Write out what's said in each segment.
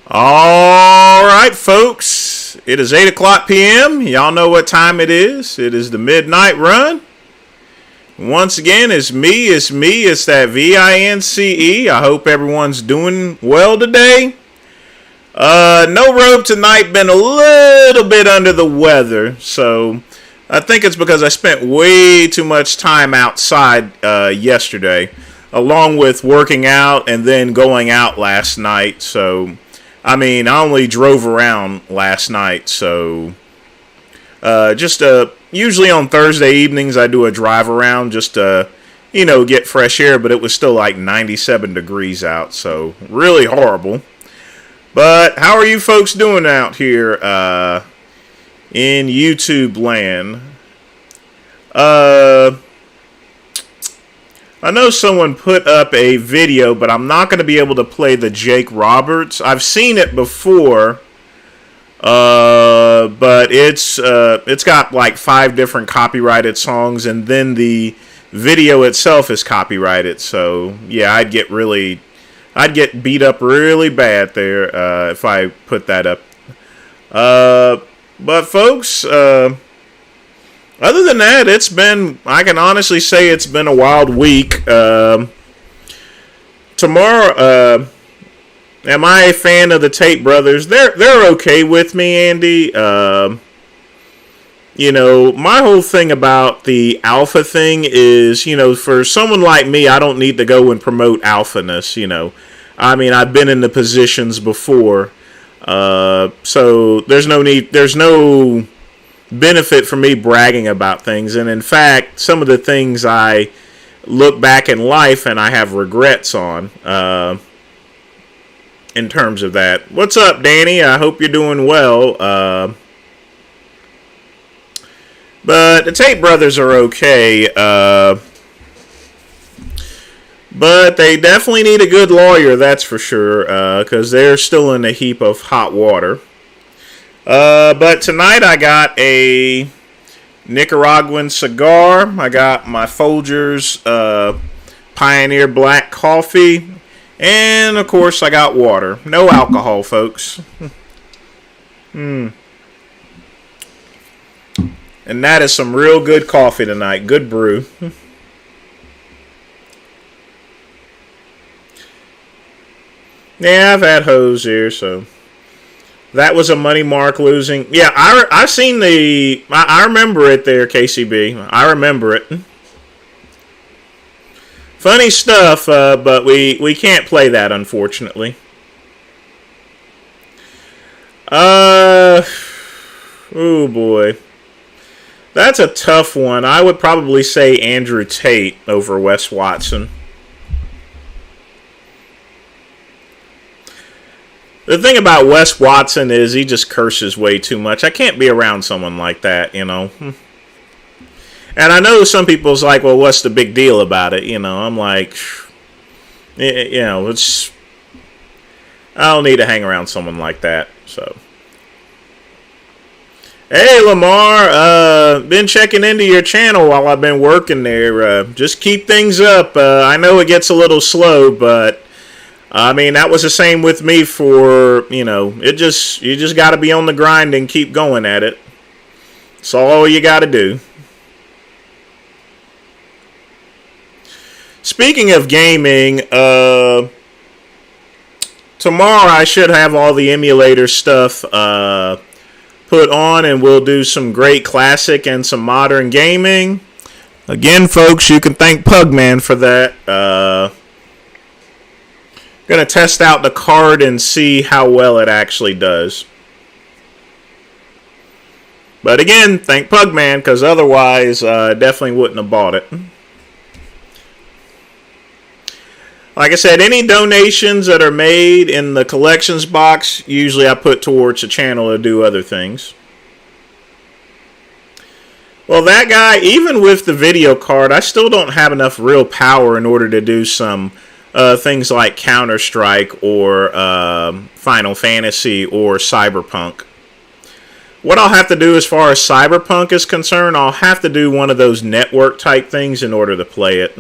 All right, folks. It is 8 o'clock p.m. Y'all know what time it is. It is the midnight run. Once again, it's me. It's that VINCE. I hope everyone's doing well today. No robe tonight. Been a little bit under the weather. So I think it's because I spent way too much time outside yesterday, along with working out and then going out last night. So I only drove around last night, so usually on Thursday evenings I do a drive around just to, get fresh air, but it was still like 97 degrees out, so really horrible. But how are you folks doing out here in YouTube land? I know someone put up a video, but I'm not going to be able to play the Jake Roberts. I've seen it before, but it's got like 5 different copyrighted songs, and then the video itself is copyrighted. So yeah, I'd get beat up really bad there if I put that up. But folks, other than that, I can honestly say it's been a wild week. Tomorrow, am I a fan of the Tate brothers? They're okay with me, Andy. My whole thing about the alpha thing is, for someone like me, I don't need to go and promote alphaness, I've been in the positions before. So there's no benefit for me bragging about things, and in fact some of the things I look back in life and I have regrets on in terms of that. What's up, Danny? I hope you're doing well. But the Tate brothers are okay, but they definitely need a good lawyer, that's for sure, because they're still in a heap of hot water. But tonight I got a Nicaraguan cigar. I got my Folgers Pioneer Black coffee. And, of course, I got water. No alcohol, folks. And that is some real good coffee tonight. Good brew. Yeah, I've had hoes here, so that was a money mark losing. Yeah, I seen I remember it there, KCB. I remember it. Funny stuff, but we can't play that, unfortunately. Oh boy. That's a tough one. I would probably say Andrew Tate over Wes Watson. The thing about Wes Watson is he just curses way too much. I can't be around someone like that, And I know some people's like, well, what's the big deal about it? I'm like, it's, I don't need to hang around someone like that. So, hey, Lamar, been checking into your channel while I've been working there. Just keep things up. I know it gets a little slow, but that was the same with me for, you just got to be on the grind and keep going at it. That's all you got to do. Speaking of gaming, tomorrow I should have all the emulator stuff put on, and we'll do some great classic and some modern gaming. Again, folks, you can thank Pugman for that. Going to test out the card and see how well it actually does. But again, thank Pugman, because otherwise definitely wouldn't have bought it. Like I said, any donations that are made in the collections box, usually I put towards the channel to do other things. Well, that guy, even with the video card, I still don't have enough real power in order to do some things like Counter-Strike or Final Fantasy or Cyberpunk. What I'll have to do as far as Cyberpunk is concerned, I'll have to do one of those network type things in order to play it.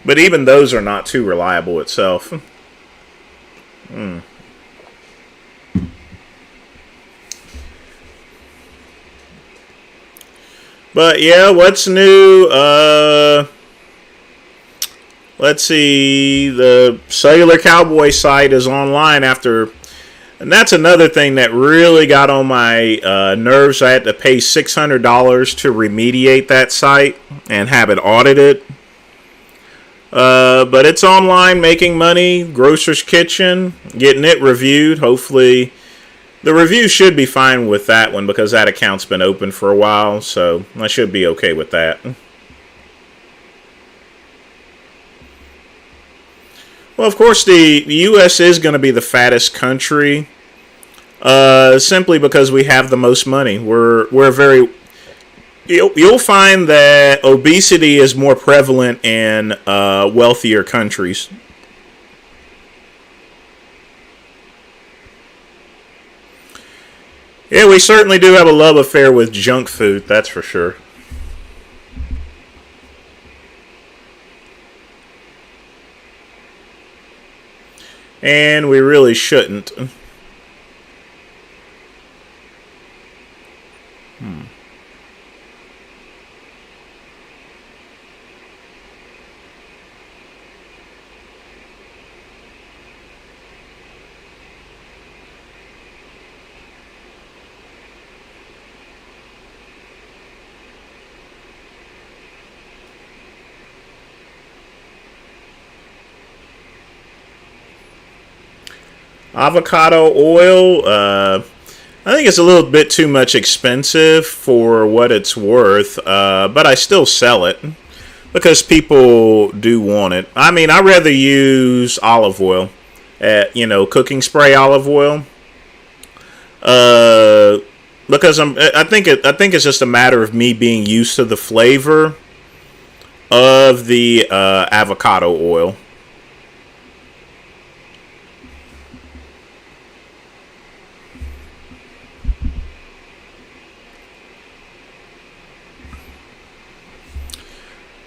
But even those are not too reliable itself. But yeah, what's new? Let's see. The Cellular Cowboy site is online after, and that's another thing that really got on my nerves. I had to pay $600 to remediate that site and have it audited. But it's online, making money. Grocer's Kitchen, getting it reviewed. Hopefully, the review should be fine with that one because that account's been open for a while, so I should be okay with that. Well, of course, the U.S. is going to be the fattest country, simply because we have the most money. We're very. You'll find that obesity is more prevalent in wealthier countries. Yeah, we certainly do have a love affair with junk food, that's for sure. And we really shouldn't. Avocado oil, I think it's a little bit too much expensive for what it's worth, but I still sell it because people do want it. I mean, I'd rather use olive oil, cooking spray olive oil, uh, because I think it's just a matter of me being used to the flavor of the avocado oil.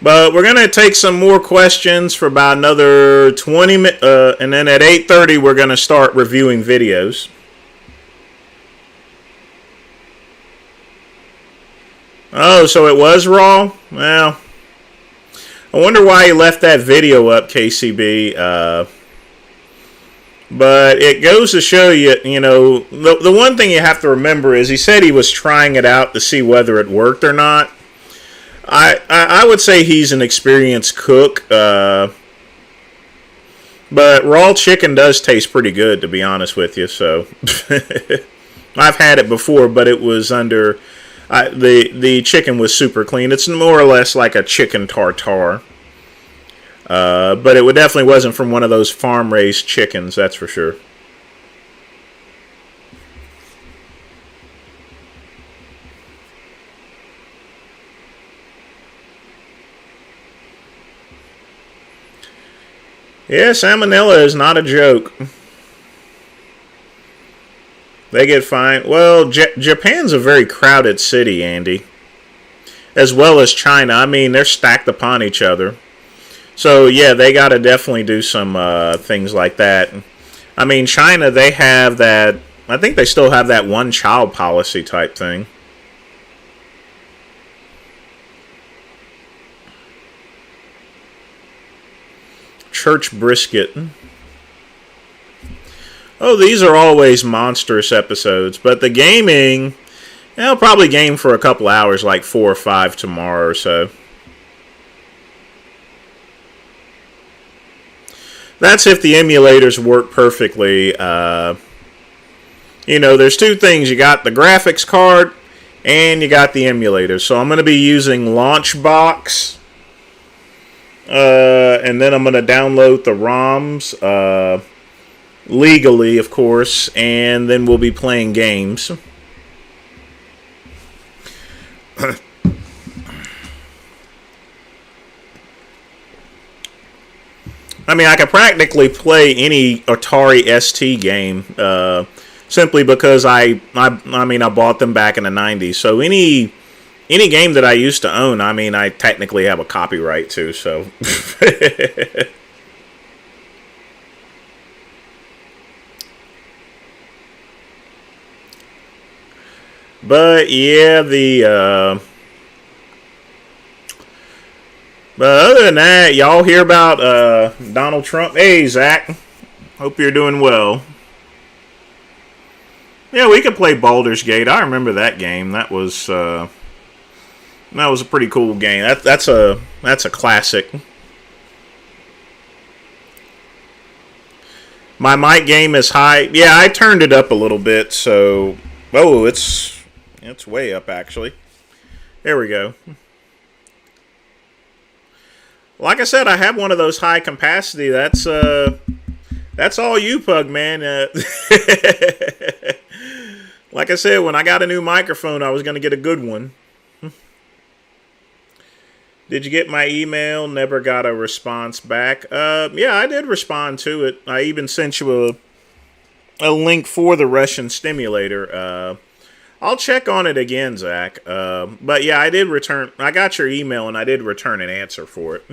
But we're gonna take some more questions for about another 20 minutes, and then at 8:30 we're gonna start reviewing videos. Oh, so it was raw? Well, I wonder why he left that video up, KCB. But it goes to show you, the one thing you have to remember is he said he was trying it out to see whether it worked or not. I would say he's an experienced cook, but raw chicken does taste pretty good, to be honest with you. So I've had it before, but it was under the chicken was super clean. It's more or less like a chicken tartare, but it definitely wasn't from one of those farm raised chickens. That's for sure. Yeah, salmonella is not a joke. They get fined. Well, Japan's a very crowded city, Andy, as well as China. I mean, they're stacked upon each other. So, yeah, they got to definitely do some things like that. I mean, China, they have that. I think they still have that one child policy type thing. Church brisket. Oh, these are always monstrous episodes, but the gaming, I'll probably game for a couple hours, like 4 or 5 tomorrow or so. That's if the emulators work perfectly. There's two things. You got the graphics card and you got the emulator. So I'm going to be using Launchbox. And then I'm going to download the ROMs legally, of course, and then we'll be playing games. I mean, I could practically play any Atari ST game simply because I bought them back in the 90s. So any game that I used to own, I mean, I technically have a copyright to, so. But, yeah, But other than that, y'all hear about Donald Trump? Hey, Zach. Hope you're doing well. Yeah, we could play Baldur's Gate. I remember that game. That was a pretty cool game. That's a classic. My mic game is high. Yeah, I turned it up a little bit, so it's way up actually. There we go. Like I said, I have one of those high capacity. That's all you, Pug man. Like I said, when I got a new microphone, I was going to get a good one. Did you get my email? Never got a response back. Yeah, I did respond to it. I even sent you a link for the Russian stimulator. I'll check on it again, Zach. But yeah, I did return. I got your email and I did return an answer for it.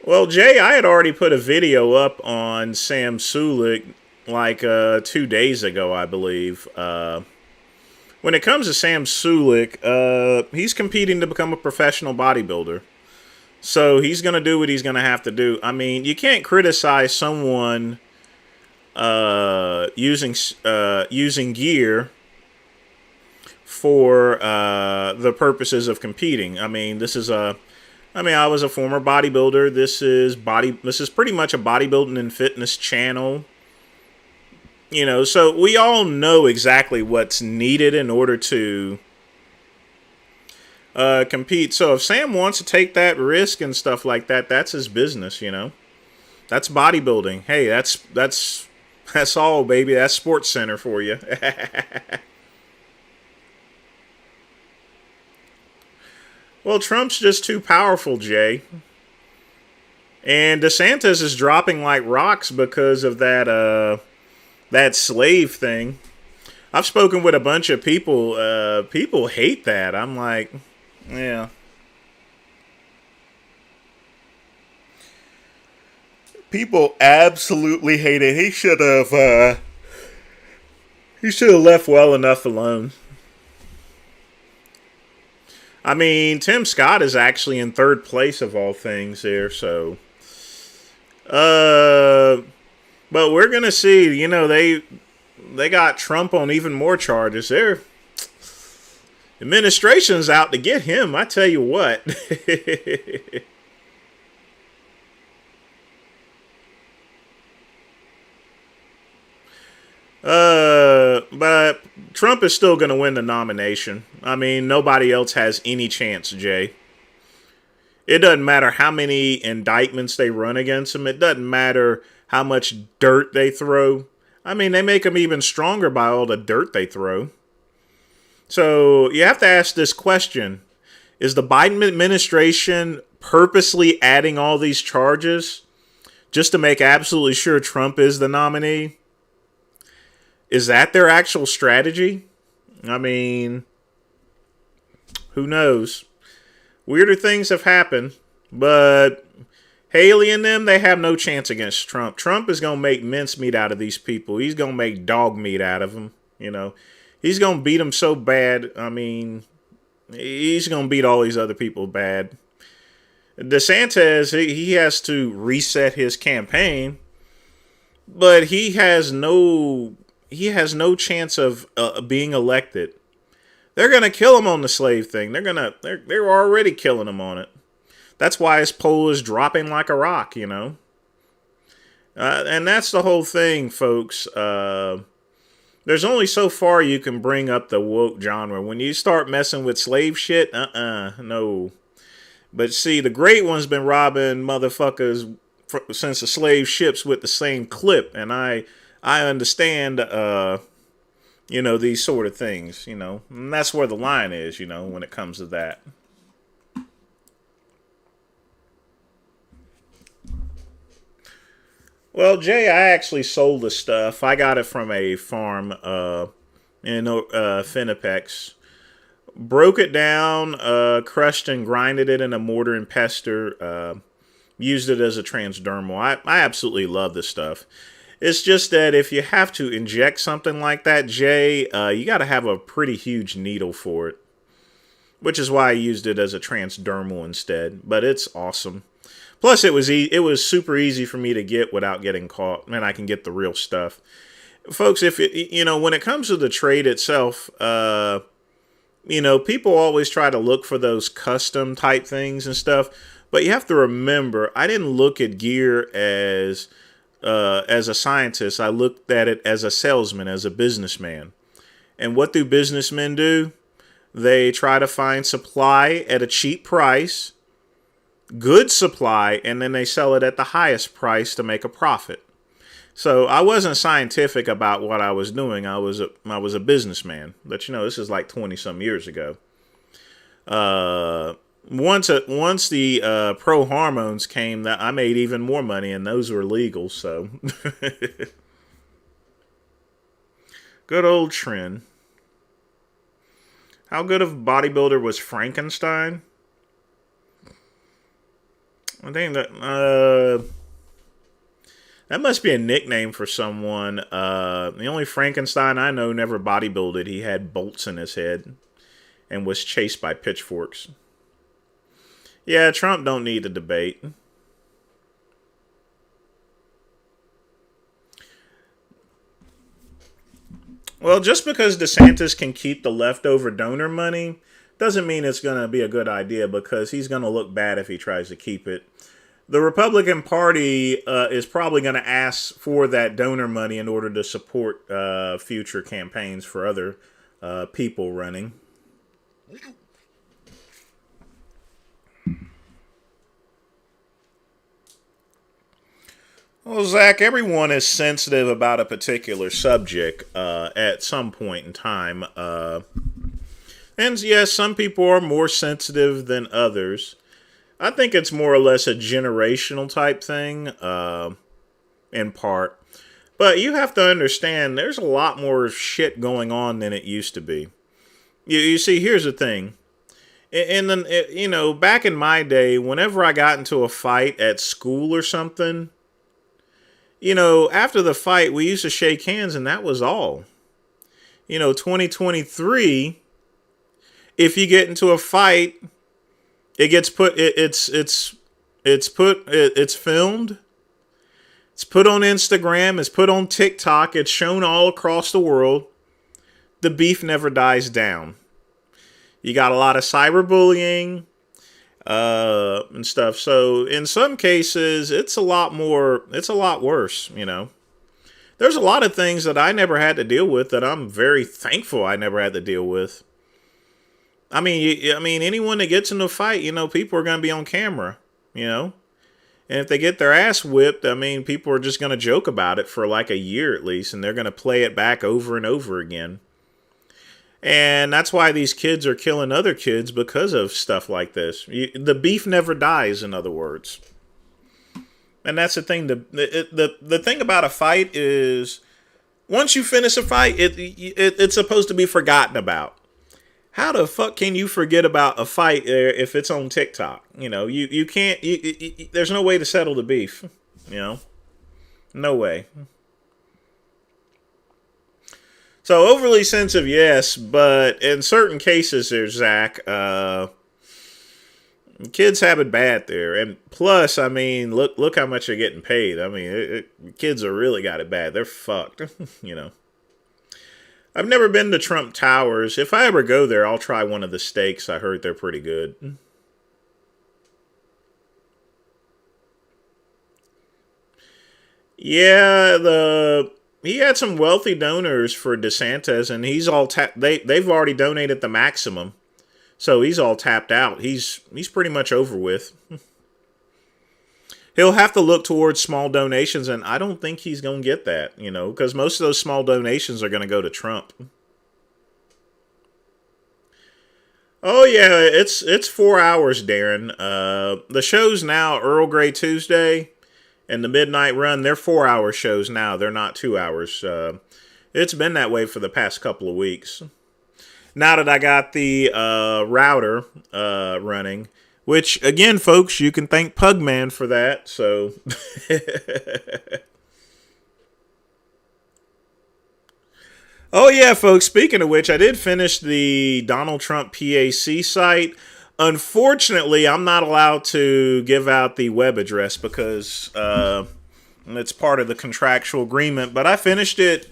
Well, Jay, I had already put a video up on Sam Sulek like 2 days ago, I believe. When it comes to Sam Sulek, he's competing to become a professional bodybuilder. So he's going to do what he's going to have to do. I mean, you can't criticize someone using gear for the purposes of competing. I mean, I was a former bodybuilder. This is pretty much a bodybuilding and fitness channel. You know, so we all know exactly what's needed in order to compete. So if Sam wants to take that risk and stuff like that, that's his business, you know. That's bodybuilding. Hey, that's all, baby. That's Sports Center for you. Well, Trump's just too powerful, Jay. And DeSantis is dropping like rocks because of that slave thing. I've spoken with a bunch of people. People hate that. I'm like, yeah. People absolutely hate it. He should have left well enough alone. I mean, Tim Scott is actually in third place of all things here, so. But we're gonna see. You know, they got Trump on even more charges. Their administration's out to get him. I tell you what. But Trump is still going to win the nomination. I mean, nobody else has any chance, Jay. It doesn't matter how many indictments they run against him. It doesn't matter how much dirt they throw. I mean, they make him even stronger by all the dirt they throw. So you have to ask this question. Is the Biden administration purposely adding all these charges just to make absolutely sure Trump is the nominee? Is that their actual strategy? I mean, who knows? Weirder things have happened, but Haley and them, they have no chance against Trump. Trump is going to make mincemeat out of these people. He's going to make dog meat out of them, you know. He's going to beat them so bad. I mean, he's going to beat all these other people bad. DeSantis, he has to reset his campaign, but he has no chance of being elected. They're gonna kill him on the slave thing. They're already killing him on it. That's why his poll is dropping like a rock, you know. And that's the whole thing, folks. There's only so far you can bring up the woke genre. When you start messing with slave shit, no. But see, the great one's been robbing motherfuckers since the slave ships with the same clip, and I understand, you know, these sort of things, you know, and that's where the line is, you know, when it comes to that. Well, Jay, I actually sold the stuff. I got it from a farm in Finnipex. Broke it down, crushed and grinded it in a mortar and pestle. Used it as a transdermal. I absolutely love this stuff. It's just that if you have to inject something like that, Jay, you got to have a pretty huge needle for it. which is why I used it as a transdermal instead. But it's awesome. Plus, it was super easy for me to get without getting caught, and I can get the real stuff, folks. If when it comes to the trade itself, people always try to look for those custom type things and stuff, but you have to remember, I didn't look at gear as a scientist. I looked at it as a salesman, as a businessman. And what do businessmen do? They try to find supply at a cheap price, good supply, and then they sell it at the highest price to make a profit. So I wasn't scientific about what I was doing. I was a businessman. But this is like 20 some years ago. Once the pro hormones came, that I made even more money, and those were legal. So good old trend. How good of a bodybuilder was Frankenstein? I think that must be a nickname for someone. The only Frankenstein I know never bodybuilded. He had bolts in his head and was chased by pitchforks. Yeah, Trump don't need to debate. Well, just because DeSantis can keep the leftover donor money doesn't mean it's going to be a good idea, because he's going to look bad if he tries to keep it. The Republican Party is probably going to ask for that donor money in order to support future campaigns for other people running. Well, Zach, everyone is sensitive about a particular subject at some point in time. And yes, some people are more sensitive than others. I think it's more or less a generational type thing, in part. But you have to understand, there's a lot more shit going on than it used to be. You see, here's the thing. Back in my day, whenever I got into a fight at school or something, after the fight, we used to shake hands, and that was all. 2023, if you get into a fight, it gets it's filmed, it's put on Instagram, it's put on TikTok, it's shown all across the world. The beef never dies down. You got a lot of cyberbullying and stuff. So in some cases, it's a lot worse, There's a lot of things that I never had to deal with that I'm very thankful I never had to deal with. I mean, anyone that gets in a fight, people are going to be on camera, And if they get their ass whipped, people are just going to joke about it for like a year at least, and they're going to play it back over and over again. And that's why these kids are killing other kids, because of stuff like this. The beef never dies, in other words. And that's the thing. The thing about a fight is, once you finish a fight, it's supposed to be forgotten about. How the fuck can you forget about a fight if it's on TikTok? You can't. There's no way to settle the beef. No way. So overly sensitive, yes, but in certain cases, there's Zach. Kids have it bad there, and plus, look how much they're getting paid. Kids are really got it bad. They're fucked. I've never been to Trump Towers. If I ever go there, I'll try one of the steaks. I heard they're pretty good. Yeah, he had some wealthy donors for DeSantis, and he's all they've already donated the maximum, so he's all tapped out. He's pretty much over with. He'll have to look towards small donations, and I don't think he's going to get that, because most of those small donations are going to go to Trump. Oh, yeah, it's 4 hours, Darren. The show's now Earl Grey Tuesday and the Midnight Run. They're 4-hour shows now. They're not 2 hours. It's been that way for the past couple of weeks. Now that I got the router running, which, again, folks, you can thank Pugman for that. So, Oh yeah, folks. Speaking of which, I did finish the Donald Trump PAC site. Unfortunately, I'm not allowed to give out the web address because it's part of the contractual agreement. But I finished it.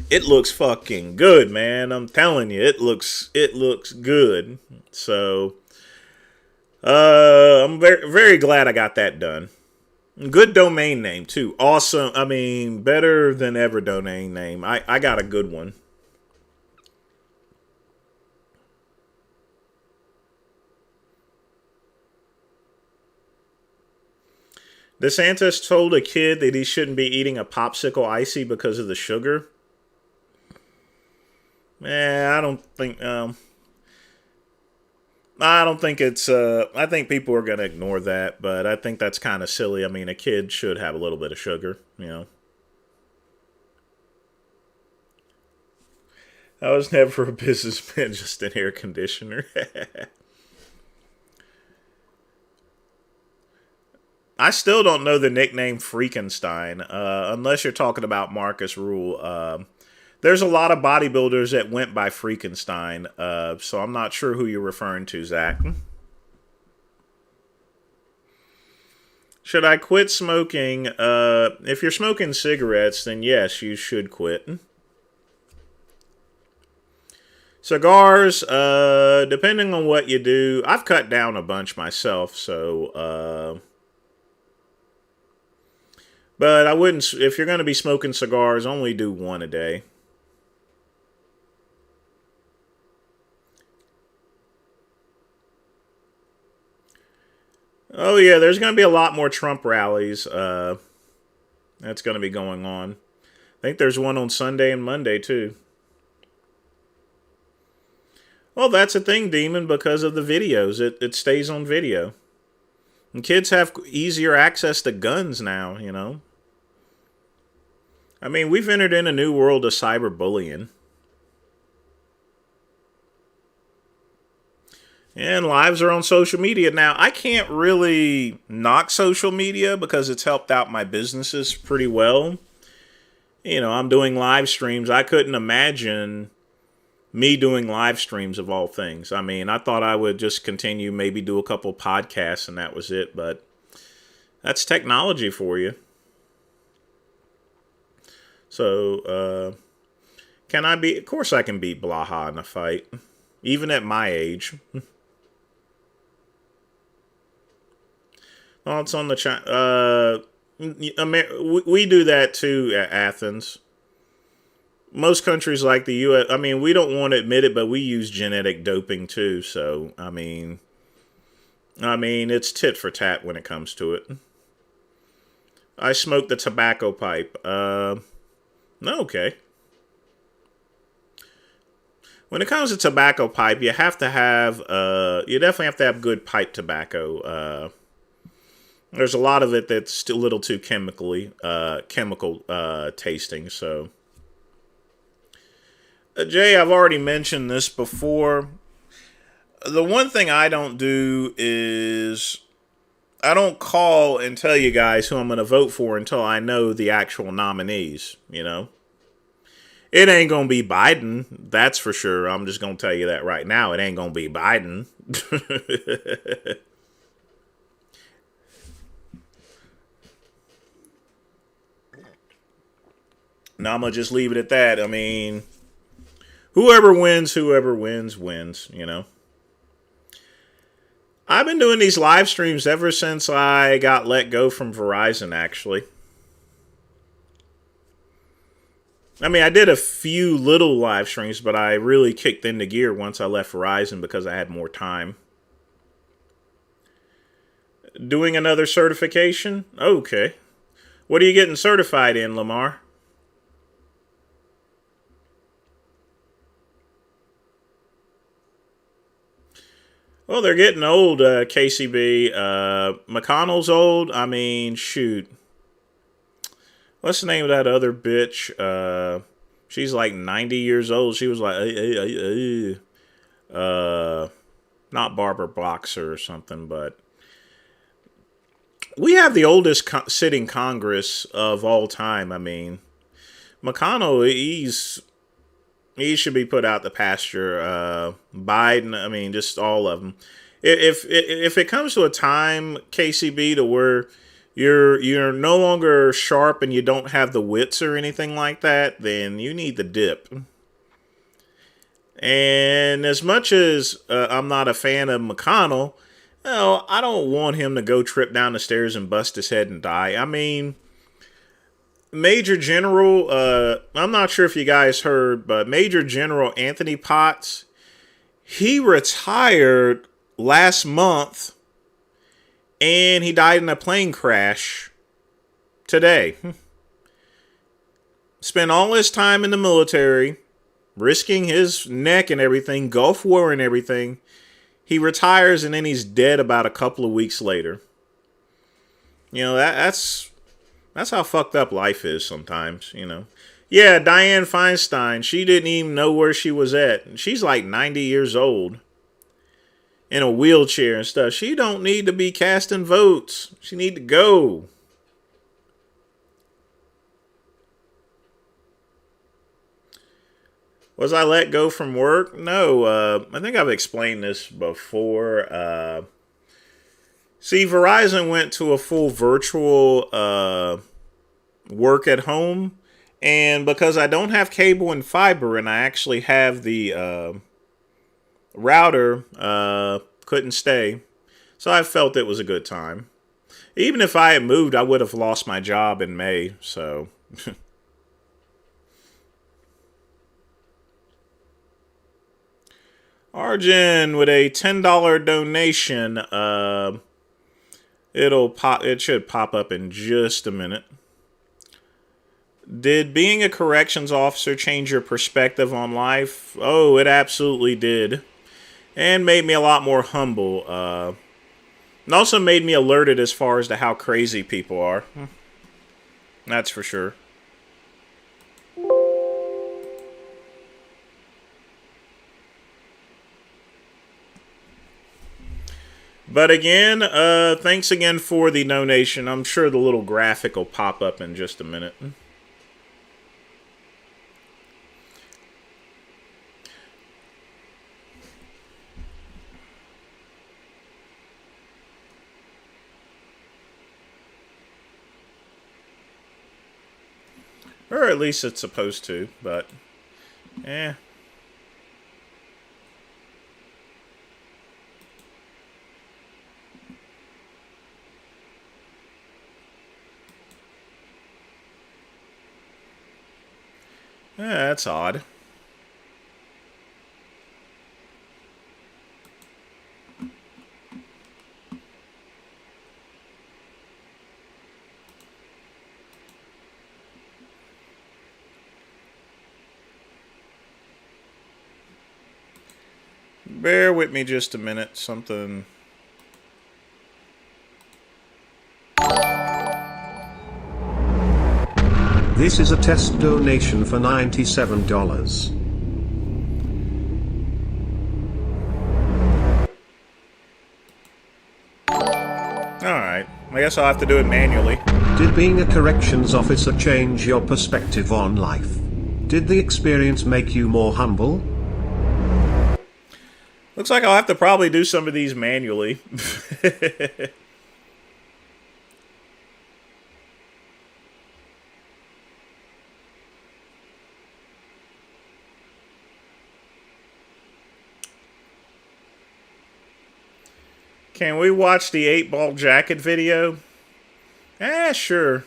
It looks fucking good, man. I'm telling you, it looks good. So I'm very very glad I got that done. Good domain name too. Awesome. I mean, better than ever domain name. I got a good one. DeSantis told a kid that he shouldn't be eating a popsicle icy because of the sugar. I don't think. I don't think it's. I think people are gonna ignore that, but I think that's kind of silly. I mean, a kid should have a little bit of sugar. I was never a businessman, just an air conditioner. I still don't know the nickname Freakenstein, unless you're talking about Marcus Rule. There's a lot of bodybuilders that went by Freakenstein, so I'm not sure who you're referring to, Zach. Should I quit smoking? If you're smoking cigarettes, then yes, you should quit. Cigars, depending on what you do, I've cut down a bunch myself, so but I wouldn't. If you're going to be smoking cigars, only do one a day. Oh yeah, there's going to be a lot more Trump rallies. That's going to be going on. I think there's one on Sunday and Monday too. Well, that's a thing, Demon, because of the videos. It stays on video. And kids have easier access to guns now. I mean, we've entered in a new world of cyberbullying. And lives are on social media. Now, I can't really knock social media because it's helped out my businesses pretty well. I'm doing live streams. I couldn't imagine me doing live streams of all things. I mean, I thought I would just continue, maybe do a couple podcasts and that was it. But that's technology for you. So, can I beat? Of course I can beat Blaha in a fight. Even at my age. Oh, it's on the chat. We do that too at Athens. Most countries like the U.S. I mean, we don't want to admit it, but we use genetic doping too. So, it's tit for tat when it comes to it. I smoke the tobacco pipe. No, okay. When it comes to tobacco pipe, you have to have. You definitely have to have good pipe tobacco. There's a lot of it that's still a little too chemical tasting. So, Jay, I've already mentioned this before. The one thing I don't do is I don't call and tell you guys who I'm going to vote for until I know the actual nominees. It ain't going to be Biden, that's for sure. I'm just going to tell you that right now. It ain't going to be Biden. Now I'm going to just leave it at that. I mean, whoever wins, wins. I've been doing these live streams ever since I got let go from Verizon, actually. I mean, I did a few little live streams, but I really kicked into gear once I left Verizon because I had more time. Doing another certification? Okay. What are you getting certified in, Lamar? Well, they're getting old, KCB. McConnell's old. I mean, shoot. What's the name of that other bitch? She's like 90 years old. She was like, not Barbara Boxer or something, but we have the oldest sitting Congress of all time. I mean, McConnell, he should be put out the pasture. Biden, I mean, just all of them. If it comes to a time, KCB, to where you're no longer sharp and you don't have the wits or anything like that, then you need the dip. And as much as I'm not a fan of McConnell, well, I don't want him to go trip down the stairs and bust his head and die. I mean, Major General, I'm not sure if you guys heard, but Major General Anthony Potts, he retired last month and he died in a plane crash today. Spent all his time in the military, risking his neck and everything, Gulf War and everything. He retires and then he's dead about a couple of weeks later. You know, that's how fucked up life is sometimes, you know. Yeah, Dianne Feinstein, she didn't even know where she was at. She's like 90 years old. In a wheelchair and stuff. She don't need to be casting votes. She need to go. Was I let go from work? No. I think I've explained this before. See, Verizon went to a full virtual work at home. And because I don't have cable and fiber and I actually have the router, couldn't stay. So I felt it was a good time. Even if I had moved, I would have lost my job in May. So... Arjun with a $10 donation. It should pop up in just a minute. Did being a corrections officer change your perspective on life? Oh, it absolutely did. And made me a lot more humble. And also made me alerted as far as to how crazy people are. That's for sure. But again, thanks again for the donation. I'm sure the little graphic will pop up in just a minute. Or at least it's supposed to, but... eh. That's odd. Bear with me just a minute. Something... This is a test donation for $97. Alright, I guess I'll have to do it manually. Did being a corrections officer change your perspective on life? Did the experience make you more humble? Looks like I'll have to probably do some of these manually. Can we watch the 8-ball jacket video? Sure.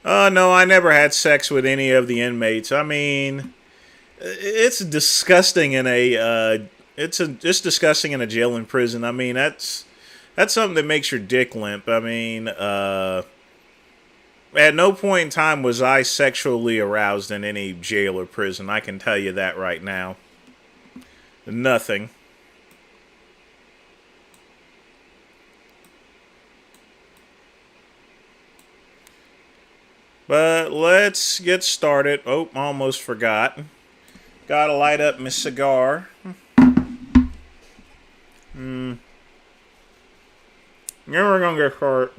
No, I never had sex with any of the inmates. I mean, it's disgusting in a it's disgusting in a jail and prison. I mean, that's something that makes your dick limp. I mean, at no point in time was I sexually aroused in any jail or prison. I can tell you that right now. Nothing. But let's get started. Oh, almost forgot. Gotta light up my cigar. Never gonna get hurt.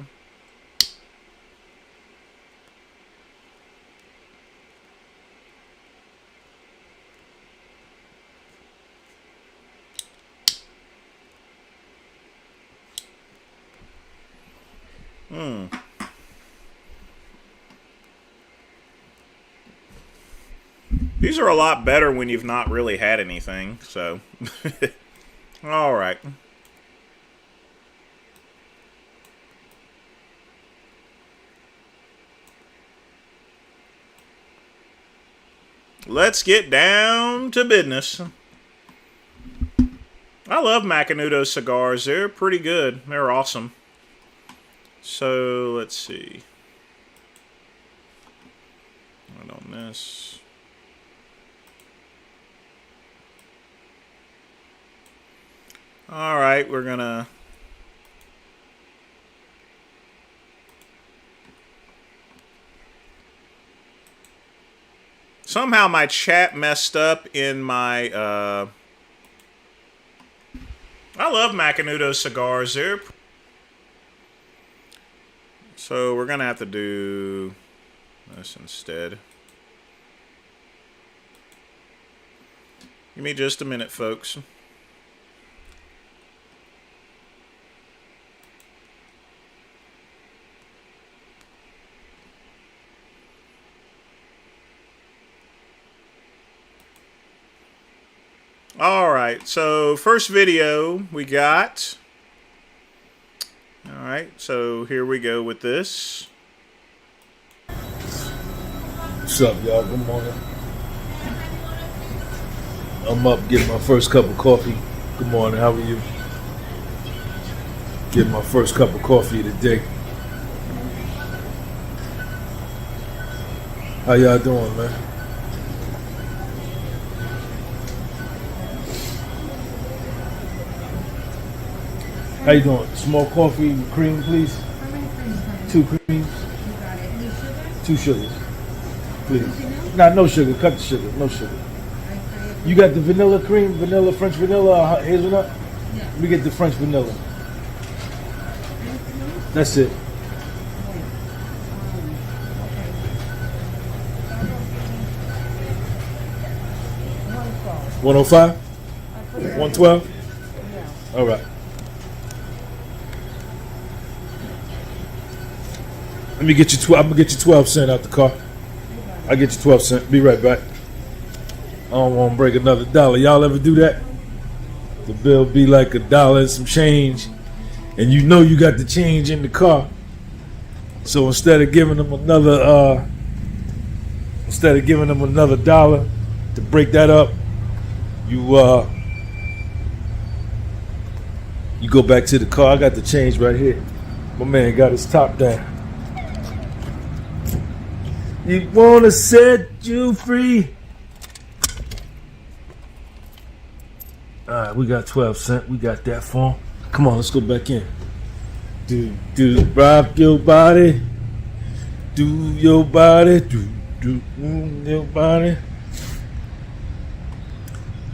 These are a lot better when you've not really had anything, so. All right. Let's get down to business. I love Macanudo cigars. They're pretty good. They're awesome. So, let's see. Right on this. Alright, we're gonna... Somehow my chat messed up in my, I love Macanudo cigars. They're... So we're gonna have to do this instead. Give me just a minute, folks. Alright, so first video we got. Alright, so here we go with this. What's up, y'all? Good morning. I'm up getting my first cup of coffee. Good morning, how are you? Getting my first cup of coffee today. How y'all doing, man? How you doing? Small coffee with cream, please. How many creams? 2 creams, You got it. Any sugar? 2 sugars, please. Nah, no sugar. Cut the sugar. No sugar. You got the vanilla cream, vanilla, French vanilla, or hazelnut? Yeah. We get the French vanilla. That's it. 105? 112? All right. Let me get you. I'm gonna get you 12 cents out the car. I'll get you 12 cents. Be right back. I don't want to break another dollar. Y'all ever do that? The bill be like $1 and some change, and you know you got the change in the car. So instead of giving them another $1 to break that up, you go back to the car. I got the change right here. My man got his top down. You wanna set you free? All right, we got 12 cents. We got that for him. Come on, let's go back in. Do rock your body. Do your body. Do your body.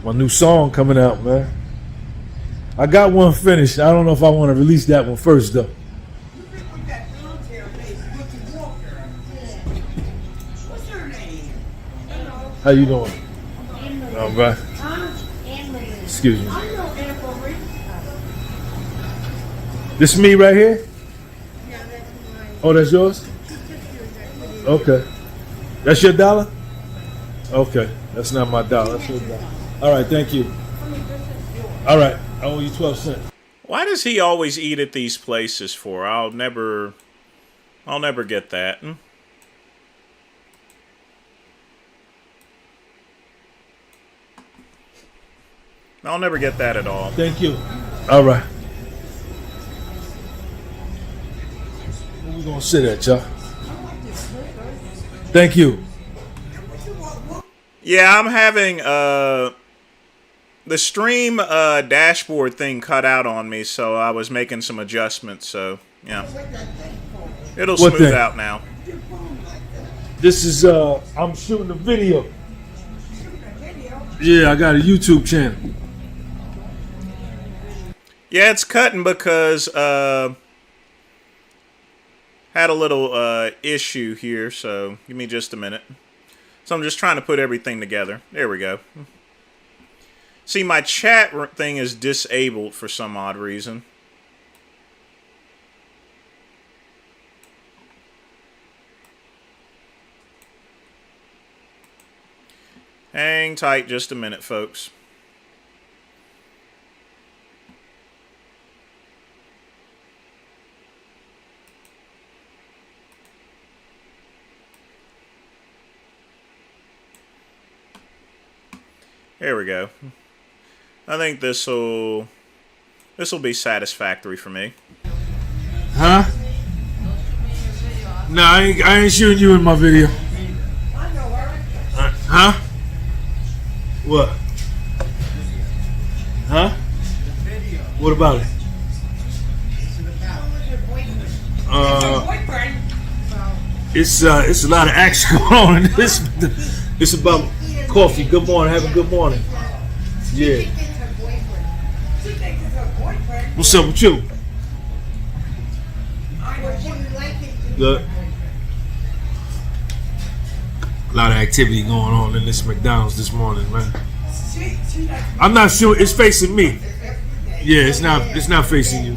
My new song coming out, man. I got one finished. I don't know if I want to release that one first, though. How you doing? All right. Excuse me. This me right here? Oh, that's yours? Okay. That's your dollar? Okay. That's not my dollar. That's your dollar. All right. Thank you. All right. I owe you 12 cents. Why does he always eat at these places for? I'll never get that. I'll never get that at all. Thank you. All right. Where we gonna sit at, y'all? Thank you. Yeah, I'm having the stream dashboard thing cut out on me, so I was making some adjustments. So yeah, it'll What smooth thing? out now. This is I'm shooting a video. Yeah, I got a YouTube channel. Yeah, it's cutting because had a little issue here. So give me just a minute. So I'm just trying to put everything together. There we go. See, my chat thing is disabled for some odd reason. Hang tight just a minute, folks. There we go. I think this'll be satisfactory for me. Huh? No, I ain't shooting you in my video. Huh? What? Huh? What about it? It's a lot of action going on in this. It's about coffee. Good morning. Have a good morning. Yeah. What's up with you? Good. A lot of activity going on in this McDonald's this morning, man. I'm not sure it's facing me. Yeah, it's not facing you.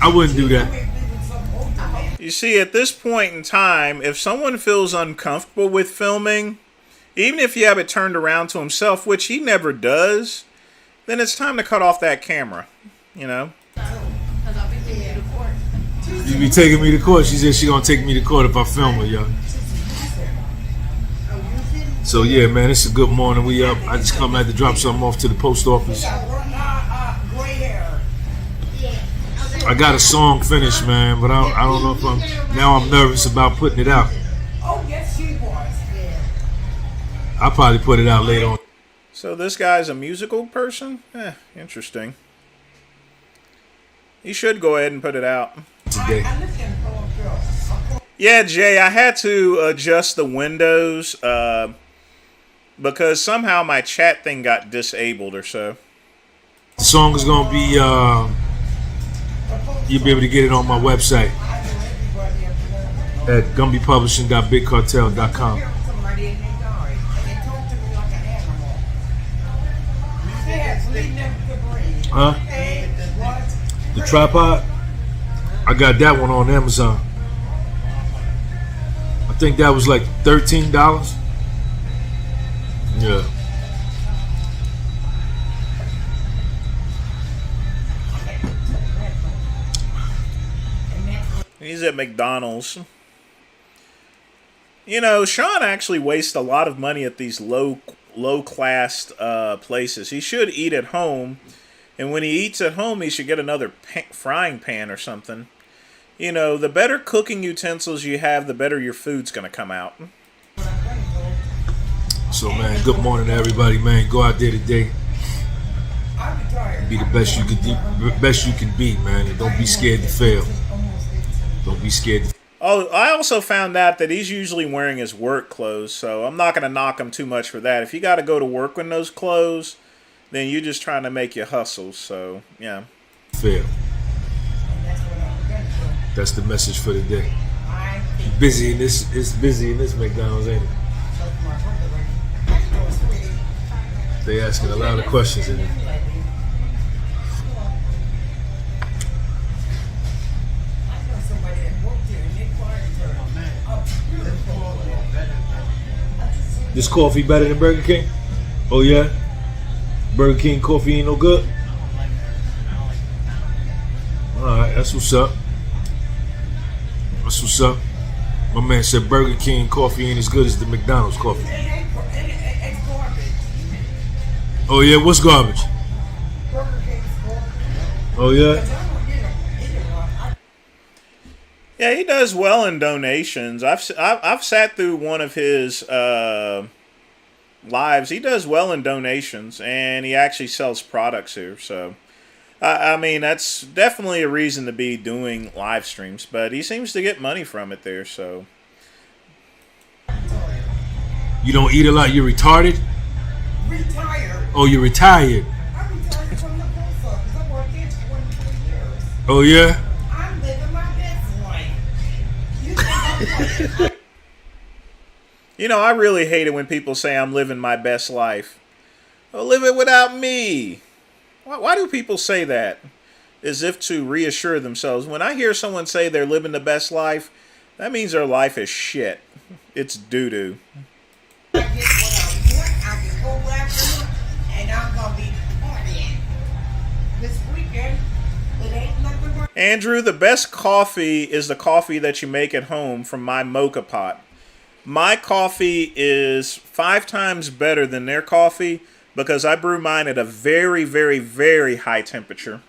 I wouldn't do that. You see, at this point in time, if someone feels uncomfortable with filming, even if you have it turned around to himself, which he never does, then it's time to cut off that camera, you know? You be taking me to court. She said she gonna take me to court if I film her, y'all. So yeah, man, it's a good morning. We up. I just come had to drop something off to the post office. I got a song finished, man, but I don't know if I'm nervous about putting it out. Oh, yes, she was. I'll probably put it out later on. So this guy's a musical person? Interesting. He should go ahead and put it out. Today. Yeah, Jay, I had to adjust the windows because somehow my chat thing got disabled or so. The song is gonna be you'll be able to get it on my website at gumbypublishing.bigcartel.com. Huh? The tripod? I got that one on Amazon. I think that was like $13. Yeah. He's at McDonald's. You know, Sean actually wastes a lot of money at these low-class places. He should eat at home, and when he eats at home, he should get another frying pan or something. You know, the better cooking utensils you have, the better your food's going to come out. So, man, good morning to everybody, man. Go out there today. Be the best you can be, man, and don't be scared to fail. Don't be scared. Oh, I also found out that he's usually wearing his work clothes, so I'm not going to knock him too much for that. If you got to go to work in those clothes, then you're just trying to make your hustle, so, yeah. Fail. That's the message for the day. It's busy in this McDonald's, ain't it? They asking a lot of questions in it. This coffee better than Burger King? Oh yeah? Burger King coffee ain't no good? Alright, that's what's up. That's what's up. My man said Burger King coffee ain't as good as the McDonald's coffee. It's garbage. Oh yeah, what's garbage? Burger King's garbage. Oh yeah? Yeah, he does well in donations. I've sat through one of his lives. He does well in donations, and he actually sells products here. So, I mean, that's definitely a reason to be doing live streams. But he seems to get money from it there. So, You don't eat a lot. You're retarded? Retired. Oh, you're retired. I'm retired from the post office. I worked there 23 years. Oh yeah? I'm living my best life. You think I'm you know, I really hate it when people say I'm living my best life. Well, live it without me. Why do people say that? As if to reassure themselves. When I hear someone say they're living the best life, that means their life is shit. It's doo-doo. I get what I want. this weekend. It ain't nothing but Andrew, the best coffee is the coffee that you make at home from my mocha pot. My coffee is 5 times better than their coffee because I brew mine at a very, very, very high temperature.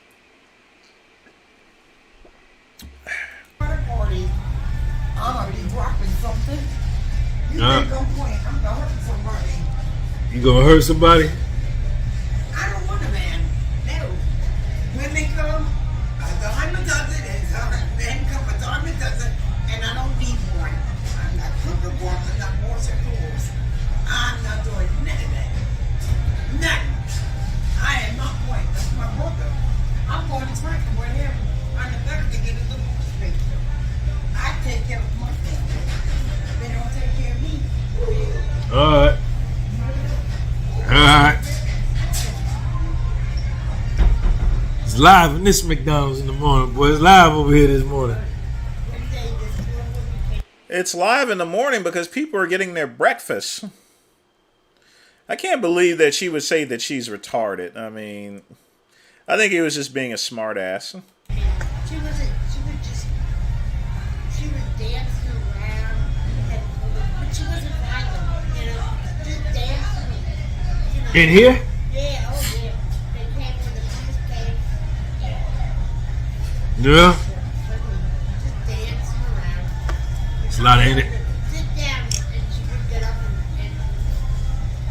party. I'm gonna be dropping something. You think I'm playing? I'm gonna hurt somebody. You gonna hurt somebody? I don't want a man. No. When they come, a dime a dozen, and then come a dime a dozen, and I don't need one. I'm not cooking one, I'm not washing clothes. I'm not doing none of that. None. I am not going. That's my brother. I'm going to try to with him on the third to get a little straight. I take care of my family. They don't take care of me. Alright. Alright. It's live in this McDonald's in the morning, boy. It's live over here this morning. It's live in the morning because people are getting their breakfast. I can't believe that she would say that she's retarded. I mean, I think he was just being a smartass. She was dancing around, but she wasn't violent, just dancing, In here? Yeah, oh yeah. They came with the cheesecake, Yeah. just dancing around. It's a lot, ain't it? Sit down, and she would get up and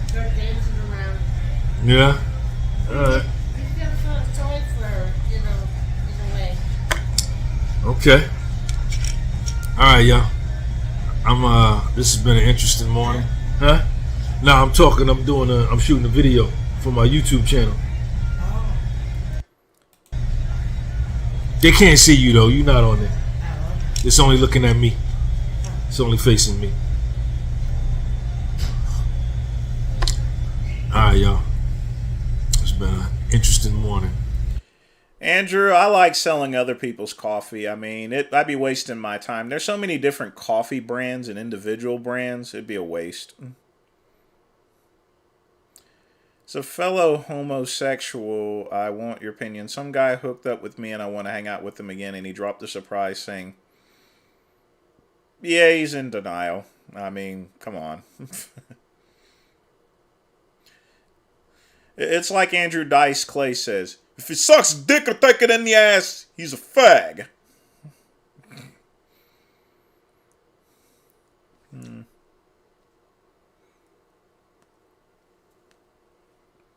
start dancing around. Yeah. Alright. You feel so sorry for her, in a way. Okay. Alright, y'all. This has been an interesting morning. Huh? No, I'm shooting a video for my YouTube channel. They can't see you though, you're not on there. It's only looking at me. It's only facing me. Alright, y'all. It's been an interesting morning. Andrew, I like selling other people's coffee. I mean, I'd be wasting my time. There's so many different coffee brands and individual brands. It'd be a waste. So, fellow homosexual, I want your opinion. Some guy hooked up with me and I want to hang out with him again, and he dropped a surprise saying, yeah, he's in denial. I mean, come on. It's like Andrew Dice Clay says, if he sucks dick or take it in the ass, he's a fag.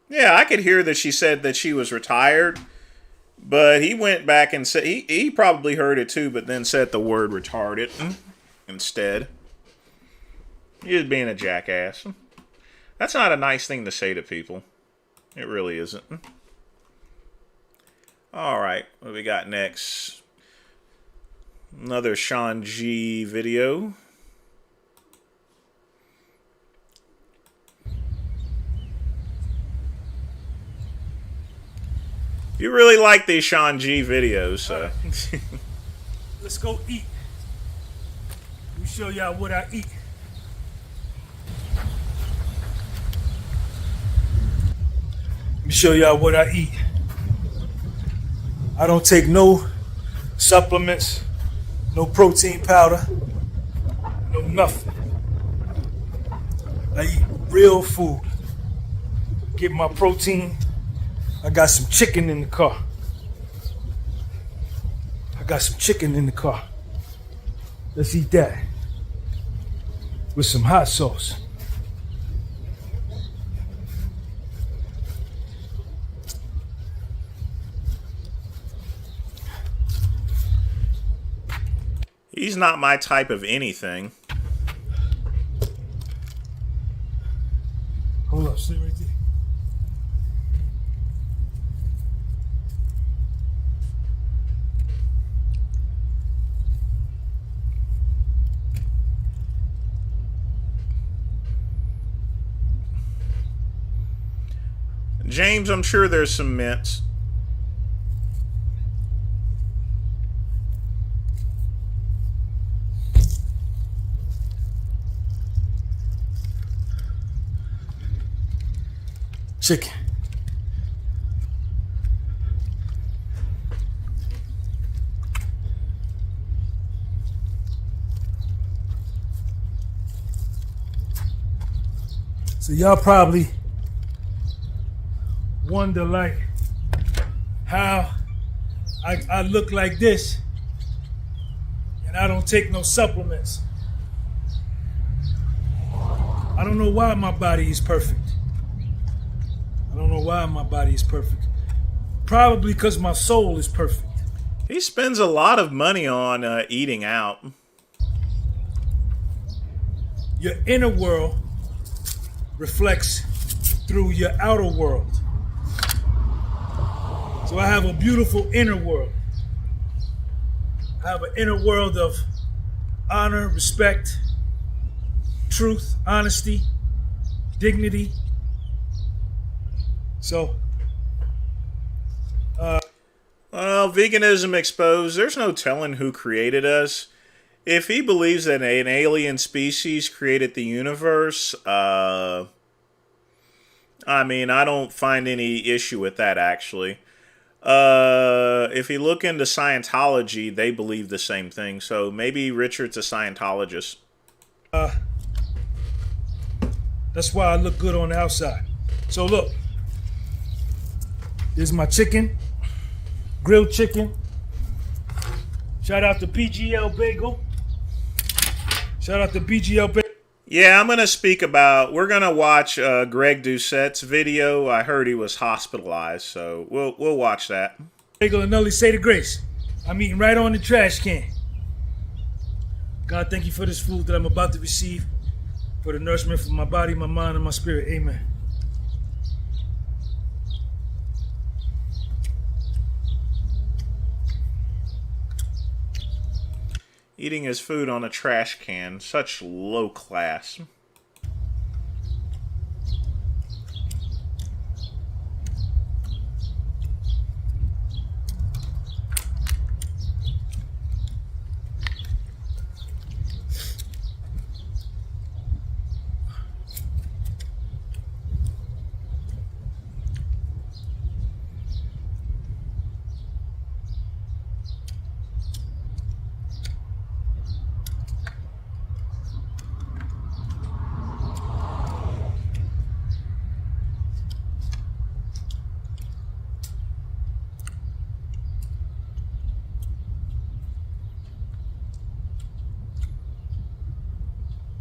Yeah, I could hear that she said that she was retired, but he went back and said he probably heard it too, but then said the word retarded instead. He was being a jackass. That's not a nice thing to say to people. It really isn't. Alright, what do we got next? Another Sean G video. You really like these Sean G videos, so. Let's go eat. Let me show y'all what I eat. Let me show y'all what I eat. I don't take no supplements, no protein powder, no nothing. I eat real food. Get my protein. I got some chicken in the car. Let's eat that. With some hot sauce. He's not my type of anything. Hold up, stay right there. James, I'm sure there's some mints. Chicken. So y'all probably wonder like how I look like this and I don't take no supplements. I don't know why my body is perfect. I don't know why my body is perfect. Probably because my soul is perfect. He spends a lot of money on eating out. Your inner world reflects through your outer world. So I have a beautiful inner world. I have an inner world of honor, respect, truth, honesty, dignity. So, Well, veganism exposed. There's no telling who created us. If he believes that an alien species created the universe, I mean, I don't find any issue with that, actually. If you look into Scientology, they believe the same thing. So maybe Richard's a Scientologist. that's why I look good on the outside. So look, this is my chicken, grilled chicken. Shout out to PGL Bagel. Shout out to BGL Bagel. Yeah, I'm going to speak about... We're going to watch Greg Doucette's video. I heard he was hospitalized, so we'll watch that. Bagel and Nully say the grace. I'm eating right on the trash can. God, thank you for this food that I'm about to receive, for the nourishment for my body, my mind, and my spirit. Amen. Eating his food on a trash can. Such low class.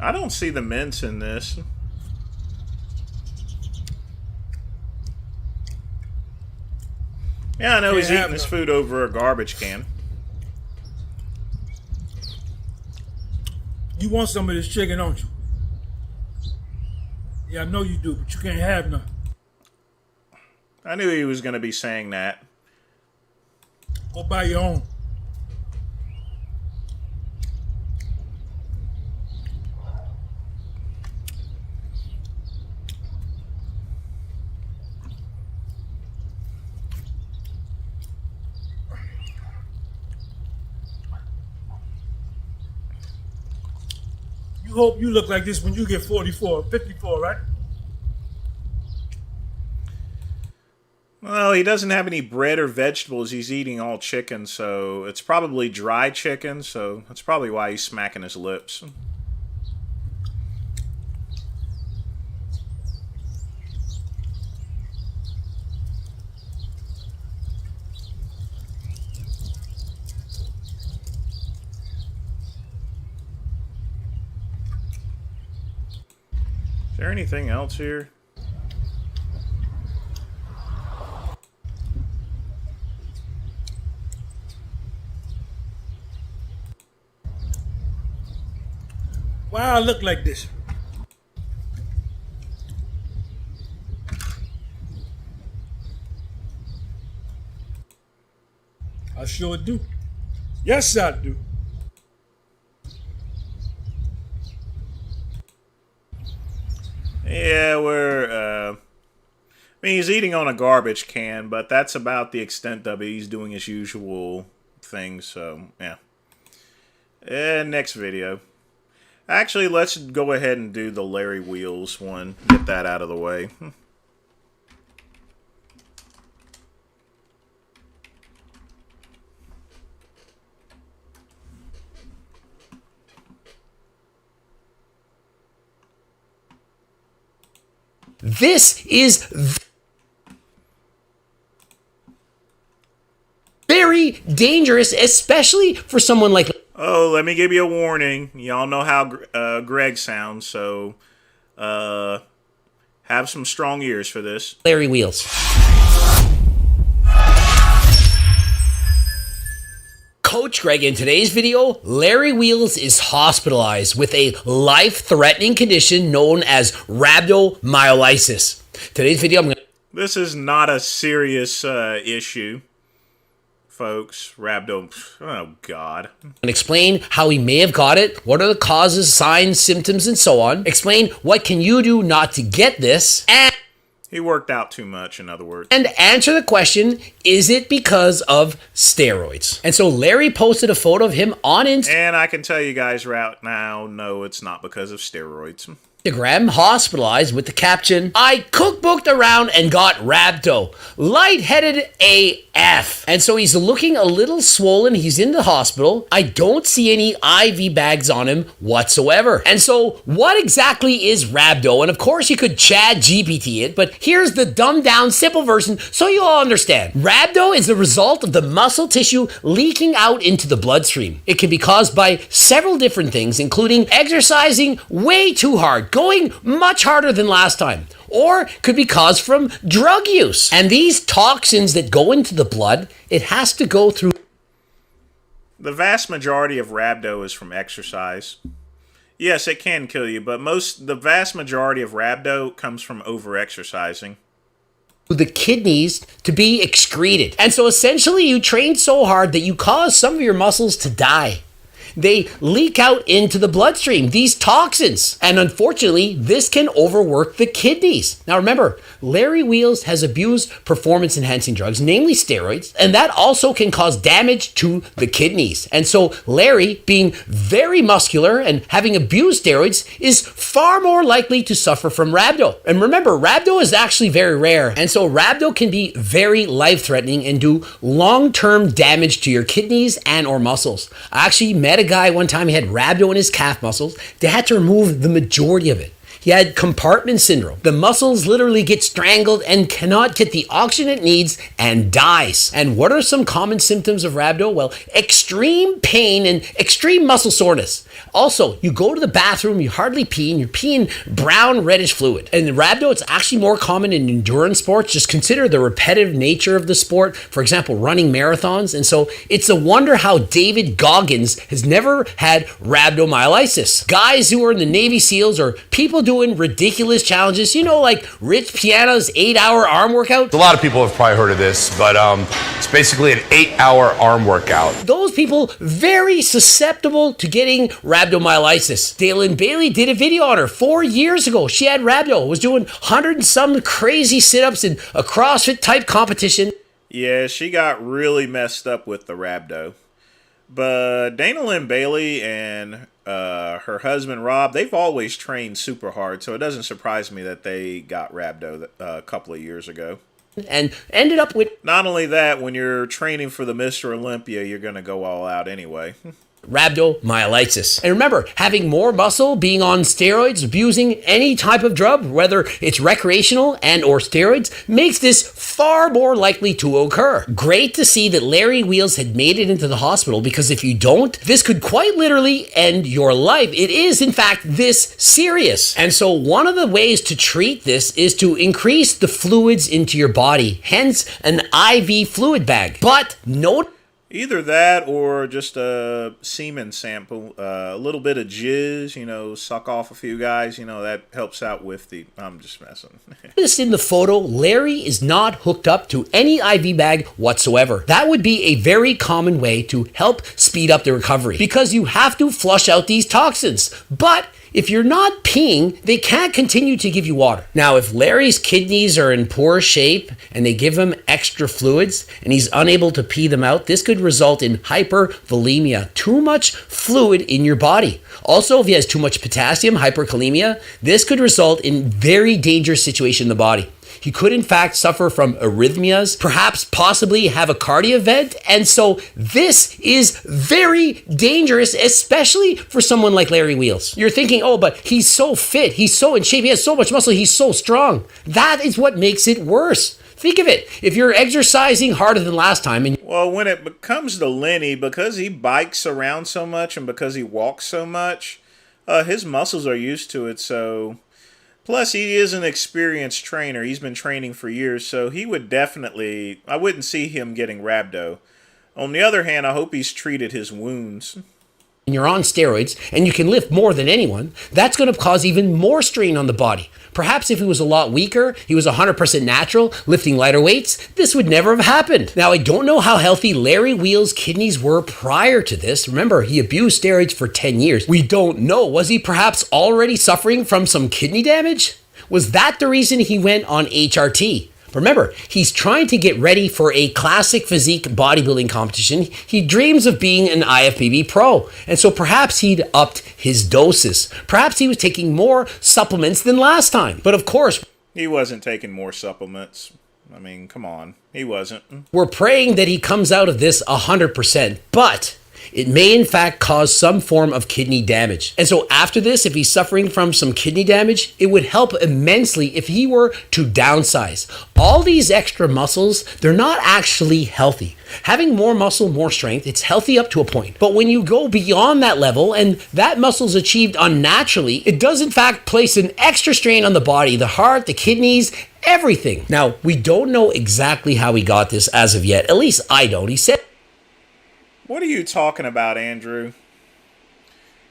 I don't see the mince in this. Yeah, I know he's eating his food over a garbage can. You want some of this chicken, don't you? Yeah, I know you do, but you can't have none. I knew he was going to be saying that. Go buy your own. You hope you look like this when you get 44, 54, right? Well, he doesn't have any bread or vegetables. He's eating all chicken, so it's probably dry chicken, so that's probably why he's smacking his lips. Is there anything else here? Why I look like this? I sure do. Yes, I do. Yeah, I mean, he's eating on a garbage can, but that's about the extent of it. He's doing his usual thing, so, yeah. And next video. Actually, let's go ahead and do the Larry Wheels one. Get that out of the way. This is very dangerous, especially for someone like... Oh, let me give you a warning. Y'all know how Greg sounds, so have some strong ears for this. Larry Wheels. Coach Greg, in today's video, Larry Wheels is hospitalized with a life-threatening condition known as rhabdomyolysis. Today's video, I'm going to... This is not a serious issue, folks. Oh, God. Explain how he may have got it, what are the causes, signs, symptoms, and so on. Explain what can you do not to get this, and... He worked out too much, in other words. And answer the question, is it because of steroids? And so Larry posted a photo of him on Instagram. And I can tell you guys right now, no, it's not because of steroids. Hospitalized with the caption, I cookbooked around and got rhabdo. Lightheaded AF. And so he's looking a little swollen. He's in the hospital. I don't see any IV bags on him whatsoever. And so what exactly is rhabdo? And of course you could Chat GPT it, but here's the dumbed down simple version so you all understand. Rhabdo is the result of the muscle tissue leaking out into the bloodstream. It can be caused by several different things, including exercising way too hard, going much harder than last time, or could be caused from drug use. And these toxins that go into the blood, it has to go through... The vast majority of rhabdo is from exercise. Yes, it can kill you, but the vast majority of rhabdo comes from over-exercising. The kidneys to be excreted. And so essentially you train so hard that you cause some of your muscles to die. They leak out into the bloodstream, these toxins. And unfortunately, this can overwork the kidneys. Now remember, Larry Wheels has abused performance-enhancing drugs, namely steroids, and that also can cause damage to the kidneys. And so Larry, being very muscular and having abused steroids, is far more likely to suffer from rhabdo. And remember, rhabdo is actually very rare. And so rhabdo can be very life-threatening and do long-term damage to your kidneys and or muscles. I actually met a guy one time, he had rhabdo in his calf muscles. They had to remove the majority of it. He had compartment syndrome. The muscles literally get strangled and cannot get the oxygen it needs and dies. And what are some common symptoms of rhabdo? Well, extreme pain and extreme muscle soreness. Also, you go to the bathroom, you hardly pee, and you're peeing brown reddish fluid. And in rhabdo, it's actually more common in endurance sports. Just consider the repetitive nature of the sport. For example, running marathons. And so it's a wonder how David Goggins has never had rhabdomyolysis. Guys who are in the Navy SEALs or people doing ridiculous challenges, you know, like Rich Piana's 8-hour arm workout. A lot of people have probably heard of this, but it's basically an 8-hour arm workout. Those people very susceptible to getting rhabdomyolysis. Dalen Bailey did a video on her 4 years ago. She had rhabdo, was doing 100 and some crazy sit-ups in a CrossFit type competition. Yeah, she got really messed up with the rhabdo. But Dana Lynn Bailey and her husband Rob, they've always trained super hard, so it doesn't surprise me that they got rhabdo a couple of years ago. And ended up with... Not only that, when you're training for the Mr. Olympia, you're going to go all out anyway. Rhabdomyolysis. And remember, having more muscle, being on steroids, abusing any type of drug, whether it's recreational and or steroids, makes this far more likely to occur. Great to see that Larry Wheels had made it into the hospital, because if you don't, this could quite literally end your life. It is, in fact, this serious. And so one of the ways to treat this is to increase the fluids into your body, hence an IV fluid bag. But note, either that or just a semen sample, a little bit of jizz, you know, suck off a few guys, you know, that helps out with the... I'm just messing. This in the photo, Larry is not hooked up to any IV bag whatsoever. That would be a very common way to help speed up the recovery, because you have to flush out these toxins. But if you're not peeing, they can't continue to give you water. Now, if Larry's kidneys are in poor shape and they give him extra fluids and he's unable to pee them out, this could result in hypervolemia, too much fluid in your body. Also, if he has too much potassium, hyperkalemia, this could result in very dangerous situation in the body. He could in fact suffer from arrhythmias, perhaps possibly have a cardio event. And so this is very dangerous, especially for someone like Larry Wheels. You're thinking, oh, but he's so fit, he's so in shape, he has so much muscle, he's so strong. That is what makes it worse. Think of it. If you're exercising harder than last time and Well, when it becomes to Lenny, because he bikes around so much and because he walks so much, his muscles are used to it. So, plus he is an experienced trainer. He's been training for years, so he would definitely, I wouldn't see him getting rhabdo. On the other hand, I hope he's treated his wounds. you're on steroids and you can lift more than anyone, that's going to cause even more strain on the body. Perhaps if he was a lot weaker, he was 100% natural, lifting lighter weights, this would never have happened. Now, I don't know how healthy Larry Wheels' kidneys were prior to this. Remember, he abused steroids for 10 years. We don't know. Was he perhaps already suffering from some kidney damage? Was that the reason he went on HRT? Remember, he's trying to get ready for a classic physique bodybuilding competition. He dreams of being an IFBB pro. And so perhaps he'd upped his doses. Perhaps he was taking more supplements than last time. But of course, He wasn't taking more supplements. I mean, come on. He wasn't. we're praying that he comes out of this 100%. But it may in fact cause some form of kidney damage. And so after this, if he's suffering from some kidney damage, it would help immensely if he were to downsize. All these extra muscles, they're not actually healthy. Having more muscle, more strength, it's healthy up to a point. But when you go beyond that level and that muscle's achieved unnaturally, it does in fact place an extra strain on the body, the heart, the kidneys, everything. Now, we don't know exactly how he got this as of yet. At least I don't. He said, What are you talking about, Andrew?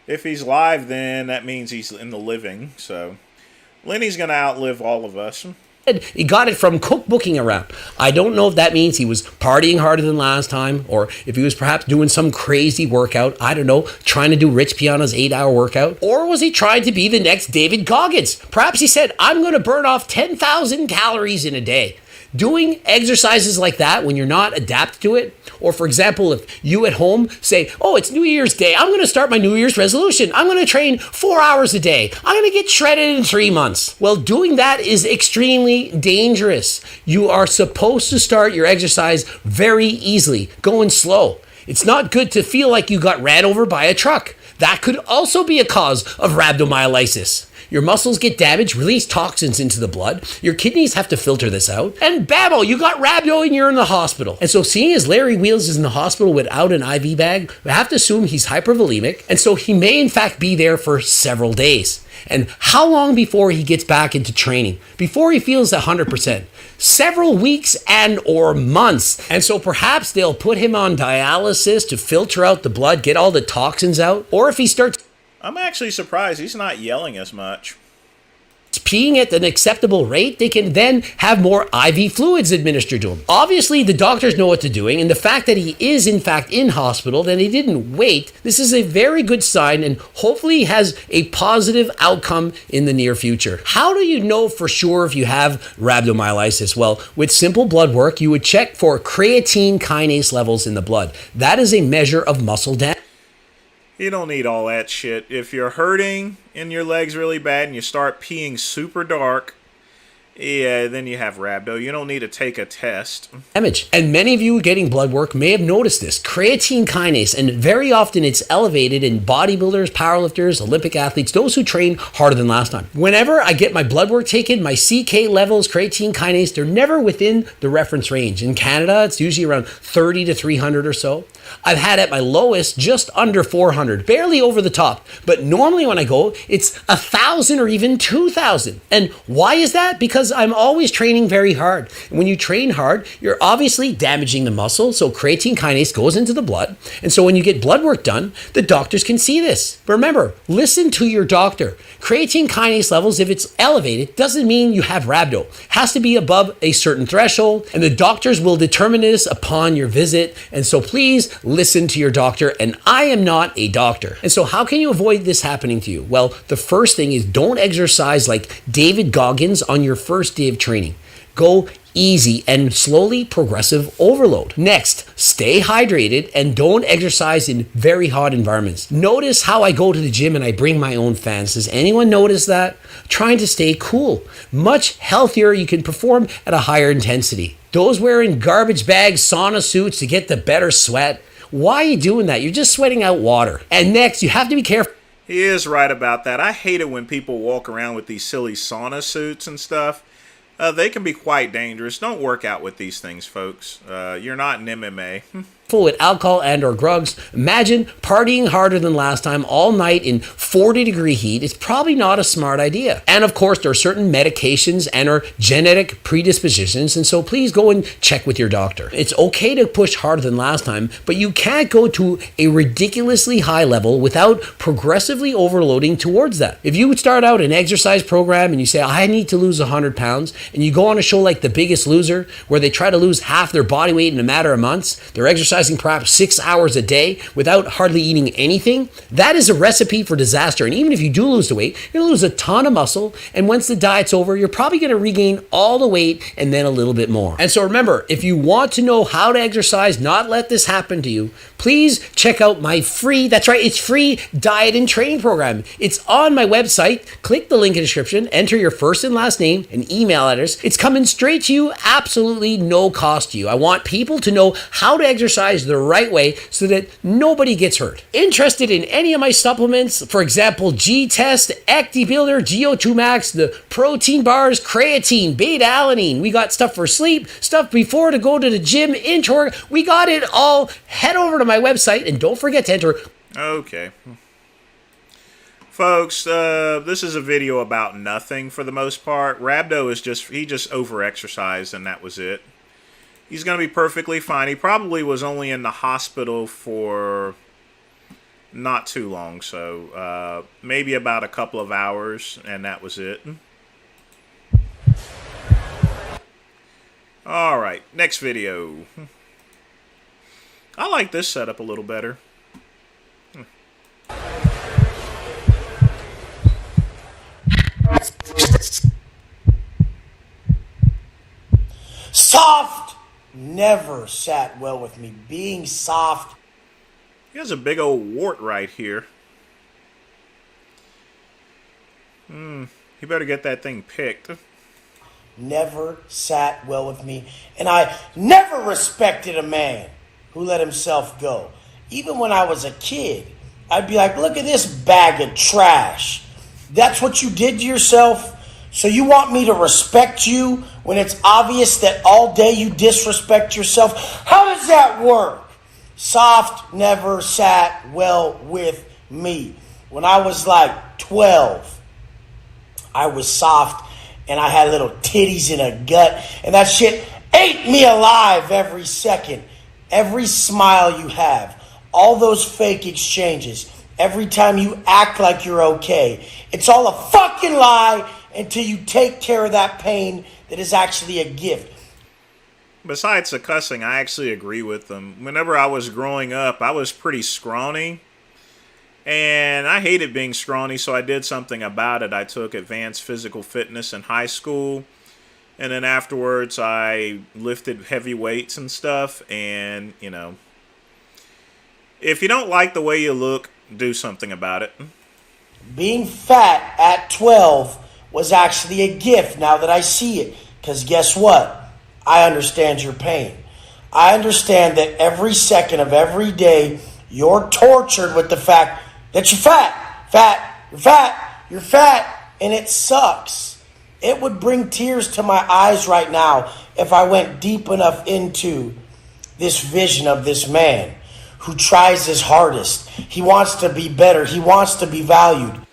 If he's live, then that means he's in the living. So, Lenny's going to outlive all of us. he got it from cookbooking around. I don't know if that means he was partying harder than last time or if he was perhaps doing some crazy workout. I don't know, trying to do Rich Piana's 8-hour workout. Or was he trying to be the next David Goggins? Perhaps he said, I'm going to burn off 10,000 calories in a day. Doing exercises like that when you're not adapted to it, or for example, if you at home say, oh, it's New Year's Day, I'm going to start my New Year's resolution. I'm going to train 4 hours a day. I'm going to get shredded in 3 months. Well, doing that is extremely dangerous. You are supposed to start your exercise very easily, going slow. It's not good to feel like you got ran over by a truck. That could also be a cause of rhabdomyolysis. Your muscles get damaged, release toxins into the blood. Your kidneys have to filter this out. And bammo, you got rhabdo and you're in the hospital. And so seeing as Larry Wheels is in the hospital without an IV bag, we have to assume he's hypervolemic. And so he may in fact be there for several days. And how long before he gets back into training? Before he feels 100%? Several weeks and or months. And so perhaps they'll put him on dialysis to filter out the blood, get all the toxins out. Or if he starts I'm actually surprised he's not yelling as much. peeing at an acceptable rate, they can then have more IV fluids administered to him. Obviously, the doctors know what they're doing, and the fact that he is in fact in hospital, that he didn't wait, this is a very good sign and hopefully has a positive outcome in the near future. How do you know for sure if you have rhabdomyolysis? Well, with simple blood work, you would check for creatine kinase levels in the blood. That is a measure of muscle damage. You don't need all that shit. If you're hurting in your legs really bad and you start peeing super dark, yeah, then you have rhabdo. You don't need to take a test. And many of you getting blood work may have noticed this. Creatine kinase, and very often it's elevated in bodybuilders, powerlifters, Olympic athletes, those who train harder than last time. Whenever I get my blood work taken, my CK levels, creatine kinase, they're never within the reference range. In Canada, it's usually around 30 to 300 or so. I've had at my lowest just under 400, barely over the top. But normally when I go, it's 1,000 or even 2,000. And why is that? Because I'm always training very hard. And when you train hard, you're obviously damaging the muscle. So creatine kinase goes into the blood. And so when you get blood work done, the doctors can see this. But remember, listen to your doctor. Creatine kinase levels, if it's elevated, doesn't mean you have rhabdo. It has to be above a certain threshold. And the doctors will determine this upon your visit. And so please listen to your doctor. And I am not a doctor. And so how can you avoid this happening to you? Well, the first thing is don't exercise like David Goggins on your first day of training. Go easy and slowly progressive overload. Next, stay hydrated and don't exercise in very hot environments. Notice how I go to the gym and I bring my own fans. Does anyone notice that? Trying to stay cool. Much healthier, you can perform at a higher intensity. Those wearing garbage bag sauna suits to get the better sweat, why are you doing that? You're just sweating out water. And next, you have to be careful. He is right about that. I hate it when people walk around with these silly sauna suits and stuff. They can be quite dangerous. Don't work out with these things, folks. You're not in MMA. With alcohol and or drugs. Imagine partying harder than last time all night in 40-degree heat. It's probably not a smart idea. And of course, there are certain medications and or genetic predispositions, and so please go and check with your doctor. It's okay to push harder than last time, but you can't go to a ridiculously high level without progressively overloading towards that. If you would start out an exercise program and you say, I need to lose 100 pounds, and you go on a show like The Biggest Loser, where they try to lose half their body weight in a matter of months, they're exercising perhaps 6 hours a day without hardly eating anything, that is a recipe for disaster. And even if you do lose the weight, you're going to lose a ton of muscle. And once the diet's over, you're probably going to regain all the weight and then a little bit more. And so remember, if you want to know how to exercise, not let this happen to you, please check out my free, that's right, it's free diet and training program. It's on my website. Click the link in the description, enter your first and last name and email address. It's coming straight to you, absolutely no cost to you. I want people to know how to exercise the right way so that nobody gets hurt. Interested in any of my supplements, for example, G-Test, Acti Builder, GO2 Max, the protein bars, creatine, beta-alanine. We got stuff for sleep, stuff before to go to the gym, intro. We got it all. Head over to my website and don't forget to enter. Okay. Folks, this is a video about nothing for the most part. Rabdo is he just over-exercised and that was it. He's going to be perfectly fine. He probably was only in the hospital for not too long, so maybe about a couple of hours, and that was it. All right, next video. I like this setup a little better. Soft never sat well with me. Being soft. He has a big old wart right here. He better get that thing picked. Never sat well with me. And I never respected a man who let himself go. Even when I was a kid, I'd be like, look at this bag of trash. That's what you did to yourself? So you want me to respect you when it's obvious that all day you disrespect yourself? How does that work? Soft never sat well with me. When I was like 12, I was soft and I had little titties in a gut, and that shit ate me alive every second. Every smile you have, all those fake exchanges, every time you act like you're okay, it's all a fucking lie until you take care of that pain that is actually a gift. Besides the cussing, I actually agree with them. Whenever I was growing up, I was pretty scrawny. And I hated being scrawny, so I did something about it. I took advanced physical fitness in high school. And then afterwards, I lifted heavy weights and stuff. And, you know, if you don't like the way you look, do something about it. Being fat at 12 was actually a gift now that I see it. Because guess what? I understand your pain. I understand that every second of every day, you're tortured with the fact that you're fat, and it sucks. It would bring tears to my eyes right now if I went deep enough into this vision of this man who tries his hardest. He wants to be better. He wants to be valued.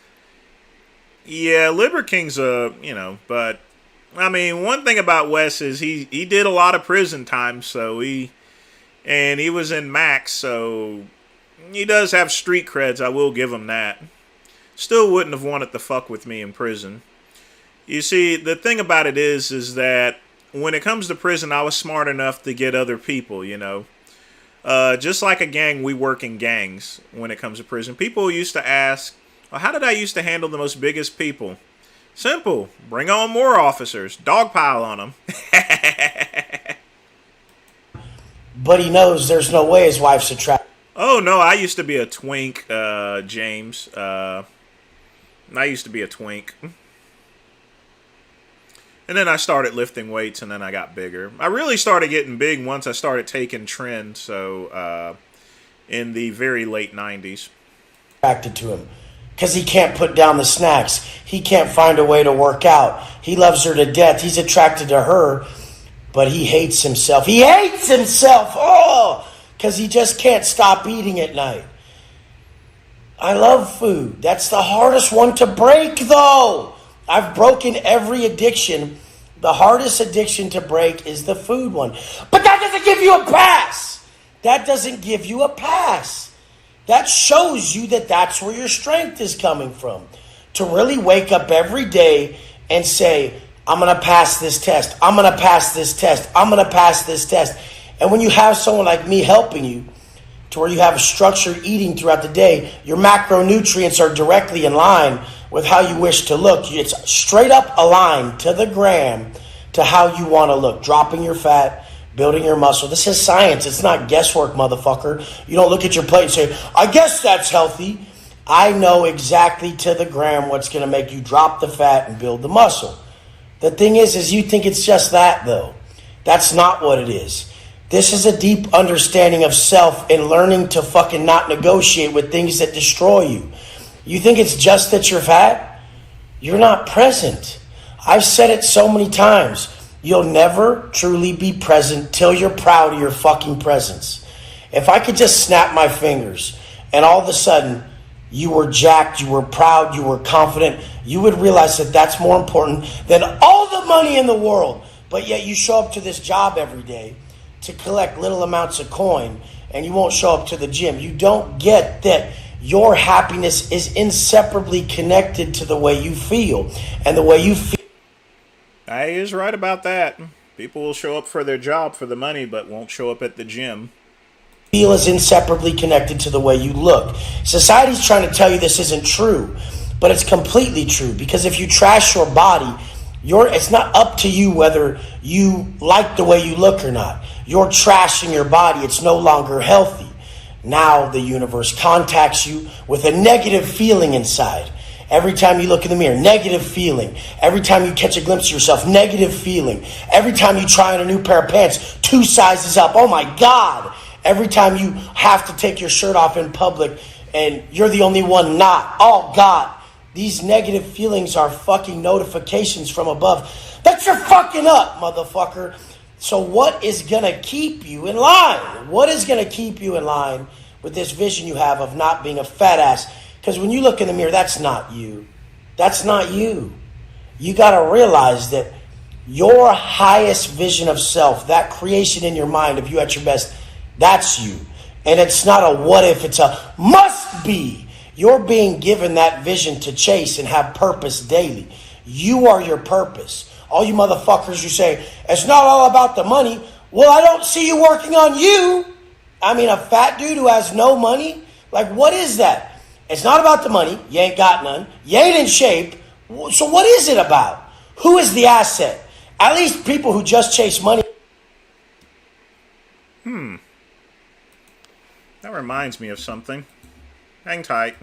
Yeah, Liber King's but I mean, one thing about Wes is he did a lot of prison time, so he was in Max, so he does have street creds. I will give him that. Still wouldn't have wanted to fuck with me in prison. You see, the thing about it is that when it comes to prison, I was smart enough to get other people, you know. Just like a gang, we work in gangs when it comes to prison. People used to ask, well, how did I used to handle the most biggest people? Simple. Bring on more officers. Dogpile on them. But he knows there's no way his wife's attractive. Oh, no, I used to be a twink, James. I used to be a twink. And then I started lifting weights, and then I got bigger. I really started getting big once I started taking Tren, so in the very late 90s. Attracted to him because he can't put down the snacks. He can't find a way to work out. He loves her to death. He's attracted to her, but he hates himself. He hates himself. Oh, because he just can't stop eating at night. I love food. That's the hardest one to break, though. I've broken every addiction. The hardest addiction to break is the food one. But that doesn't give you a pass. That doesn't give you a pass. That shows you that that's where your strength is coming from. To really wake up every day and say, I'm going to pass this test. I'm going to pass this test. I'm going to pass this test. And when you have someone like me helping you, to where you have a structured eating throughout the day, your macronutrients are directly in line with how you wish to look. It's straight up aligned to the gram to how you want to look. Dropping your fat, building your muscle. This is science. It's not guesswork, motherfucker. You don't look at your plate and say, I guess that's healthy. I know exactly to the gram what's going to make you drop the fat and build the muscle. The thing is you think it's just that, though. That's not what it is. This is a deep understanding of self and learning to fucking not negotiate with things that destroy you. You think it's just that you're fat? You're not present. I've said it so many times. You'll never truly be present till you're proud of your fucking presence. If I could just snap my fingers and all of a sudden you were jacked, you were proud, you were confident, you would realize that that's more important than all the money in the world. But yet you show up to this job every day to collect little amounts of coin and you won't show up to the gym. You don't get that your happiness is inseparably connected to the way you feel. And the way you feel. He is right about that. People will show up for their job for the money, but won't show up at the gym. Feel is inseparably connected to the way you look. Society's trying to tell you this isn't true, but it's completely true. Because if you trash your body, it's not up to you whether you like the way you look or not. You're trashing your body. It's no longer healthy. Now the universe contacts you with a negative feeling inside. Every time you look in the mirror, negative feeling. Every time you catch a glimpse of yourself, negative feeling. Every time you try on a new pair of pants, 2 sizes up. Oh my God. Every time you have to take your shirt off in public and you're the only one not. Oh God. These negative feelings are fucking notifications from above that you're fucking up, motherfucker. So what is going to keep you in line? What is going to keep you in line with this vision you have of not being a fat ass? Because when you look in the mirror, that's not you. That's not you. You got to realize that your highest vision of self, that creation in your mind of you at your best, that's you. And it's not a what if, it's a must be. You're being given that vision to chase and have purpose daily. You are your purpose. All you motherfuckers who say, it's not all about the money. Well, I don't see you working on you. I mean, a fat dude who has no money? Like, what is that? It's not about the money. You ain't got none. You ain't in shape. So what is it about? Who is the asset? At least people who just chase money. That reminds me of something. Hang tight.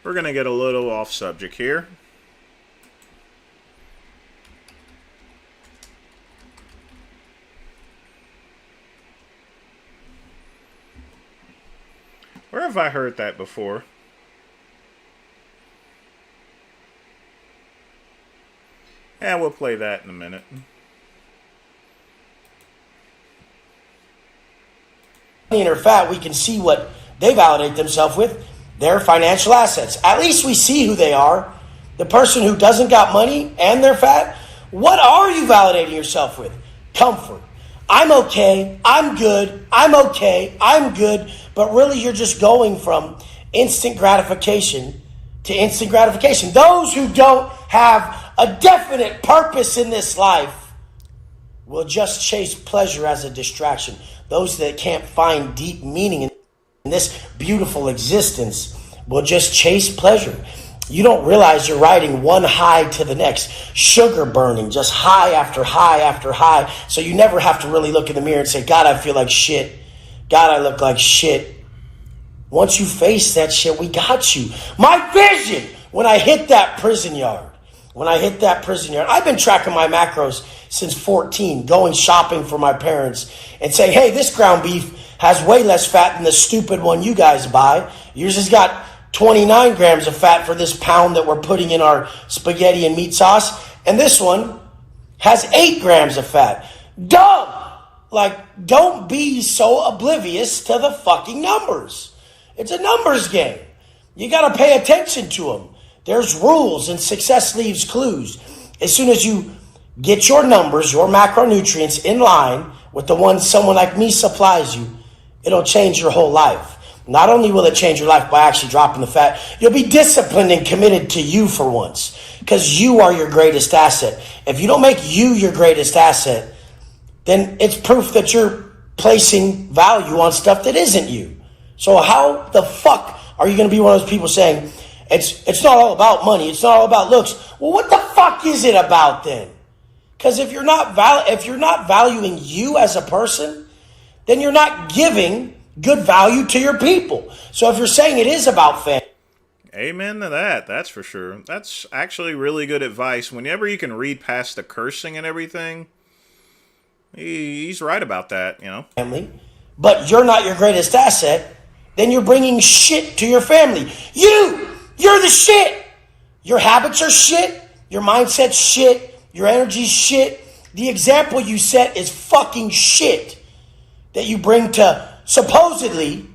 We're going to get a little off subject here. Where have I heard that before? Yeah, we'll play that in a minute. And are fat, we can see what they validate themselves with, their financial assets. At least we see who they are. The person who doesn't got money and they're fat, what are you validating yourself with? Comfort. I'm okay. I'm good. I'm okay. I'm good. But really, you're just going from instant gratification to instant gratification. Those who don't have a definite purpose in this life will just chase pleasure as a distraction. Those that can't find deep meaning in this beautiful existence will just chase pleasure. You don't realize you're riding one high to the next. Sugar burning, just high after high after high. So you never have to really look in the mirror and say, God, I feel like shit. God, I look like shit. Once you face that shit, we got you. My vision when I hit that prison yard. I've been tracking my macros since 14, going shopping for my parents and saying, hey, this ground beef has way less fat than the stupid one you guys buy. Yours has got 29 grams of fat for this pound that we're putting in our spaghetti and meat sauce. And this one has 8 grams of fat. Dumb! Like, don't be so oblivious to the fucking numbers. It's a numbers game. You got to pay attention to them. There's rules and success leaves clues. As soon as you get your numbers, your macronutrients in line with the ones someone like me supplies you, it'll change your whole life. Not only will it change your life by actually dropping the fat, you'll be disciplined and committed to you for once, because you are your greatest asset. If you don't make you your greatest asset, then it's proof that you're placing value on stuff that isn't you. So how the fuck are you going to be one of those people saying, it's not all about money, it's not all about looks? Well, what the fuck is it about then? Because if you're not valuing you as a person, then you're not giving good value to your people. So if you're saying it is about family. Amen to that, that's for sure. That's actually really good advice. Whenever you can read past the cursing and everything, he's right about that, you know. Family, but you're not your greatest asset, then you're bringing shit to your family. You're the shit. Your habits are shit. Your mindset's shit. Your energy's shit. The example you set is fucking shit that you bring to supposedly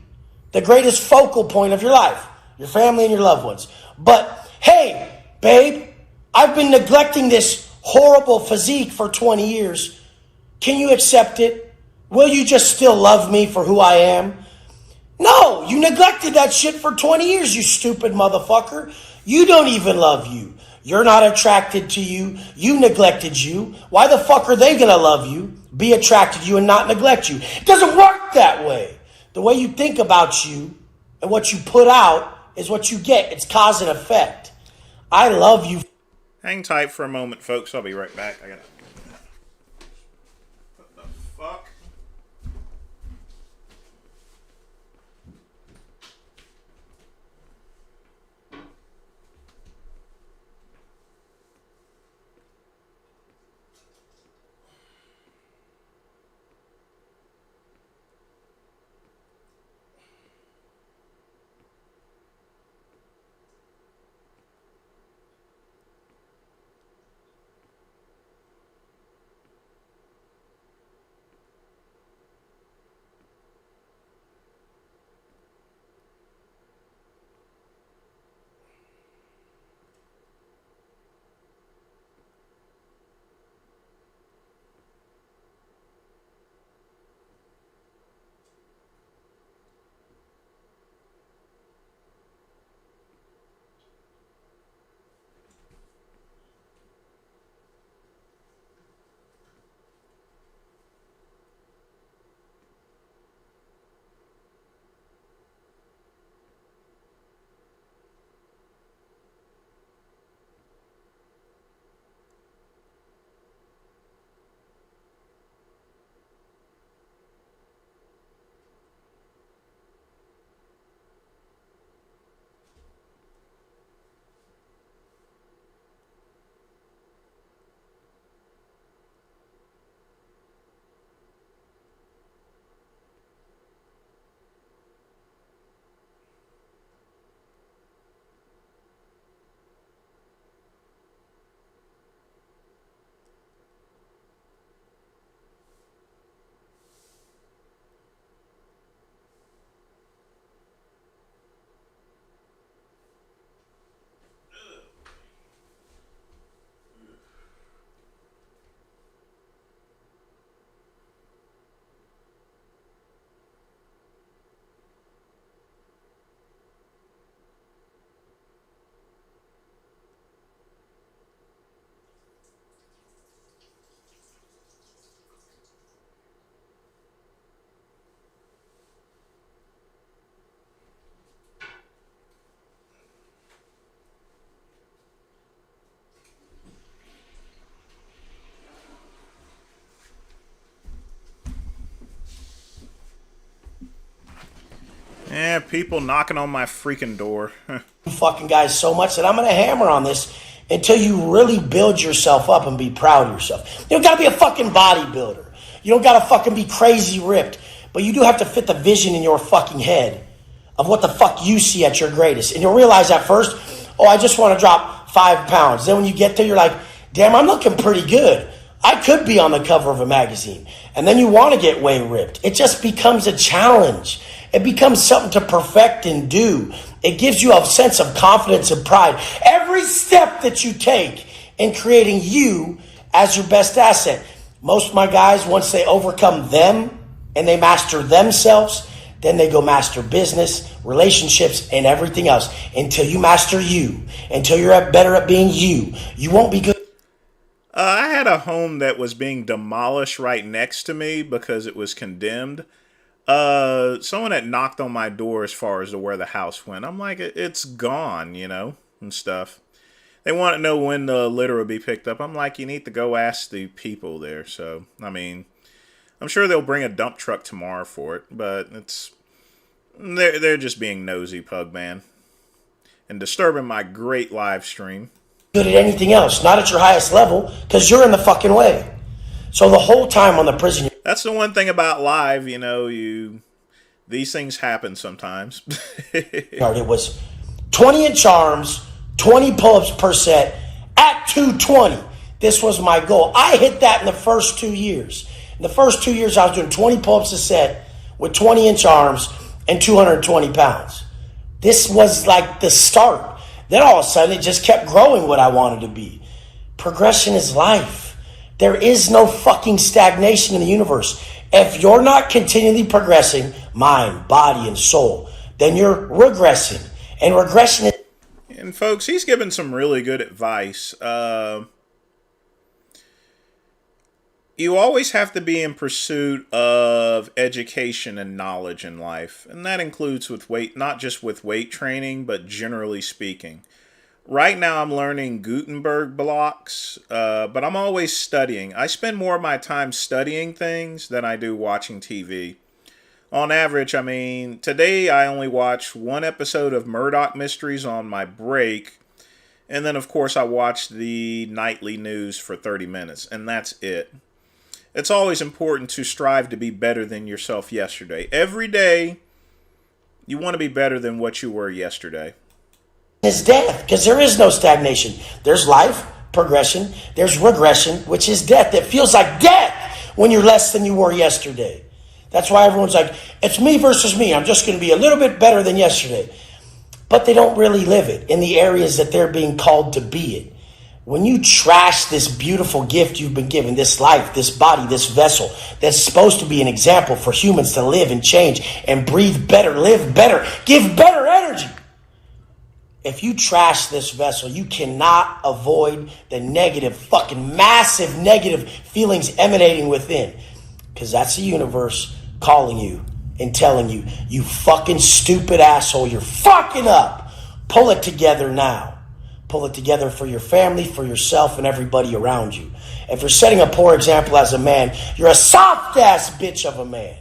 the greatest focal point of your life, your family and your loved ones. But hey, babe, I've been neglecting this horrible physique for 20 years. Can you accept it? Will you just still love me for who I am? No, you neglected that shit for 20 years, you stupid motherfucker. You don't even love you. You're not attracted to you. You neglected you. Why the fuck are they going to love you, be attracted to you, and not neglect you? It doesn't work that way. The way you think about you and what you put out is what you get. It's cause and effect. I love you. Hang tight for a moment, folks. I'll be right back. What the fuck? Yeah, people knocking on my freaking door. You fucking guys so much that I'm going to hammer on this until you really build yourself up and be proud of yourself. You don't got to be a fucking bodybuilder. You don't got to fucking be crazy ripped. But you do have to fit the vision in your fucking head of what the fuck you see at your greatest. And you'll realize at first, oh, I just want to drop 5 pounds. Then when you get there, you're like, damn, I'm looking pretty good. I could be on the cover of a magazine. And then you want to get way ripped. It just becomes a challenge. It becomes something to perfect and do. It gives you a sense of confidence and pride. Every step that you take in creating you as your best asset. Most of my guys, once they overcome them and they master themselves, then they go master business, relationships, and everything else. Until you master you, until you're better at being you, you won't be good. I had a home that was being demolished right next to me because it was condemned. Someone had knocked on my door as far as to where the house went. I'm like, it's gone, you know, and stuff. They want to know when the litter will be picked up. I'm like, you need to go ask the people there. So, I mean, I'm sure they'll bring a dump truck tomorrow for it, but they're just being nosy, Pug Man, and disturbing my great live stream. Good at anything else, not at your highest level, because you're in the fucking way. So the whole time on the prison, that's the one thing about live, you know, these things happen sometimes. it was 20-inch arms, 20 pull-ups per set at 220. This was my goal. I hit that in the first 2 years. In the first 2 years, I was doing 20 pull-ups a set with 20-inch arms and 220 pounds. This was like the start. Then all of a sudden, it just kept growing what I wanted to be. Progression is life. There is no fucking stagnation in the universe. If you're not continually progressing, mind, body, and soul, then you're regressing. And regression is... And folks, he's given some really good advice. You always have to be in pursuit of education and knowledge in life. And that includes with weight, not just with weight training, but generally speaking. Right now I'm learning Gutenberg blocks, but I'm always studying. I spend more of my time studying things than I do watching TV. On average, I mean, today I only watched one episode of Murdoch Mysteries on my break. And then, of course, I watched the nightly news for 30 minutes, and that's it. It's always important to strive to be better than yourself yesterday. Every day, you want to be better than what you were yesterday. Is death, because there is no stagnation. There's life, progression. There's regression, which is death. It feels like death when you're less than you were yesterday. That's why everyone's like, it's me versus me. I'm just going to be a little bit better than yesterday. But they don't really live it in the areas that they're being called to be it. When you trash this beautiful gift you've been given, this life, this body, this vessel, that's supposed to be an example for humans to live and change and breathe better, live better, give better energy. If you trash this vessel, you cannot avoid the negative, fucking massive negative feelings emanating within. Because that's the universe calling you and telling you, you fucking stupid asshole, you're fucking up. Pull it together now. Pull it together for your family, for yourself, and everybody around you. If you're setting a poor example as a man, you're a soft-ass bitch of a man.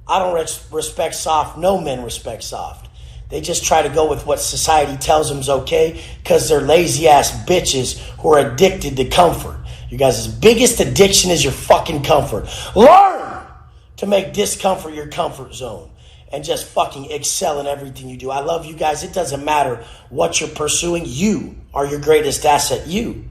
I don't respect soft. No men respect soft. They just try to go with what society tells them is okay because they're lazy-ass bitches who are addicted to comfort. You guys' biggest addiction is your fucking comfort. Learn to make discomfort your comfort zone. And just fucking excel in everything you do. I love you guys. It doesn't matter what you're pursuing. You are your greatest asset. You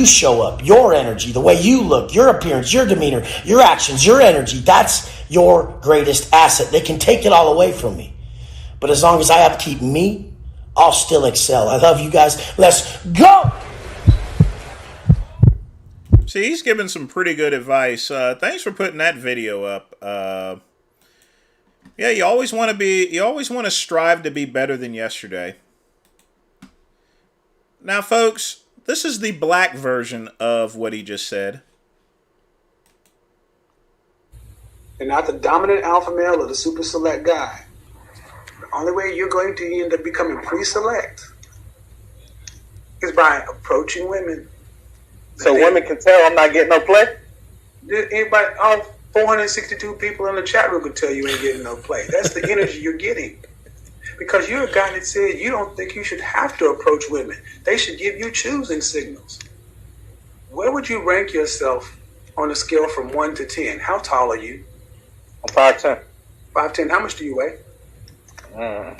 show up. Your energy, the way you look, your appearance, your demeanor, your actions, your energy. That's your greatest asset. They can take it all away from me. But as long as I upkeep me, I'll still excel. I love you guys. Let's go. See, he's given some pretty good advice. Thanks for putting that video up. Yeah, you always want to strive to be better than yesterday. Now, folks, this is the black version of what he just said. And not the dominant alpha male or the super select guy. The only way you're going to end up becoming pre-select is by approaching women. So women can tell I'm not getting no play? Anybody, all 462 people in the chat room can tell you ain't getting no play. That's the energy you're getting. Because you're a guy that said you don't think you should have to approach women. They should give you choosing signals. Where would you rank yourself on a scale from 1 to 10? How tall are you? I'm 5'10". 5'10". How much do you weigh? I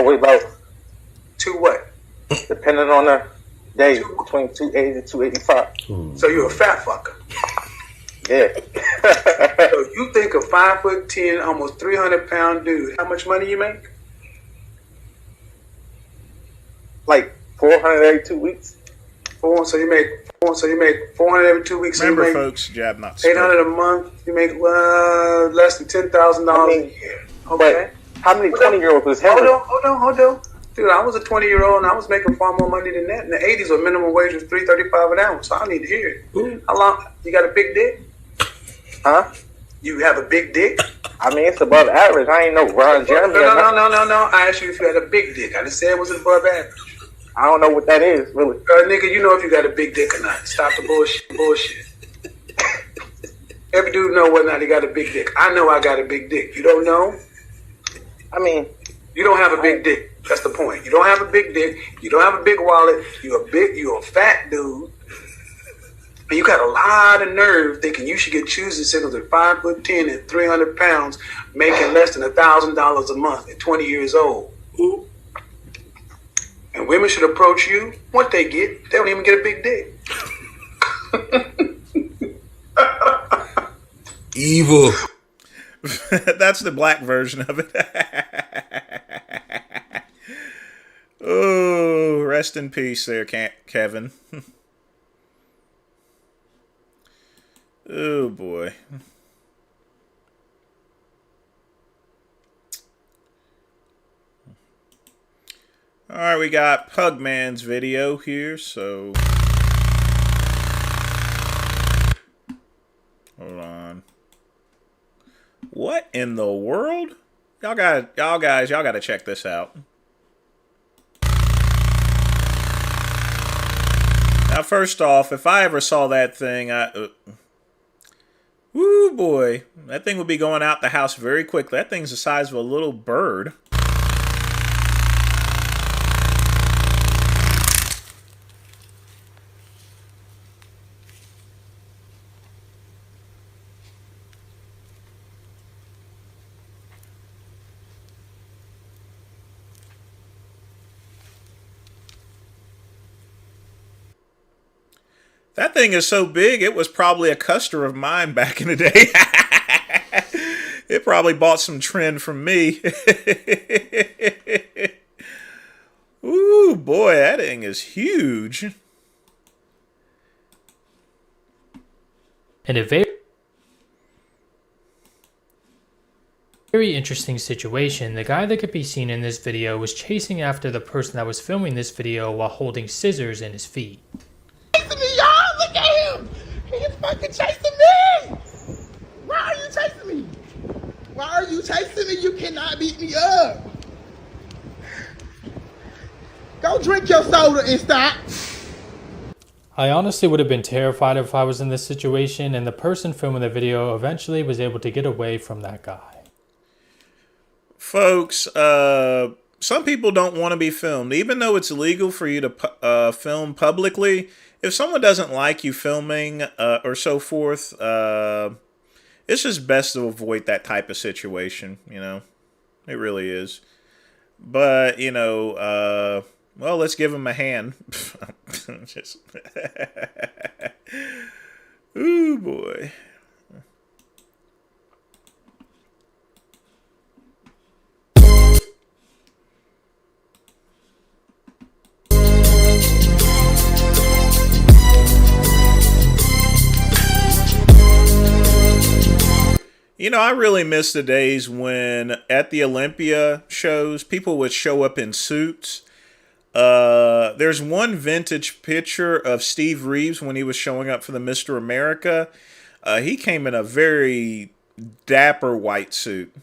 weigh about, To what? depending on the day, between 280 to 285. So you're a fat fucker. Yeah. So you think a 5'10", almost 300-pound dude, how much money you make? Like 400 every 2 weeks. So you make 400 every 2 weeks. Remember, so you make folks, jab not spit. 800 a month. You make less than $10,000 a year. Okay. But how many 20-year-olds was him? Hold on. Dude, I was a 20-year-old and I was making far more money than that. In the 80s, where minimum wage was $3.35 an hour. So I need to hear it. Ooh. How long? You got a big dick? Huh? You have a big dick? I mean, it's above average. I ain't no Ron Jeremy. No. I asked you if you had a big dick. I didn't say it was above average. I don't know what that is, really. Nigga, you know if you got a big dick or not. Stop the bullshit. Every dude know whether or not he got a big dick. I know I got a big dick. You don't know? I mean, you don't have a big dick. That's the point. You don't have a big dick. You don't have a big wallet. You're a fat dude. And you got a lot of nerve thinking you should get choosing signals at 5'10" and 300 pounds, making less than $1,000 a month at 20 years old. Ooh. And women should approach you. What they get, they don't even get a big dick. Evil. That's the black version of it. Oh, rest in peace there, Kevin. Oh, boy. All right, we got Pugman's video here, so hold on. What in the world? Y'all gotta check this out. Now, first off, if I ever saw that thing, woo boy, that thing would be going out the house very quickly. That thing's the size of a little bird. That thing is so big, it was probably a customer of mine back in the day. It probably bought some trend from me. Ooh, boy, that thing is huge. And a very interesting situation. The guy that could be seen in this video was chasing after the person that was filming this video while holding scissors in his feet. Chasing me, y'all! Look at him! He's fucking chasing me! Why are you chasing me? Why are you chasing me? You cannot beat me up. Go drink your soda and stop. I honestly would have been terrified if I was in this situation, and the person filming the video eventually was able to get away from that guy. Folks, some people don't want to be filmed. Even though it's illegal for you to film publicly, if someone doesn't like you filming or so forth, it's just best to avoid that type of situation, you know. It really is. But, you know, well, let's give him a hand. Just ooh, boy. You know, I really miss the days when at the Olympia shows, people would show up in suits. There's one vintage picture of Steve Reeves when he was showing up for the Mr. America. He came in a very dapper white suit.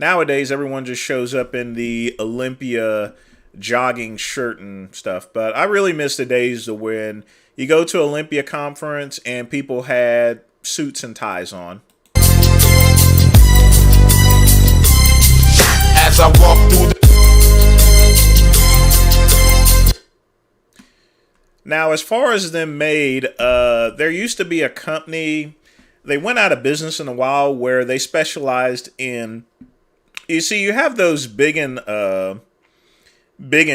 Nowadays, everyone just shows up in the Olympia jogging shirt and stuff. But I really miss the days of when you go to Olympia conference and people had suits and ties on. as I walk through the... Now, as far as them made, there used to be a company. They went out of business in a while where they specialized in. You see, you have those big and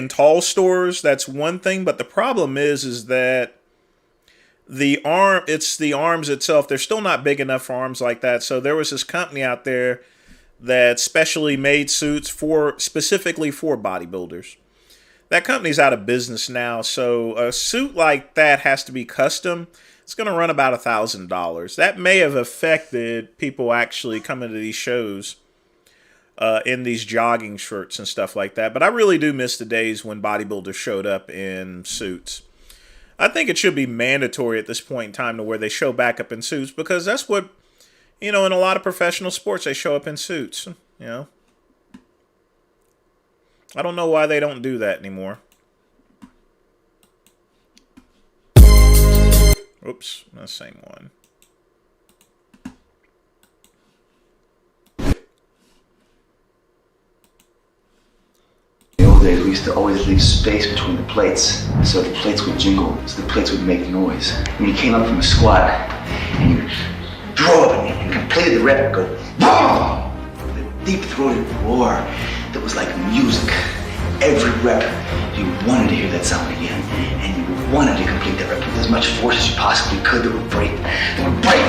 tall stores. That's one thing, but the problem is that it's the arms itself. They're still not big enough for arms like that. So there was this company out there that specially made suits specifically for bodybuilders. That company's out of business now, so a suit like that has to be custom. It's going to run about $1,000. That may have affected people actually coming to these shows in these jogging shirts and stuff like that. But I really do miss the days when bodybuilders showed up in suits. I think it should be mandatory at this point in time to where they show back up in suits, because that's what, in a lot of professional sports, they show up in suits, I don't know why they don't do that anymore. Oops, not the same one. In the old days, we used to always leave space between the plates, so the plates would jingle, so the plates would make noise. When you came up from a squat, and you drove up and completed the rep, go, boom! The deep-throated roar that was like music. Every rep, you wanted to hear that sound again, and you wanted to complete that rep with as much force as you possibly could that would break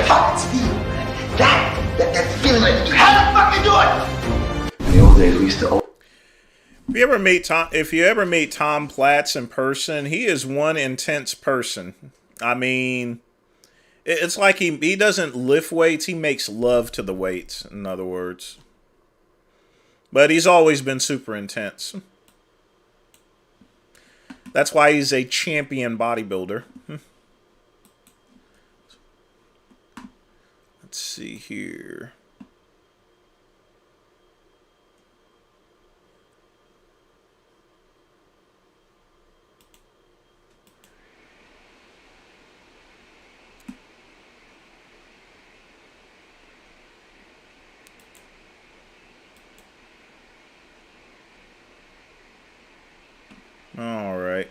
fucking steel, man. That feeling like you had to fucking do it! In the old days, we used to... If you ever meet Tom Platz in person, he is one intense person. I mean, it's like he doesn't lift weights, he makes love to the weights, in other words. But he's always been super intense. That's why he's a champion bodybuilder. Let's see here. All right.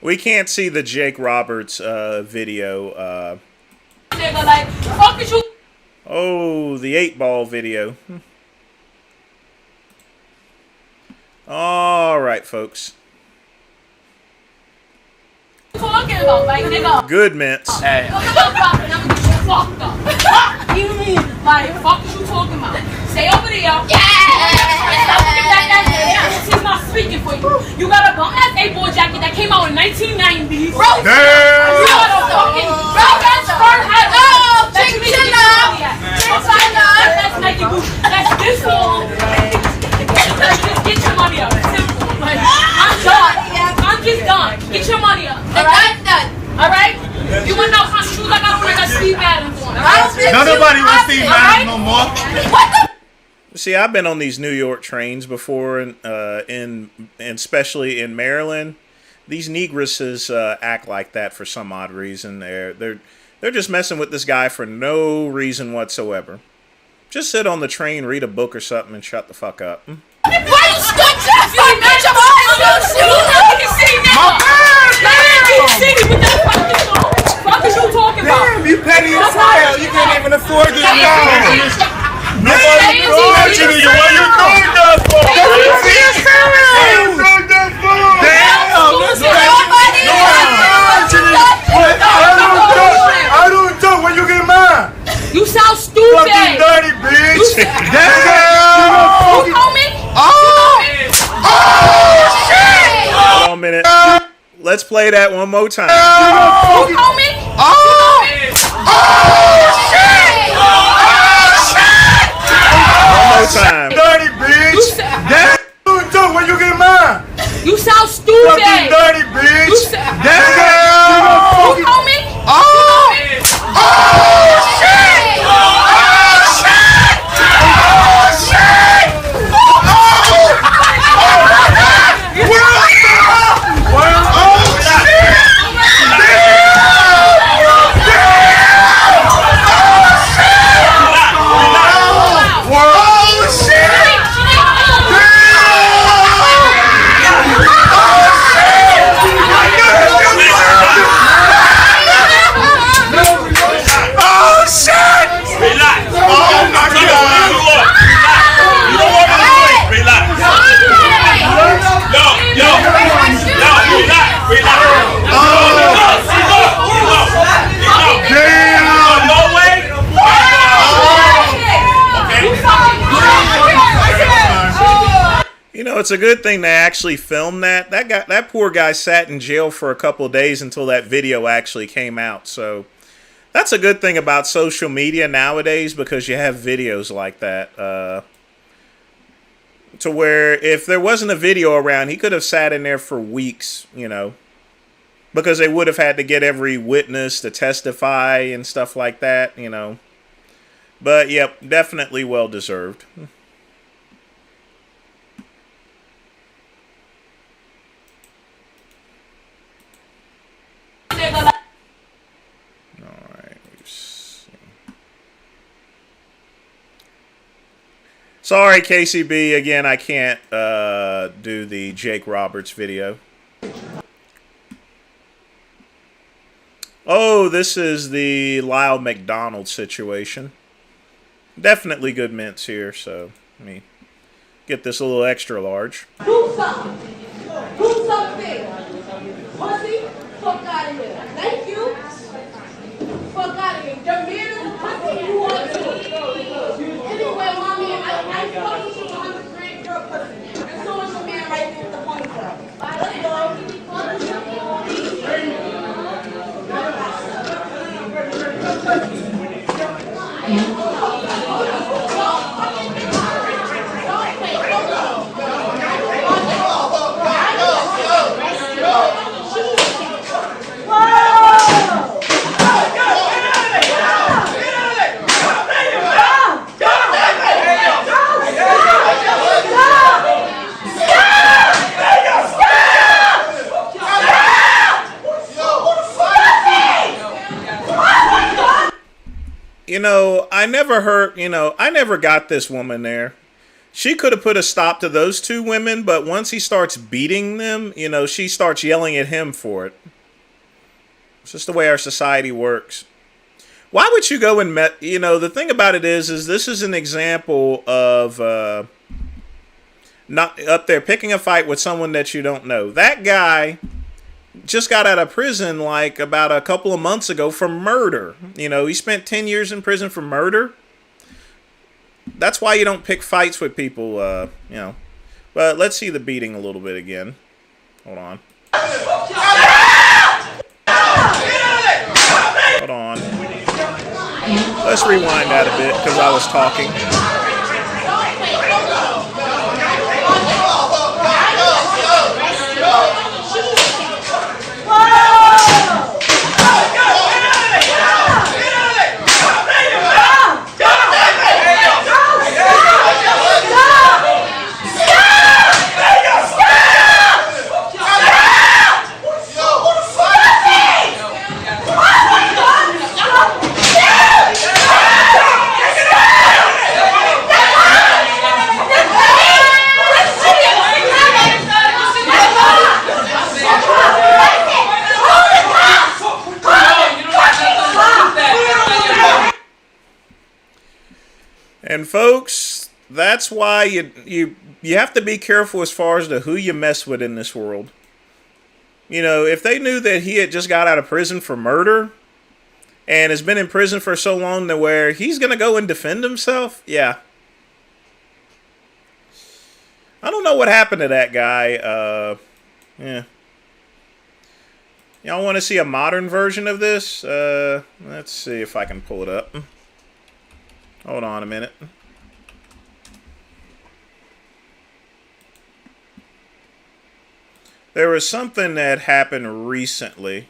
We can't see the Jake Roberts video. Oh, the 8-ball video. All right, folks. Good mints. Hey. You mean, like, fuck is you talking about? Stay over there. He's not speaking for you. You got a bum ass 8-ball jacket that came out in 1990. Bro, you got a fucking that's fur hat. No, chicken. That's Nike boots. That's this long. Just get your money up. Simple. Like, I'm done. I'm just done. Get your money up. Alright? Alright? You want to know how shoes I got on? I got Steve Adams on. Nobody wants Steve Adams no more. What the? See, I've been on these New York trains before, and especially in Maryland. These negresses act like that for some odd reason. They're just messing with this guy for no reason whatsoever. Just sit on the train, read a book or something, and shut the fuck up. Why you stuck to the fucking bitch? I'm on shoes. City now. City with that fucking song. What is you talking about? Damn, you petty as hell. You can't even afford this song. Nobody told you. What you doing that for? I don't know. When you get mine? You sound stupid. Fucking dirty bitch. You know me? Oh shit! Hold on a minute. Let's play that one more time. You know me? Shit! One more time. Dirty bitch. That's what you do when you get mine. You sound stupid. Fucking dirty bitch. You know me? it's a good thing they actually filmed that. That poor guy sat in jail for a couple of days until that video actually came out. So that's a good thing about social media nowadays, because you have videos like that. To where if there wasn't a video around, he could have sat in there for weeks, you know, because they would have had to get every witness to testify and stuff like that, you know. But, yep, definitely well deserved. Sorry, KCB. Again, I can't do the Jake Roberts video. Oh, this is the Lyle McDonald situation. Definitely good mints here, so let me get this a little extra large. Do something. Do something. Pussy, fuck out of here. Thank you. Fuck out of here. The man is a pussy, you are too. Anyway, mommy, I fuck with you 100 grand girl pussy. And so is the man right there with the ponytail. Let's go. You know, I never got this woman there. She could have put a stop to those two women, but once he starts beating them, you know, she starts yelling at him for it. It's just the way our society works. Why would you go and you know, the thing about it is this is an example of not up there picking a fight with someone that you don't know. That guy just got out of prison like about a couple of months ago for murder. You know, he spent 10 years in prison for murder. That's why you don't pick fights with people, you know. But let's see the beating a little bit again. Hold on. Hold on. Let's rewind that a bit because I was talking. And folks, that's why you have to be careful as far as to who you mess with in this world. You know, if they knew that he had just got out of prison for murder and has been in prison for so long to where he's going to go and defend himself, yeah. I don't know what happened to that guy. Yeah. Y'all want to see a modern version of this? Let's see if I can pull it up. Hold on a minute. There was something that happened recently.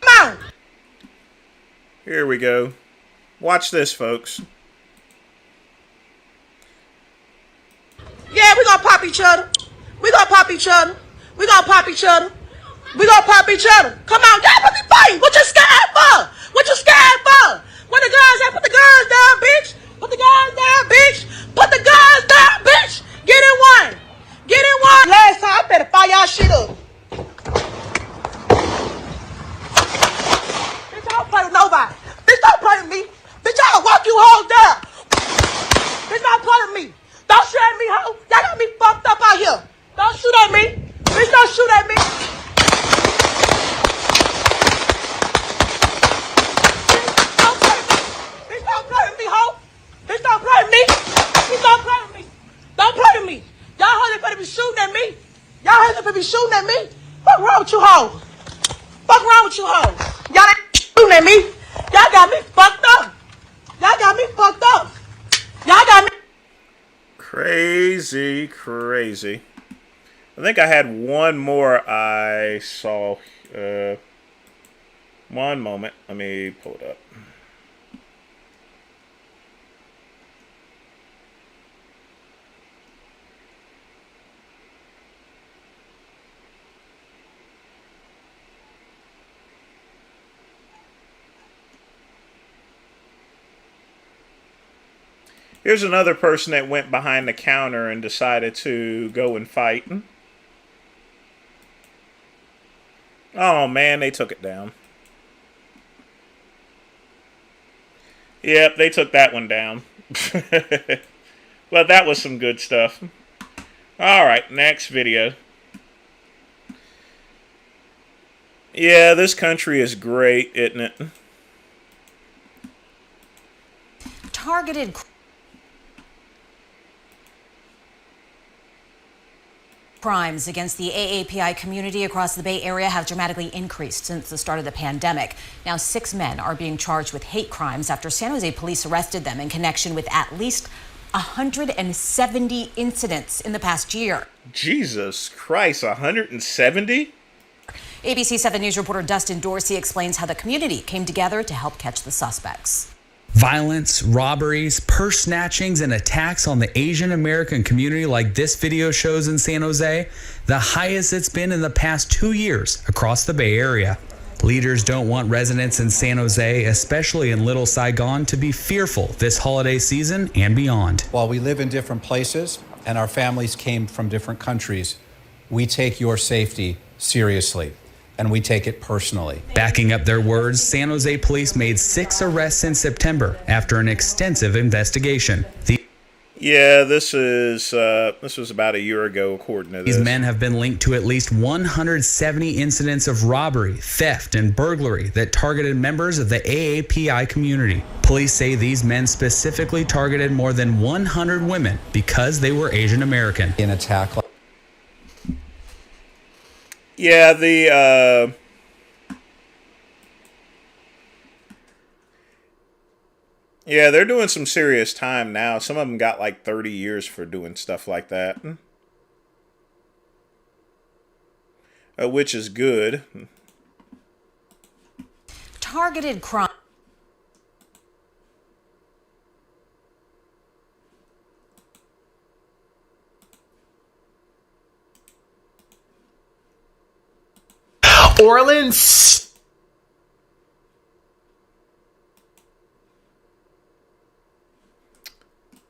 Come on. Here we go. Watch this, folks. Yeah, we gonna pop each other. We gonna pop each other. We gonna pop each other. We gonna pop each other. Come on, y'all be fighting. What you scared for? What you scared for? Where the guns at? Put the guns down, bitch. Put the guns down, bitch. Put the guns down, bitch. Get in one. Get in one. Last time, I better fire y'all shit up. Bitch, I don't play with nobody. Bitch, don't play with me. Bitch, I'll walk you hoes down. Bitch, don't play with me. Don't shoot at me, ho. Y'all got me fucked up out here. Don't shoot at me. Bitch, don't shoot at me. be shooting at me. Fuck wrong with you, hoe? Fuck wrong with you, hoe? Y'all ain't shooting at me. Y'all got me fucked up. Y'all got me fucked up. Y'all got me. Crazy, crazy. I think I had one more I saw. One moment. Let me pull it up. Here's another person that went behind the counter and decided to go and fight. Oh man, they took it down. Yep, they took that one down. But that was some good stuff. Alright, next video. Yeah, this country is great, isn't it? Targeted crimes against the AAPI community across the Bay Area have dramatically increased since the start of the pandemic. Now, 6 men are being charged with hate crimes after San Jose police arrested them in connection with at least 170 incidents in the past year. Jesus Christ, 170? ABC 7 News reporter Dustin Dorsey explains how the community came together to help catch the suspects. Violence, robberies, purse snatchings, and attacks on the Asian American community like this video shows in San Jose, the highest it's been in the past 2 years across the Bay Area. Leaders don't want residents in San Jose, especially in Little Saigon, to be fearful this holiday season and beyond. While we live in different places and our families came from different countries, we take your safety seriously. And we take it personally. Backing up their words, San Jose police made 6 arrests in September after an extensive investigation. Yeah, this was about a year ago, according to this. These men have been linked to at least 170 incidents of robbery, theft, and burglary that targeted members of the AAPI community. Police say these men specifically targeted more than 100 women because they were Asian American. In attack. Yeah, yeah, they're doing some serious time now. Some of them got like 30 years for doing stuff like that. Which is good. Targeted crime. Orleans.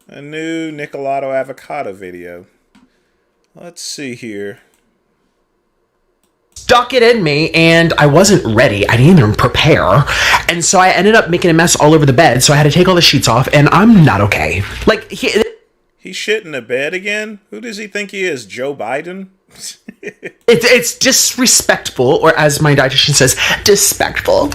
A new Nicolato avocado video. Let's see here. Stuck it in me, and I wasn't ready. I didn't even prepare. And so I ended up making a mess all over the bed, so I had to take all the sheets off, and I'm not okay. Like, He shit in the bed again? Who does he think he is, Joe Biden? It's disrespectful, or as my dietitian says, disrespectful,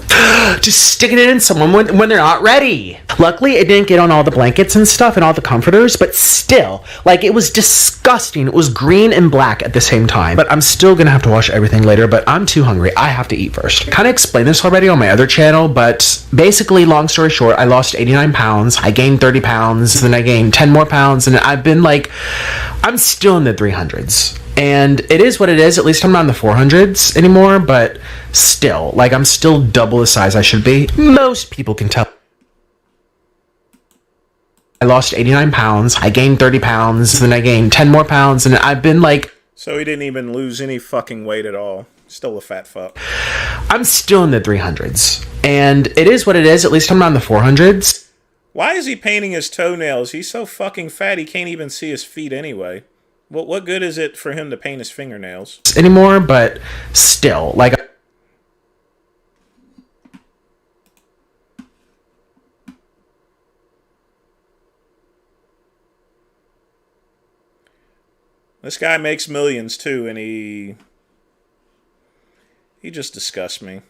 just sticking it in someone when they're not ready. Luckily, it didn't get on all the blankets and stuff and all the comforters, but still, like, it was disgusting. It was green and black at the same time. But I'm still gonna have to wash everything later, but I'm too hungry. I have to eat first. I kind of explained this already on my other channel, but basically, long story short, I lost 89 pounds. I gained 30 pounds, then I gained 10 more pounds, and I've been like, I'm still in the 300s. And it is what it is. At least I'm not in the 400s anymore, but still, like, I'm still double the size I should be. Most people can tell. I lost 89 pounds. I gained 30 pounds. Then I gained 10 more pounds. And I've been like... So he didn't even lose any fucking weight at all. Still a fat fuck. I'm still in the 300s. And it is what it is. At least I'm not in the 400s. Why is he painting his toenails? He's so fucking fat he can't even see his feet anyway. What good is it for him to paint his fingernails? Anymore, but still, like... This guy makes millions too, and he just disgusts me.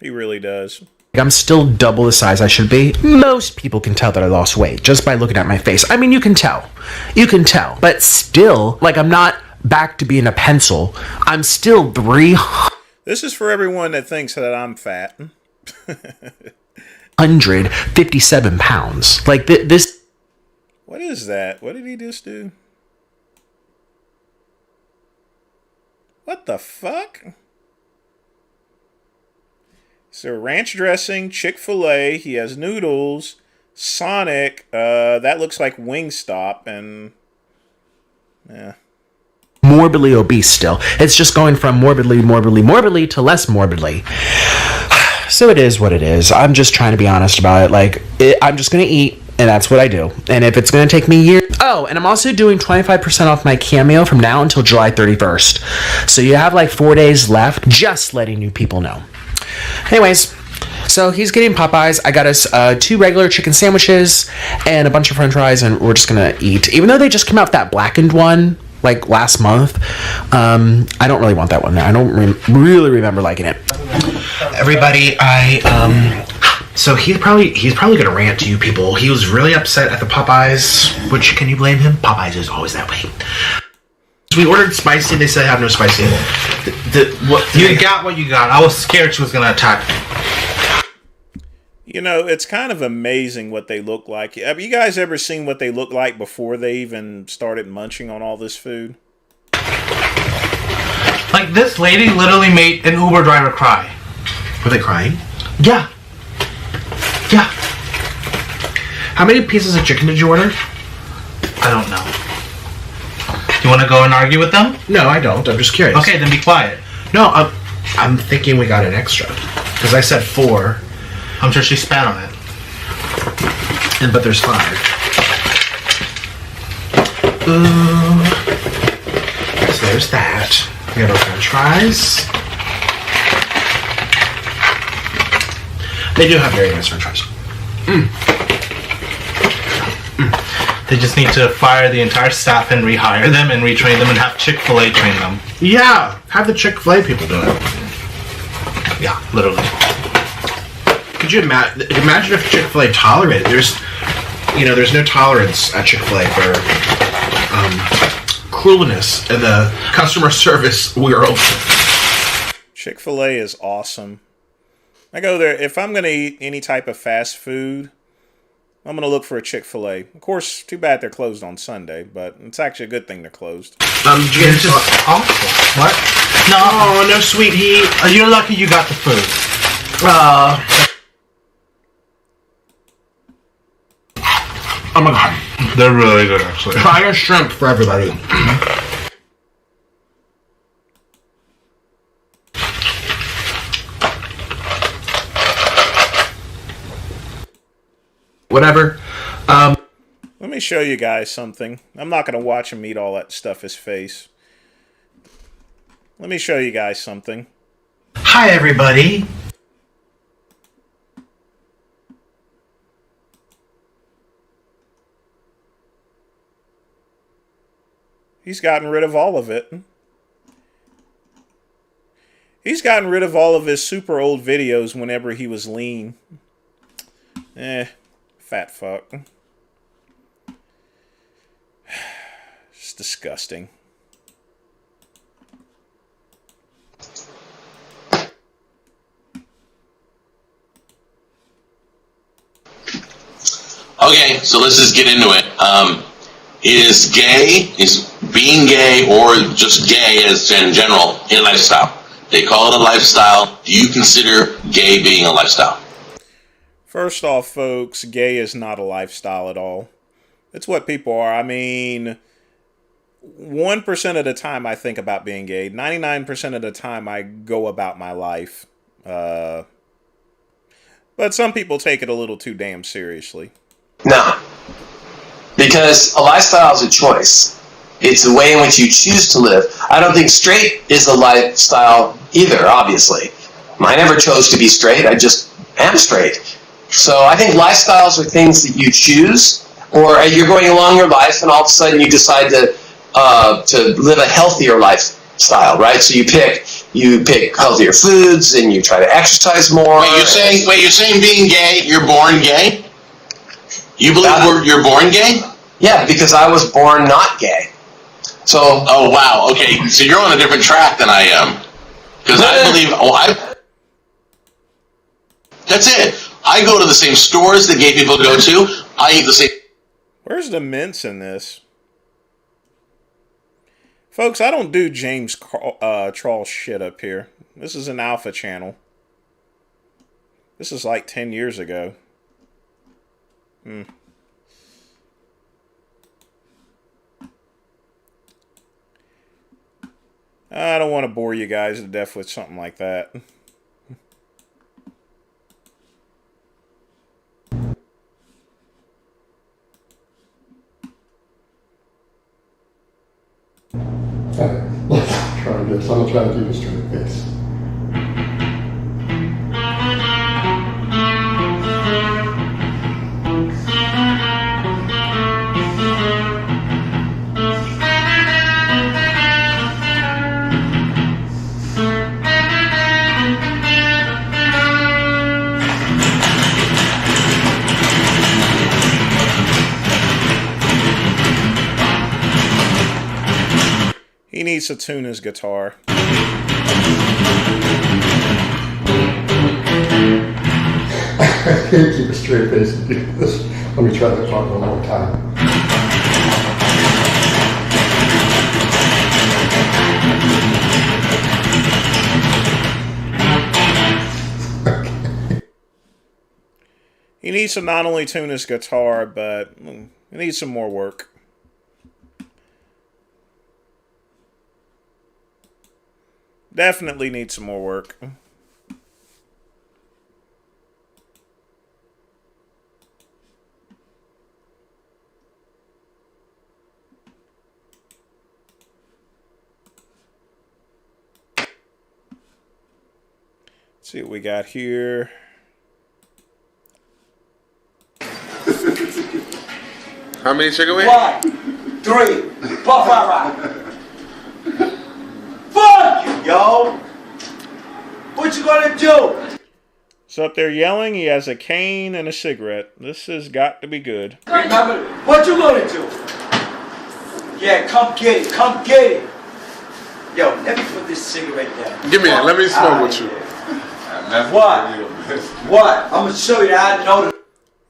He really does. I'm still double the size I should be. Most people can tell that I lost weight just by looking at my face. I mean, you can tell. You can tell. But still, like, I'm not back to being a pencil. I'm still 300. This is for everyone that thinks that I'm fat. 157 pounds. Like this. What is that? What did he just do? What the fuck? So ranch dressing, Chick-fil-A, he has noodles, Sonic, that looks like Wingstop, and yeah. Morbidly obese still. It's just going from morbidly to less morbidly. So it is what it is. I'm just trying to be honest about it. Like, I'm just going to eat, and that's what I do. And if it's going to take me years... Oh, and I'm also doing 25% off my Cameo from now until July 31st. So you have like 4 days left, just letting you people know. Anyways, so he's getting Popeyes. I got us 2 regular chicken sandwiches and a bunch of french fries, and we're just going to eat. Even though they just came out with that blackened one, like last month, I don't really want that one there. I don't really remember liking it. Everybody, so he's probably gonna rant to you people. He was really upset at the Popeyes, which, can you blame him? Popeyes is always that way. We ordered spicy, they said have no spicy. You got what you got. I was scared she was gonna attack me. You know, it's kind of amazing what they look like. Have you guys ever seen what they look like before they even started munching on all this food? Like, this lady literally made an Uber driver cry. Were they crying? Yeah. Yeah. How many pieces of chicken did you order? I don't know. You want to go and argue with them? No, I don't. I'm just curious. Okay, then be quiet. No, I'm thinking we got an extra. Because I said 4. I'm sure she spat on it. But there's 5. Ooh. So there's that. We got our french fries. They do have very nice french fries. They just need to fire the entire staff and rehire them and retrain them and have Chick-fil-A train them. Yeah, have the Chick-fil-A people do it. Yeah, literally. Could you imagine if Chick-fil-A tolerated? There's no tolerance at Chick-fil-A for cruelness in the customer service world. Chick-fil-A is awesome. I go there, if I'm going to eat any type of fast food, I'm going to look for a Chick-fil-A. Of course, too bad they're closed on Sunday, but it's actually a good thing they're closed. Did you get it? Awful. What? No. Oh, no, sweet heat. You're lucky you got the food. Oh my god. They're really good, actually. Try a shrimp for everybody. Whatever. Let me show you guys something. I'm not going to watch him eat all that stuff his face. Let me show you guys something. Hi, everybody. He's gotten rid of all of it. He's gotten rid of all of his super old videos whenever he was lean. Fat fuck. It's disgusting. Okay, so let's just get into it. Is being gay or just gay as in general a lifestyle? They call it a lifestyle. Do you consider gay being a lifestyle? First off, folks, gay is not a lifestyle at all. It's what people are. I mean, 1% of the time I think about being gay. 99% of the time I go about my life. But some people take it a little too damn seriously. No. Because a lifestyle is a choice. It's the way in which you choose to live. I don't think straight is a lifestyle either, obviously. I never chose to be straight. I just am straight. So I think lifestyles are things that you choose, or you're going along your life and all of a sudden you decide to live a healthier lifestyle, right? So you pick healthier foods and you try to exercise more. Wait, you're saying being gay, you're born gay? You believe you're born gay? Yeah, because I was born not gay. So, oh wow, okay, so you're on a different track than I am. Because I believe, that's it. I go to the same stores that gay people go to. I eat the same. Where's the mints in this? Folks, I don't do James Charles shit up here. This is an alpha channel. This is like 10 years ago. I don't want to bore you guys to death with something like that. Let's try this. I'm going to try to keep a straight face. He needs to tune his guitar. I can't keep a straight face and do this. Let me try that part one more time. He needs to not only tune his guitar, but he needs some more work. Definitely needs some more work. Let's see what we got here. How many chicken wings? 1, 3, Buffalo. Fuck you, yo! What you gonna do? So up there yelling, he has a cane and a cigarette. This has got to be good. Remember, what you gonna do? Yeah, come get it, come get it. Yo, let me put this cigarette down. Give me that. Let me smoke with you. What? What? I'm gonna show you that I know.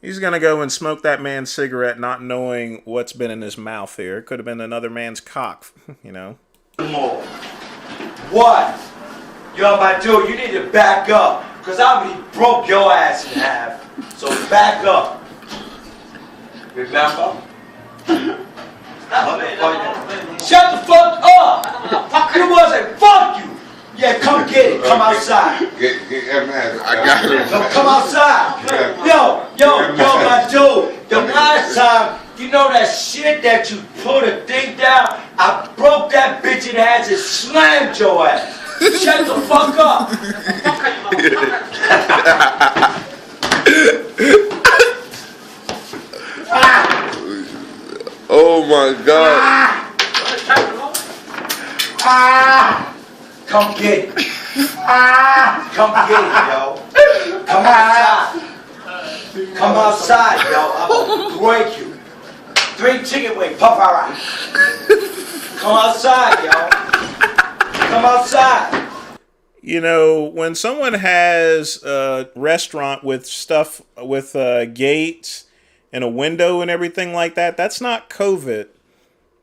He's gonna go and smoke that man's cigarette, not knowing what's been in his mouth here. It could have been another man's cock, you know. More. What? Yo, my dude, you need to back up. Because I already broke your ass in half. So back up. Remember? Shut the fuck up! You wasn't fuck you! Yeah, come get it. Come outside. Get man. I got it. Come outside. Yo, my dude. The last time, you know that shit that you put a thing down? I broke that bitch in half and slammed your ass. Shut the fuck up. Oh my god. Come get it. Come get it, yo. Come outside. Come outside, yo. I'm gonna break you. 3 chicken wings, puff out. Come outside, yo. Come outside. You know, when someone has a restaurant with stuff, with gates and a window and everything like that, that's not COVID.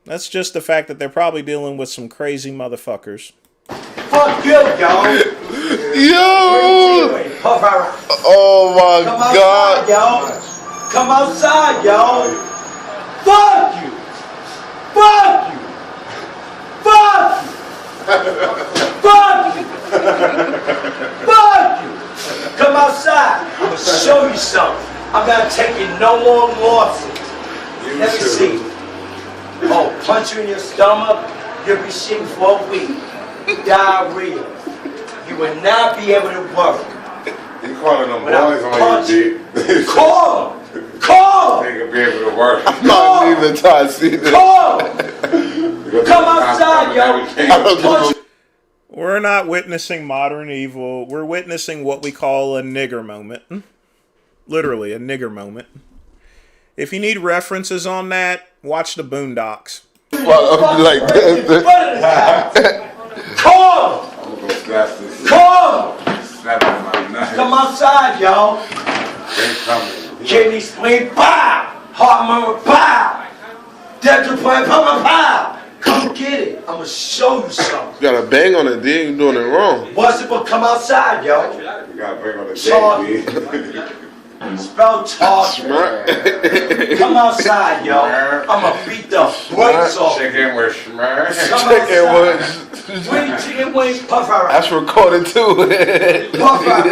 That's just the fact that they're probably dealing with some crazy motherfuckers. Fuck you, yo. Yo. Oh my god. Come outside, yo. Fuck you. Fuck you. Fuck you. Fuck you. Fuck you. Come outside. I'm gonna show you something. I'm not taking no more losses. Let me see. Oh, punch you in your stomach. You'll be shitting for a week. Diarrhea. You will not be able to work. You calling them boys on your dick? Call them. Call them. They can be able to work. I'm not even trying to see this. Call them. Come outside, yo. We're not witnessing modern evil. We're witnessing what we call a nigger moment. Literally, a nigger moment. If you need references on that, watch the Boondocks. I'm like Come! I'm gonna snap this. Come! Snapping my knife. Come outside, y'all. They coming. Kidney spleen, pow! Heart murmur, pow! Dental plan, pow! Come get it. I'm gonna show you something. You got a bang on it, D. You doing it wrong. What's it but come outside, yo? You got a bang on the Talk. day, D. Spell talk. Come outside, yo. I'ma beat the brakes off. Chicken with schmur. Chicken with. Wing, chicken wings, puff out. That's recorded too. Puff out.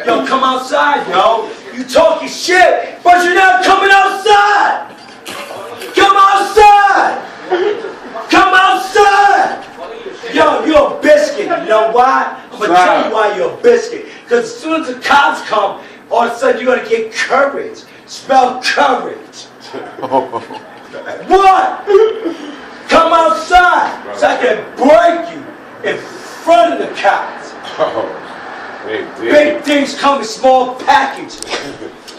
Yo, come outside, yo. You talking shit, but you're not coming outside. Come outside. Come outside. Yo, you're a biscuit. You know why? I'm gonna tell you why you're a biscuit. Because as soon as the cops come, all of a sudden you're gonna get courage. Spell courage. What? Come outside so I can break you in front of the cops. Big things come in small packages.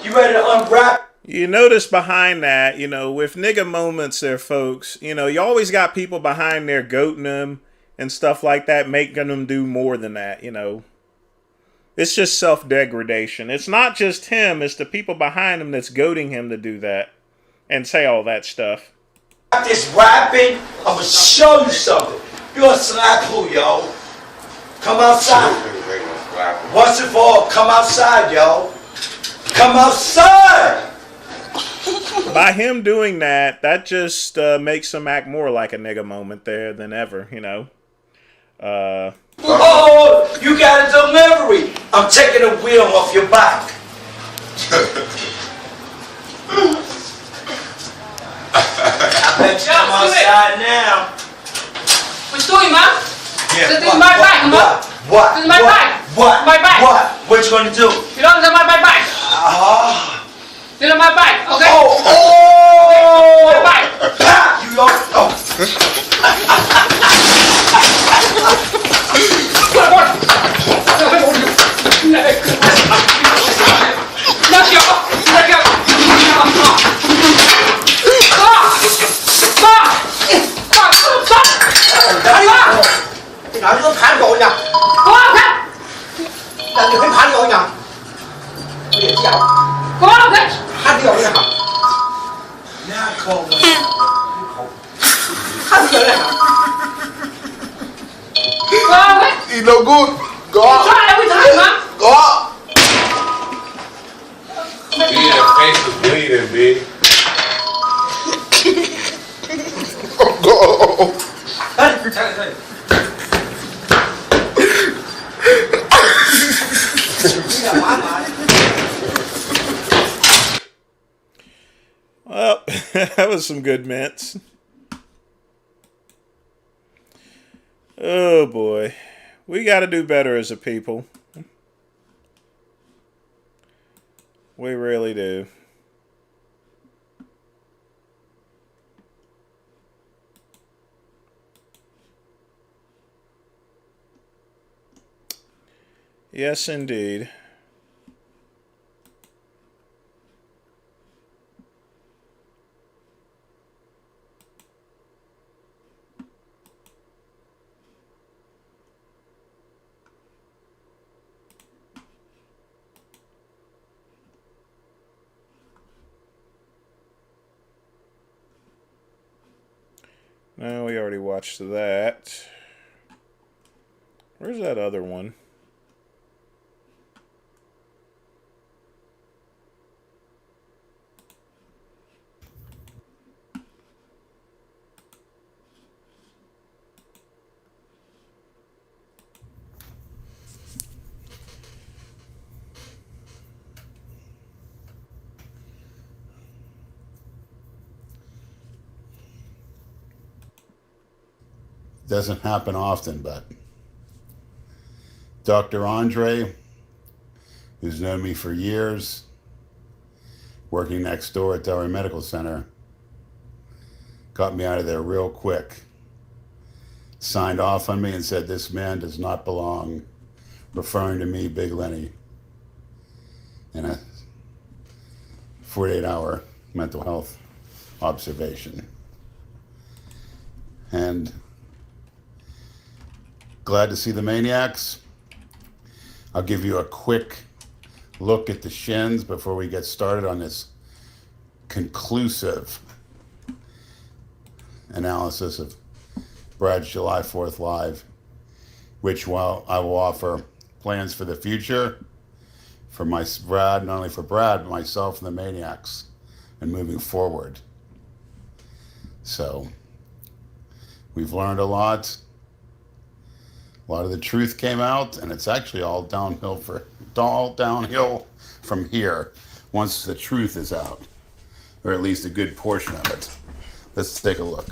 You ready to unwrap? You notice behind that, with nigga moments there, folks, you always got people behind there goating them and stuff like that, making them do more than that, It's just self-degradation. It's not just him, it's the people behind him that's goading him to do that and say all that stuff. This rapping, I'm gonna show you something. You're a slap who, yo. Come outside. Once and for all, come outside, yo. Come outside! By him doing that, that just makes him act more like a nigga moment there than ever, Oh, you got a delivery. I'm taking the wheel off your back. I bet you come outside now. What you doing, man? Yeah, This is my bike, man. What? This is my bike. What? My bike. What? What you gonna do? You know, this is my bike. This is my bike, okay? Oh! My bike. Pa! You don't. Oh. He no good. Go up. Every time, man. Go up. B, the face is bleeding, B. Go. Well, that was some good mints. Oh boy. We got to do better as a people. We really do. Yes, indeed. No, we already watched that. Where's that other one? Doesn't happen often, but Dr. Andre, who's known me for years, working next door at Delray Medical Center, got me out of there real quick, signed off on me and said, "This man does not belong," referring to me, Big Lenny, in a 48-hour mental health observation. And glad to see the maniacs. I'll give you a quick look at the shins before we get started on this conclusive analysis of Brad's July 4th Live, which while I will offer plans for the future for Brad, not only for Brad, but myself and the maniacs, and moving forward. So we've learned a lot. A lot of the truth came out, and it's actually all downhill from here once the truth is out, or at least a good portion of it. Let's take a look.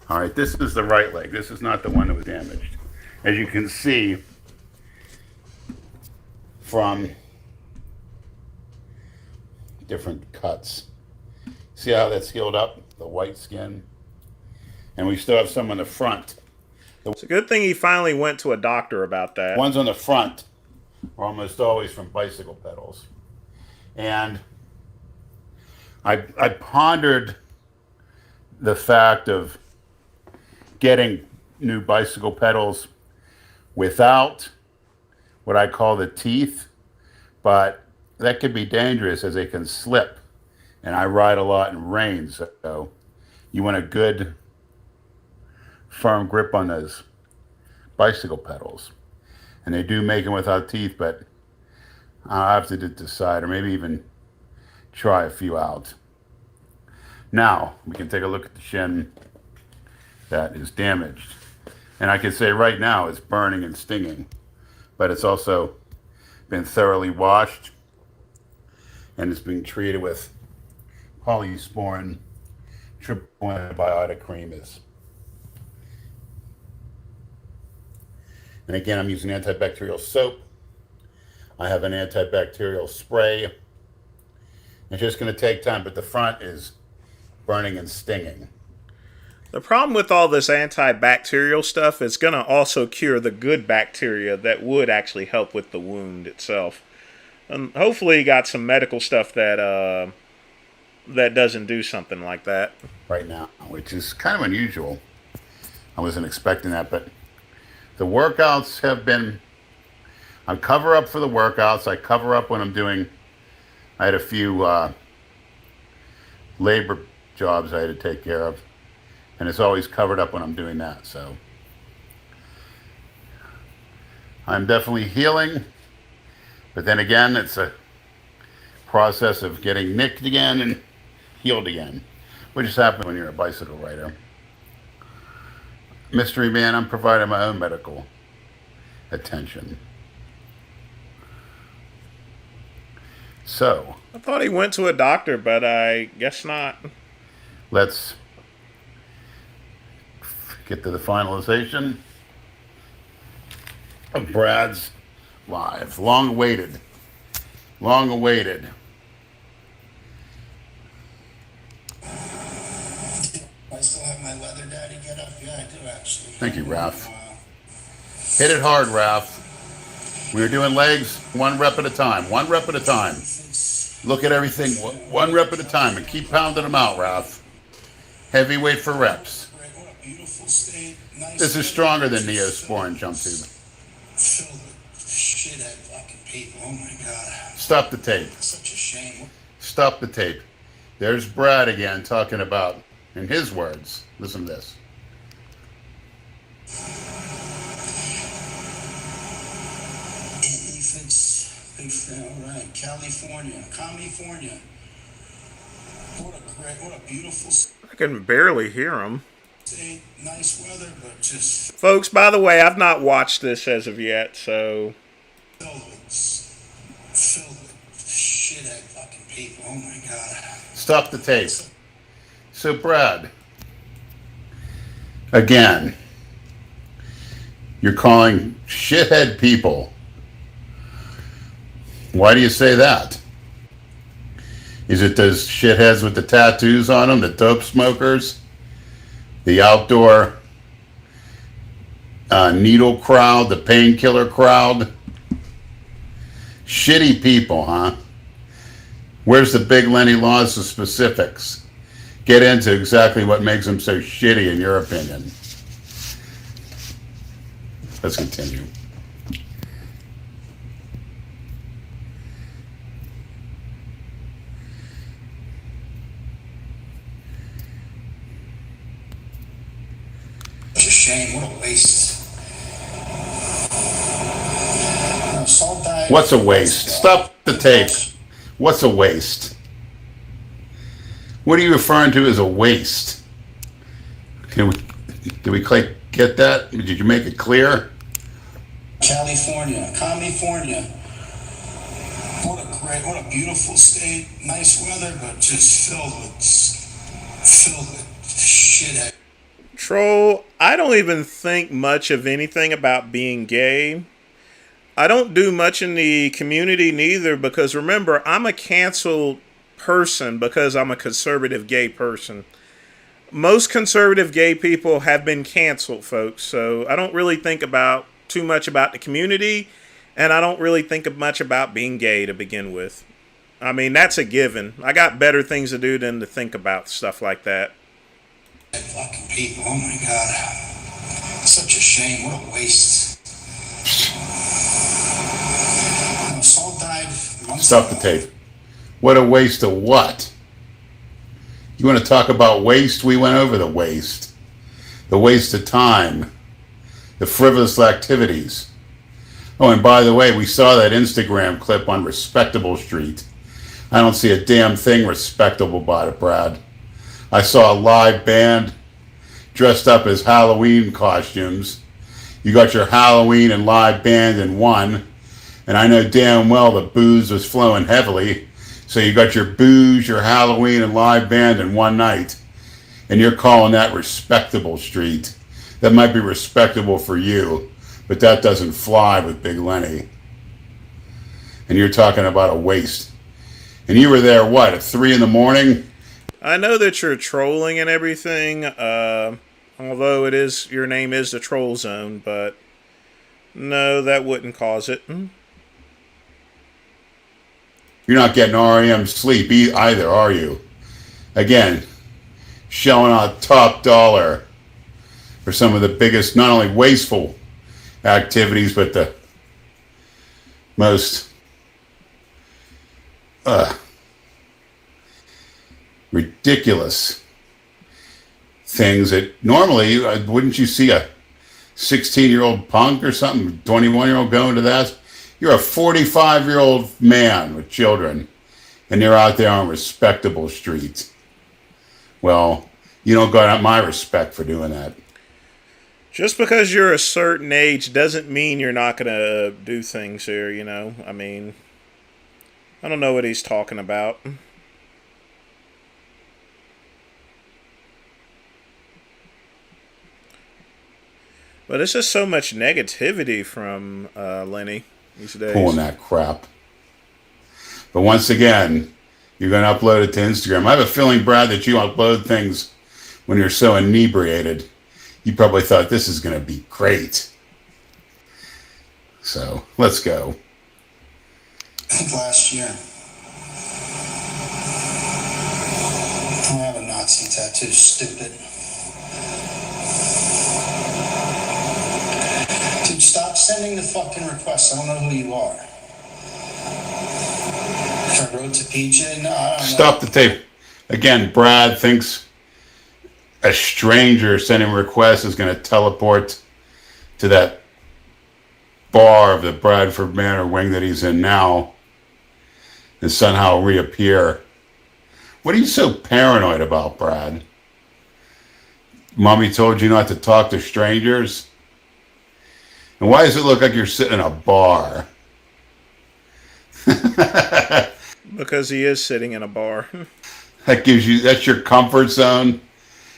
All right, this is the right leg. This is not the one that was damaged. As you can see from different cuts. See how that's healed up, the white skin? And we still have some on the front. It's a good thing he finally went to a doctor about that. Ones on the front are almost always from bicycle pedals. And I pondered the fact of getting new bicycle pedals without what I call the teeth, but that could be dangerous as they can slip. And I ride a lot in rain, so you want a good firm grip on those bicycle pedals. And they do make them without teeth, but I'll have to decide, or maybe even try a few out. Now, we can take a look at the shin that is damaged. And I can say right now it's burning and stinging, but it's also been thoroughly washed, and it's being treated with polysporin triple antibiotic cream. And again, I'm using antibacterial soap. I have an antibacterial spray. It's just going to take time, but the front is burning and stinging. The problem with all this antibacterial stuff is going to also cure the good bacteria that would actually help with the wound itself. And hopefully you got some medical stuff that that doesn't do something like that. Right now, which is kind of unusual. I wasn't expecting that, but the workouts have been, I cover up for the workouts. I cover up when I'm doing, I had a few labor jobs I had to take care of. And it's always covered up when I'm doing that. So I'm definitely healing. But then again, it's a process of getting nicked again and healed again, which is happening when you're a bicycle rider. Mystery man, I'm providing my own medical attention. So I thought he went to a doctor, but I guess not. Let's get to the finalization of Brad's Live. Long awaited. Long awaited. I still have my leather daddy get up? Yeah, I do actually. Thank you, Ralph. Hit it hard, Ralph. We are doing legs 1 rep at a time. 1 rep at a time. Look at everything 1 rep at a time and keep pounding them out, Ralph. Heavyweight for reps. This is stronger than Neosporin jump tube. Shithead fucking people. Oh my god. Stop the tape. Such a shame. Stop the tape. There's Brad again talking about, in his words, listen to this. All right, California. What a beautiful I can barely hear him. state. Nice weather, but just Folks, by the way, I've not watched this as of yet, so filled with shithead fucking people. Oh my god. Stop the tape. So, Brad, again, you're calling shithead people. Why do you say that? Is it those shitheads with the tattoos on them, the dope smokers, the outdoor needle crowd, the painkiller crowd? Shitty people, huh? Where's the big Lenny Laws of specifics? get into exactly what makes him so shitty in your opinion. Let's continue. It's a shame. What a waste. What's a waste? Stop the tape. What's a waste? What are you referring to as a waste? Did we get that? Did you make it clear? California. What a beautiful state. Nice weather, but just filled with shit. Troll, I don't even think much of anything about being gay. I don't do much in the community neither, because remember, I'm a canceled person because I'm a conservative gay person. Most conservative gay people have been canceled, folks, so I don't really think about too much about the community, and I don't really think much about being gay to begin with. I mean, that's a given. I got better things to do than to think about stuff like that. Fucking people, oh my god. Such a shame, what a waste. Saul died months Stop the tape. What a waste of what? You want to talk about waste? We went over the waste. The waste of time. The frivolous activities. Oh, and by the way, we saw that Instagram clip on Respectable Street. I don't see a damn thing respectable about it, Brad. I saw a live band dressed up as Halloween costumes. You got your Halloween and live band in one, and I know damn well the booze was flowing heavily, so you got your booze, your Halloween, and live band in one night, and you're calling that Respectable Street. That might be respectable for you, but that doesn't fly with Big Lenny. And you're talking about a waste. And you were there, what, at 3 in the morning? I know that you're trolling and everything, although your name is the Troll Zone, but no, that wouldn't cause it. You're not getting REM sleep either, are you? Again, shelling out top dollar for some of the biggest, not only wasteful activities, but the most ridiculous things that normally, wouldn't you see a 16-year-old punk or something, 21-year-old going to that? You're a 45-year-old man with children, and you're out there on Respectable Street. Well, you don't got my respect for doing that. Just because you're a certain age doesn't mean you're not going to do things here, you know? I mean, I don't know what he's talking about. But it's just so much negativity from Lenny these days. Pulling that crap. But once again, you're going to upload it to Instagram. I have a feeling, Brad, that you upload things when you're so inebriated. You probably thought this is going to be great. So, let's go. I think last year. I have a Nazi tattoo, stupid. Dude, stop sending the fucking requests. I don't know who you are. If I wrote to PJ, no, I don't know. Stop the tape. Again, Brad thinks a stranger sending requests is going to teleport to that bar of the Bradford Manor wing that he's in now and somehow reappear. What are you so paranoid about, Brad? Mommy told you not to talk to strangers? And why does it look like you're sitting in a bar? Because he is sitting in a bar. That's your comfort zone?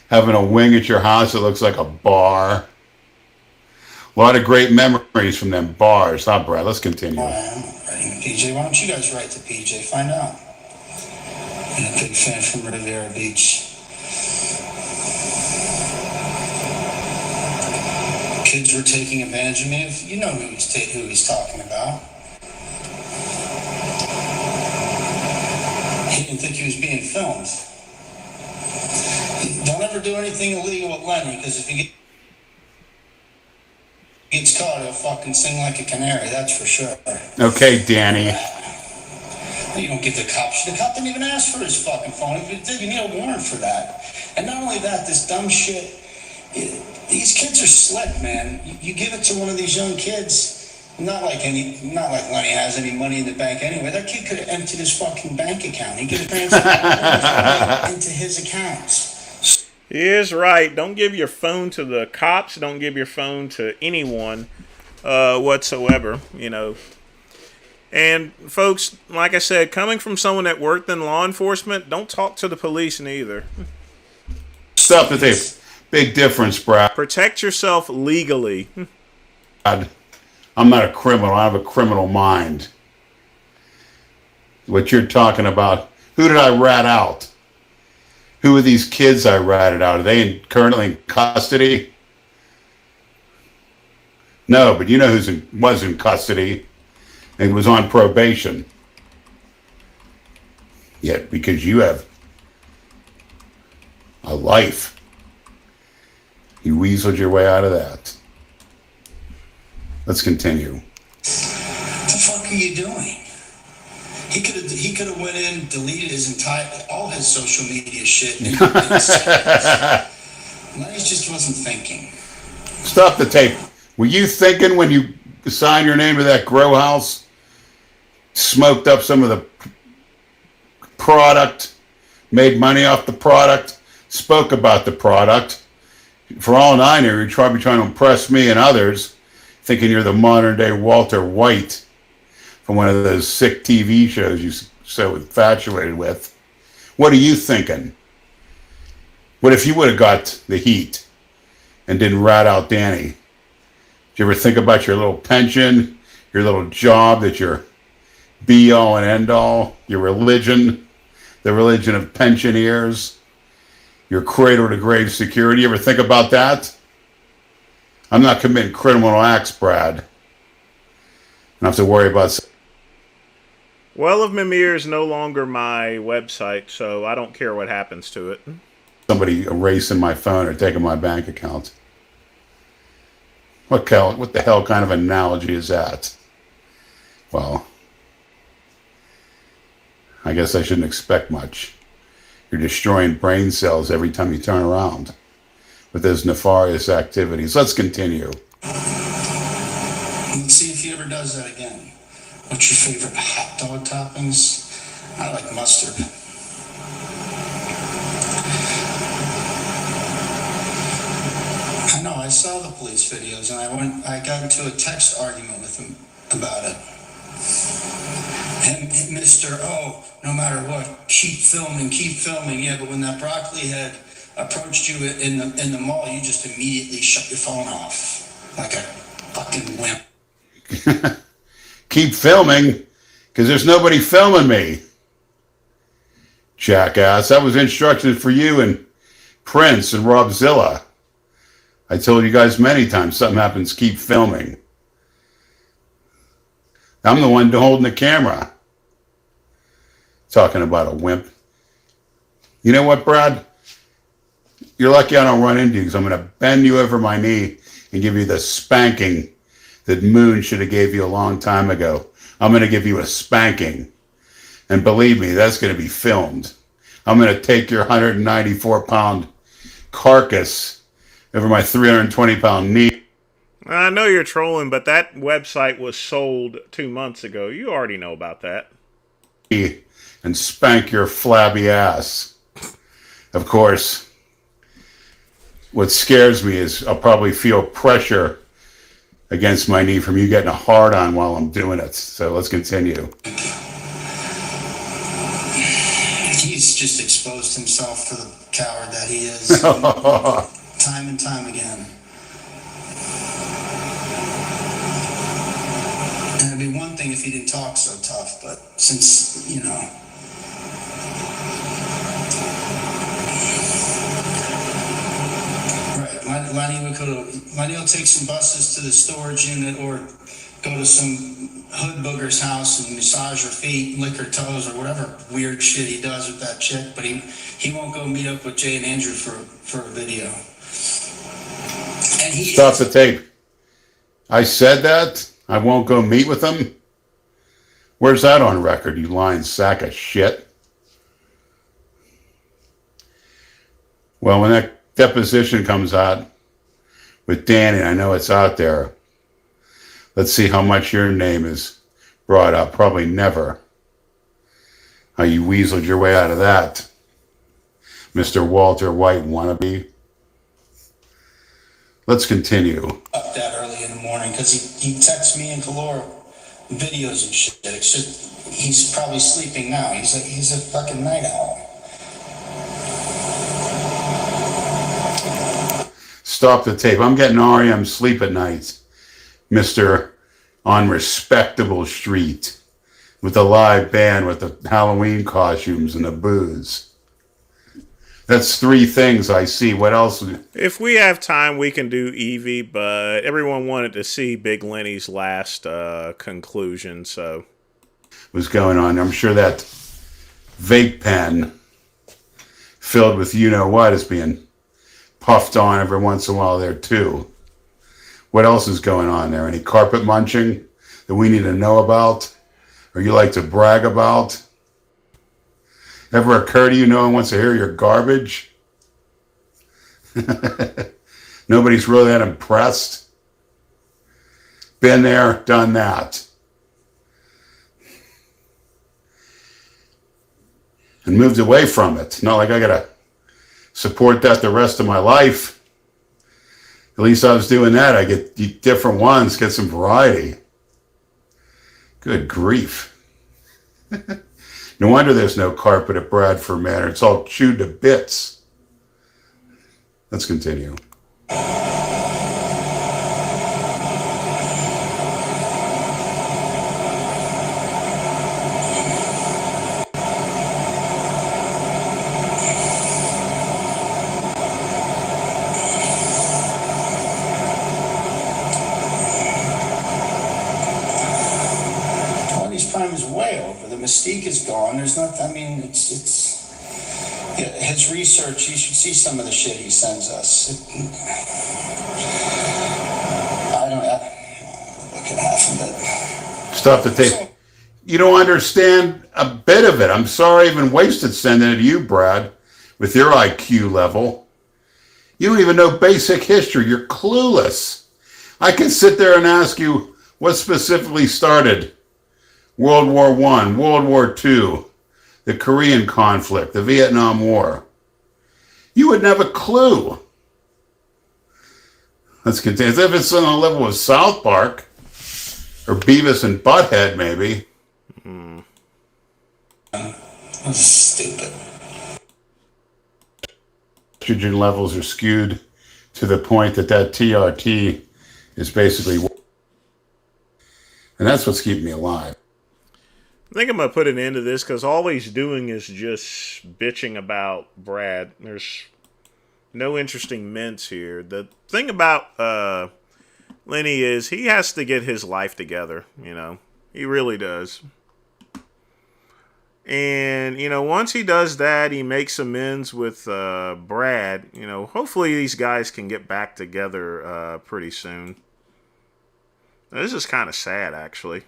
Having a wing at your house that looks like a bar? A lot of great memories from them bars, huh, Brad? Let's continue. I'm writing to PJ. Why don't you guys write to PJ? Find out. I'm a big fan from Riviera Beach. Kids were taking advantage of me. You know who he's talking about. He didn't think he was being filmed. never do anything illegal with Lenny, because if he gets caught, he'll fucking sing like a canary, that's for sure. Okay, Danny. You don't give the cops. The cop didn't even ask for his fucking phone. He didn't need a warrant for that. And not only that, this dumb shit. These kids are slick, man. You give it to one of these young kids. Not like Lenny has any money in the bank anyway. That kid could have emptied his fucking bank account. He could have transferred into his accounts. He is right. Don't give your phone to the cops. Don't give your phone to anyone whatsoever, you know. And folks, like I said, coming from someone that worked in law enforcement, don't talk to the police neither. Stuff that they big difference, Brad. Protect yourself legally. I'm not a criminal. I have a criminal mind. What you're talking about, who did I rat out? Who are these kids I ratted out? Are they currently in custody? No, but you know who was in custody and was on probation. Yet, because you have a life, you weaseled your way out of that. Let's continue. What the fuck are you doing? He could have went in, deleted all his social media shit. Lenny just wasn't thinking. Stop the tape. Were you thinking when you signed your name to that grow house, smoked up some of the product, made money off the product, spoke about the product? For all I know, you're probably trying to impress me and others, thinking you're the modern day Walter White from one of those sick TV shows you're so infatuated with. What are you thinking? What if you would have got the heat and didn't rat out Danny? Did you ever think about your little pension, your little job that you're be all and end all, your religion, the religion of pensioners, your cradle to grave security? You ever think about that? I'm not committing criminal acts, Brad. I don't have to worry about. Well of Mimir is no longer my website, so I don't care what happens to it. Somebody erasing my phone or taking my bank account. What the hell kind of analogy is that? Well, I guess I shouldn't expect much. You're destroying brain cells every time you turn around with those nefarious activities. Let's continue. Let's see if he ever does that again. What's your favorite hot dog toppings? I like mustard. I know, I saw the police videos and I got into a text argument with him about it. And Mr. Oh, no matter what, keep filming. Yeah, but when that broccoli head approached you in the mall, you just immediately shut your phone off like a fucking wimp. Keep filming, because there's nobody filming me. Jackass, that was instructions for you and Prince and Robzilla. I told you guys many times, something happens, keep filming. I'm the one holding the camera. Talking about a wimp. You know what, Brad? You're lucky I don't run into you, because I'm going to bend you over my knee and give you the spanking that Moon should have gave you a long time ago. I'm going to give you a spanking. And believe me, that's going to be filmed. I'm going to take your 194-pound carcass over my 320-pound knee. I know you're trolling, but that website was sold 2 months ago. You already know about that. And spank your flabby ass. Of course, what scares me is I'll probably feel pressure against my knee from you getting a hard on while I'm doing it. So let's continue. He's just exposed himself for the coward that he is. Time and time again. And it'd be one thing if he didn't talk so tough, but since, you know. Lenny will take some buses to the storage unit or go to some hood booger's house and massage her feet, lick her toes, or whatever weird shit he does with that chick. But he won't go meet up with Jay and Andrew for a video. And Stop the tape. I said that? I won't go meet with them? Where's that on record, you lying sack of shit? Well, when that deposition comes out with Danny, I know it's out there. Let's see how much your name is brought up. Probably never. How you weaseled your way out of that, Mr. Walter White wannabe. Let's continue. Up that early in the morning because he texts me and Kalora videos and shit. He's probably sleeping now. He's a fucking night owl. Stop the tape. I'm getting REM sleep at night, Mr. On Respectable Street, with the live band, with the Halloween costumes and the booze. That's 3 things I see. What else? If we have time, we can do Evie, but everyone wanted to see Big Lenny's last conclusion, so. Was going on. I'm sure that vape pen filled with you-know-what is being puffed on every once in a while there, too. What else is going on there? Any carpet munching that we need to know about? Or you like to brag about? Ever occur to you no one wants to hear your garbage? Nobody's really that impressed. Been there, done that. And moved away from it. Not like I gotta support that the rest of my life. At least I was doing that. I get different ones, get some variety. Good grief. No wonder there's no carpet at Bradford Manor. It's all chewed to bits. Let's continue. Prime is way over. The mystique is gone. There's not. I mean, it's his research. You should see some of the shit he sends us. I don't look at half of it. Stop the tape. You don't understand a bit of it. I'm sorry I even wasted sending it to you, Brad, with your IQ level. You don't even know basic history. You're clueless. I can sit there and ask you what specifically started World War I, World War II, the Korean conflict, the Vietnam War. You wouldn't have a clue. Let's continue. As if it's on the level of South Park or Beavis and Butthead, maybe. That's stupid. Estrogen levels are skewed to the point that TRT is basically, and that's what's keeping me alive. I think I'm going to put an end to this because all he's doing is just bitching about Brad. There's no interesting mints here. The thing about Lenny is he has to get his life together, you know. He really does. And, you know, once he does that, he makes amends with Brad. You know, hopefully these guys can get back together pretty soon. Now, this is kind of sad, actually.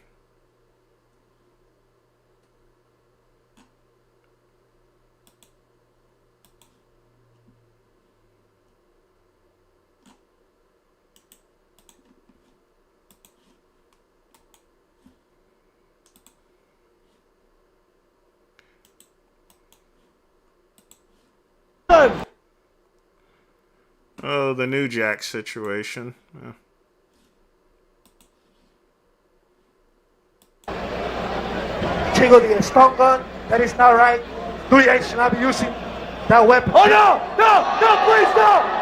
Oh, the New Jack situation. Yeah. Tingle the stun gun, that is not right. 3H should not be using that weapon. Oh no! No! No, please no!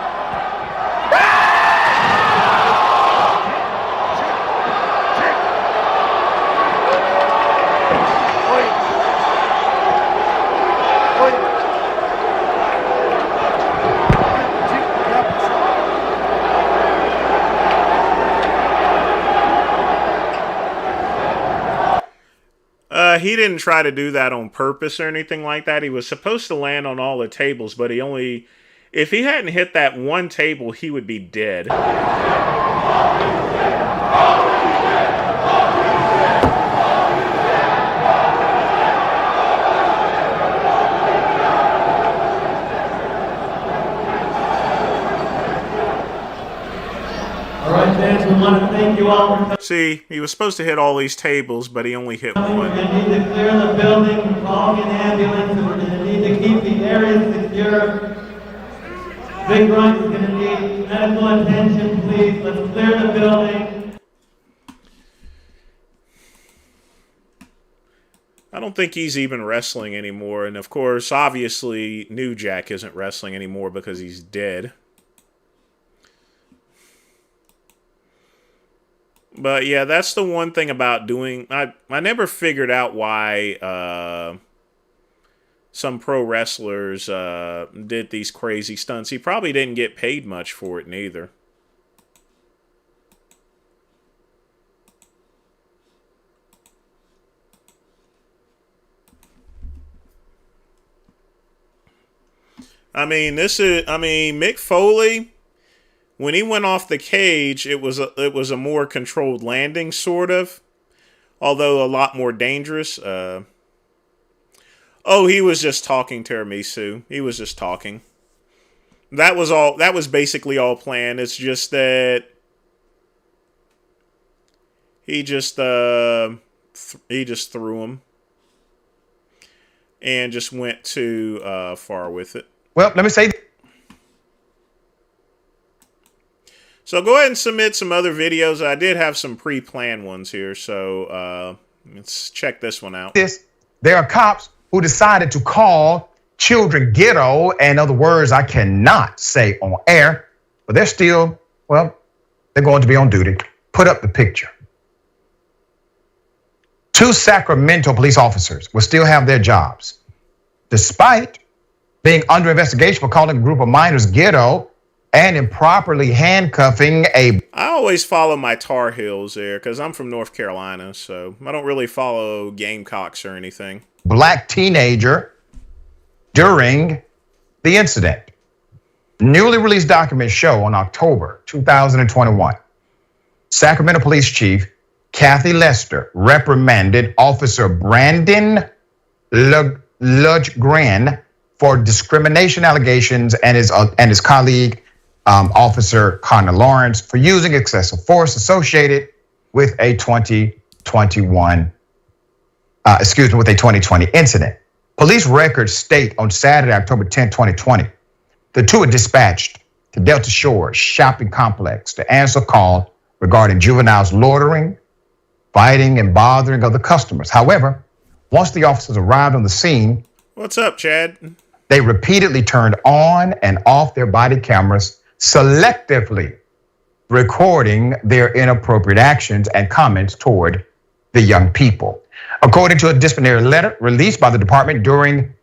he didn't try to do that on purpose or anything like that. He was supposed to land on all the tables, but if he hadn't hit that one table, he would be dead. All right, fans, we want to thank you all for coming. See, he was supposed to hit all these tables, but he only hit one. We're going to need to clear the building, call an ambulance, and we're going to need to keep the area secure. Big Run is going to need medical attention, please. Let's clear the building. I don't think he's even wrestling anymore. And of course, obviously, New Jack isn't wrestling anymore because he's dead. But yeah, that's the one thing about doing... I never figured out why some pro wrestlers did these crazy stunts. He probably didn't get paid much for it neither. I mean, Mick Foley, when he went off the cage, it was a more controlled landing, sort of, although a lot more dangerous. Oh, he was just talking, Tiramisu. He was just talking. That was all. That was basically all planned. It's just that he just threw him and just went too far with it. Well, let me say. So go ahead and submit some other videos. I did have some pre-planned ones here, so let's check this one out. There are cops who decided to call children ghetto, and other words I cannot say on air, but they're still, well, they're going to be on duty. Put up the picture. 2 Sacramento police officers will still have their jobs, despite being under investigation for calling a group of minors ghetto and improperly handcuffing a... I always follow my Tar Heels there because I'm from North Carolina, so I don't really follow Gamecocks or anything. Black teenager during the incident. Newly released documents show on October 2021, Sacramento Police Chief Kathy Lester reprimanded Officer Brandon Lundgren for discrimination allegations and his colleague, Officer Connor Lawrence, for using excessive force associated with a 2020 incident. Police records state on Saturday, October 10, 2020, the two were dispatched to Delta Shores shopping complex to answer a call regarding juveniles loitering, fighting, and bothering other customers. However, once the officers arrived on the scene, what's up, Chad? They repeatedly turned on and off their body cameras, selectively recording their inappropriate actions and comments toward the young people. According to a disciplinary letter released by the department during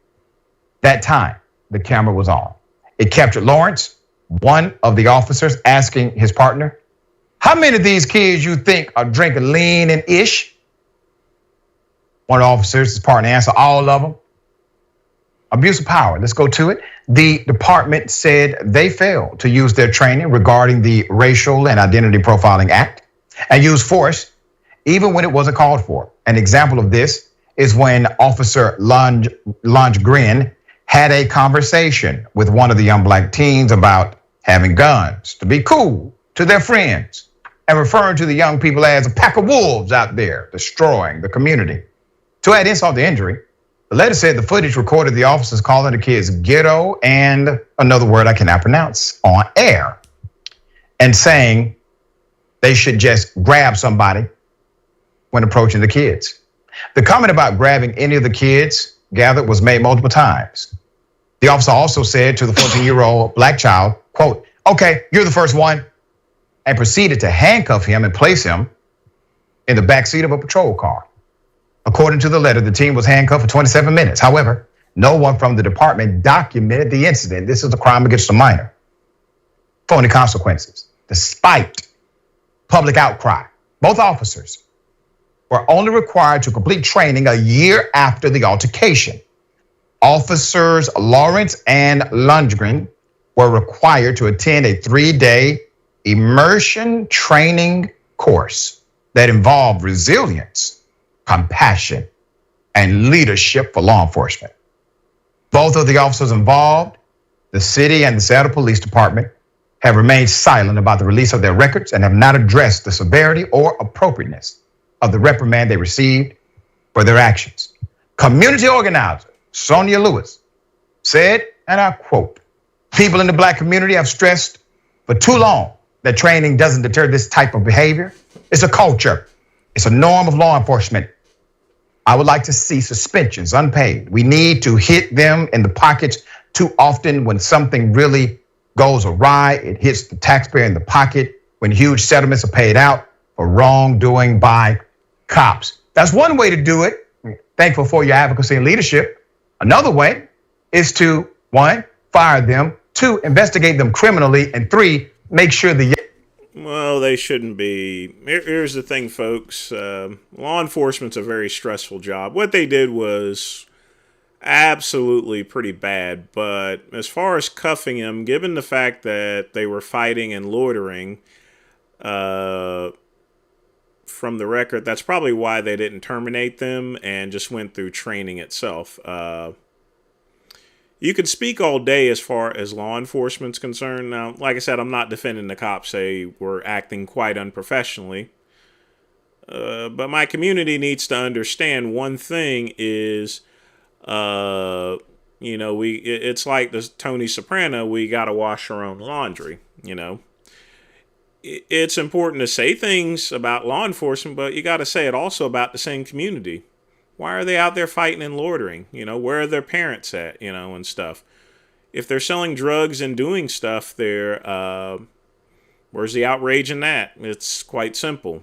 that time, the camera was on. It captured Lawrence, one of the officers, asking his partner, "How many of these kids you think are drinking lean and ish?" One of the officers, his partner, answered, "All of them." Abuse of power. Let's go to it. The department said they failed to use their training regarding the Racial and Identity Profiling Act and used force even when it wasn't called for. An example of this is when Officer Lundgren had a conversation with one of the young black teens about having guns to be cool to their friends and referring to the young people as a pack of wolves out there destroying the community. To add insult to injury, the letter said the footage recorded the officers calling the kids ghetto and another word I cannot pronounce on air, and saying they should just grab somebody when approaching the kids. The comment about grabbing any of the kids gathered was made multiple times. The officer also said to the 14-year-old black child, quote, "Okay, you're the first one," and proceeded to handcuff him and place him in the backseat of a patrol car. According to the letter, the team was handcuffed for 27 minutes. However, no one from the department documented the incident. This is a crime against a minor. Phony consequences. Despite public outcry, both officers were only required to complete training a year after the altercation. Officers Lawrence and Lundgren were required to attend a 3-day immersion training course that involved resilience, compassion, and leadership for law enforcement. Both of the officers involved, the city and the Seattle Police Department, have remained silent about the release of their records and have not addressed the severity or appropriateness of the reprimand they received for their actions. Community organizer Sonia Lewis said, and I quote, "People in the black community have stressed for too long that training doesn't deter this type of behavior. It's a culture. It's a norm of law enforcement. I would like to see suspensions unpaid. We need to hit them in the pockets too often when something really goes awry. It hits the taxpayer in the pocket when huge settlements are paid out for wrongdoing by cops." That's one way to do it. Thankful for your advocacy and leadership. Another way is to, 1, fire them, 2, investigate them criminally, and 3, make sure the... Well, they shouldn't be. Here's the thing, folks. Law enforcement's a very stressful job. What they did was absolutely pretty bad, but as far as cuffing him, given the fact that they were fighting and loitering, from the record, that's probably why they didn't terminate them and just went through training itself. You could speak all day as far as law enforcement's concerned. Now, like I said, I'm not defending the cops. They were acting quite unprofessionally. But my community needs to understand one thing is, it's like the Tony Soprano, we got to wash our own laundry, It's important to say things about law enforcement, but you got to say it also about the same community. Why are they out there fighting and loitering? Where are their parents at, and stuff? If they're selling drugs and doing stuff, where's the outrage in that? It's quite simple,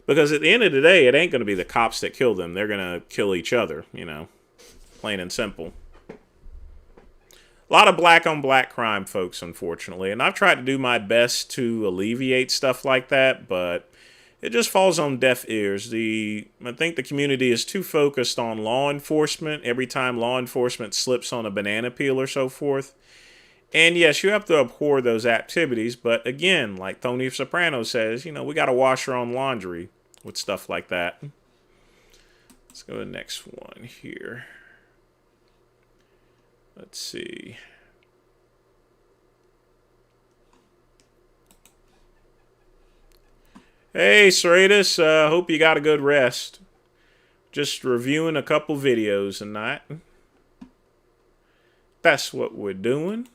Because at the end of the day, it ain't going to be the cops that kill them. They're going to kill each other, Plain and simple. A lot of black on black crime, folks, unfortunately. And I've tried to do my best to alleviate stuff like that, but it just falls on deaf ears. I think the community is too focused on law enforcement every time law enforcement slips on a banana peel or so forth. And yes, you have to abhor those activities, but again, like Tony Soprano says, we got to wash our own laundry with stuff like that. Let's go to the next one here. Let's see. Hey, Seratus, hope you got a good rest. Just reviewing a couple videos and that. That's what we're doing.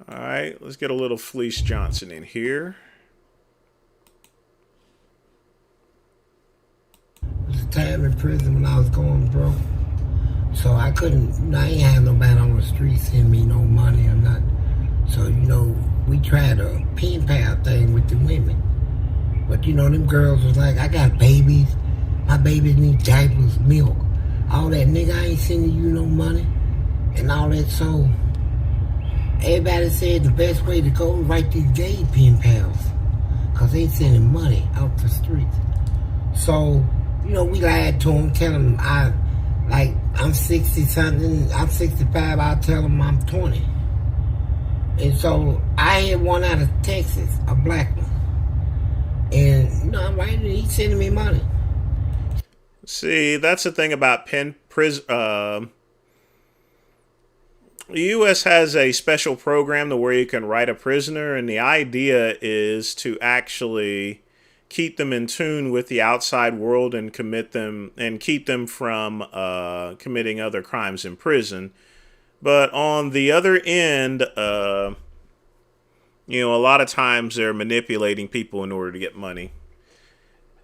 All right, let's get a little Fleece Johnson in here. It was a time in prison when I was going broke. So I ain't have nobody on the street send me no money or nothing. So, we tried a pen pal thing with the women. But, them girls was like, I got babies. My babies need diapers, milk. All that, nigga, I ain't sending you no money. And all that, so... Everybody said the best way to go is write these gay pen pals. Because they sending money out the streets. So, we lied to them, tell them I'm 60-something, I'm 65, I'll tell them I'm 20. And so, I had one out of Texas, a black one. And, I'm writing, he's sending me money. See, that's the thing about the U.S. has a special program to where you can write a prisoner, and the idea is to actually keep them in tune with the outside world and keep them from committing other crimes in prison. But on the other end, you know, a lot of times they're manipulating people in order to get money.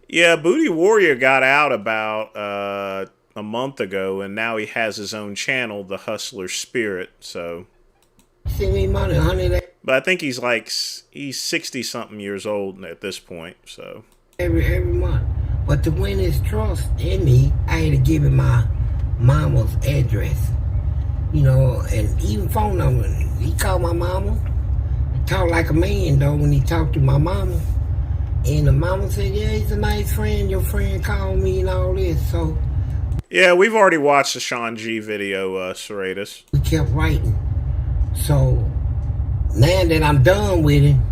Yeah, Booty Warrior got out about a month ago, and now he has his own channel, The Hustler Spirit. So, send me money, honey. But I think he's 60-something years old at this point. So every month. But to win his trust in me, I had to give him my mama's address. You know, and even phone number. He called my mama. He talked like a man, though, when he talked to my mama. And the mama said, yeah, he's a nice friend. Your friend called me and all this. So, yeah, we've already watched the Sean G video, Serratus. We kept writing. So, now that I'm done with him,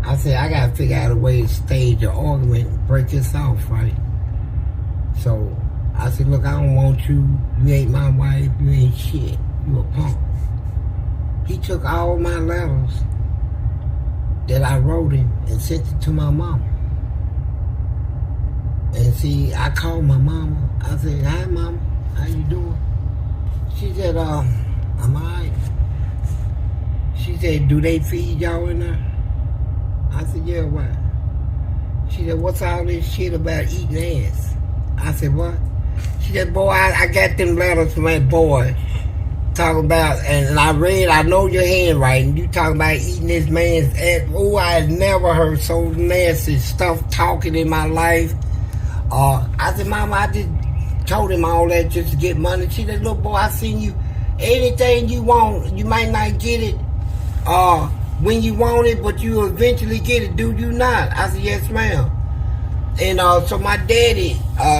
I said, I got to figure out a way to stage an argument and break this off, right? So, I said, look, I don't want you. You ain't my wife. You ain't shit. You a punk. He took all my letters that I wrote him and sent it to my mama. And see, I called my mama. I said, hi, mama. How you doing? She said, I'm all right. She said, do they feed y'all in there? I said, yeah, what? She said, what's all this shit about eating ass? I said, what? She said, boy, I got them letters from that boy talking about, and I read, I know your handwriting, you talking about eating this man's ass. Oh, I had never heard so nasty stuff talking in my life. I said, Mama, I just told him all that just to get money. She said, little boy, I seen you, anything you want, you might not get it when you want it, but you eventually get it, do you not? I said, yes, ma'am. And so my daddy,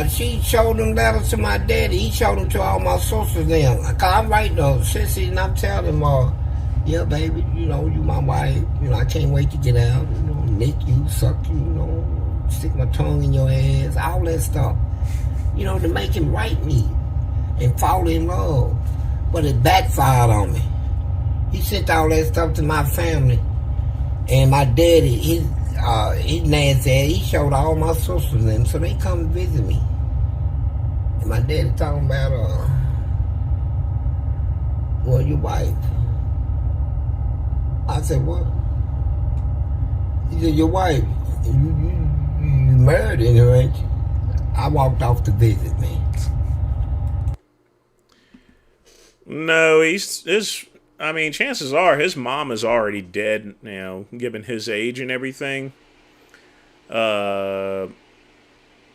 she showed them letters to my daddy. He showed them to all my sisters then. I'm writing those sissies and I'm telling them, yeah, baby, you know, you my wife. You know, I can't wait to get out. You know, nick you, suck you, you know, stick my tongue in your ass, all that stuff. You know, to make him write me and fall in love. But it backfired on me. He sent all that stuff to my family. And my daddy, his nasty ass, he showed all my sisters them, so they come visit me. And my daddy talking about, well, your wife. I said, what? He said, your wife, you married her, ain't you? I walked off to visit, man. No, chances are his mom is already dead now, given his age and everything. But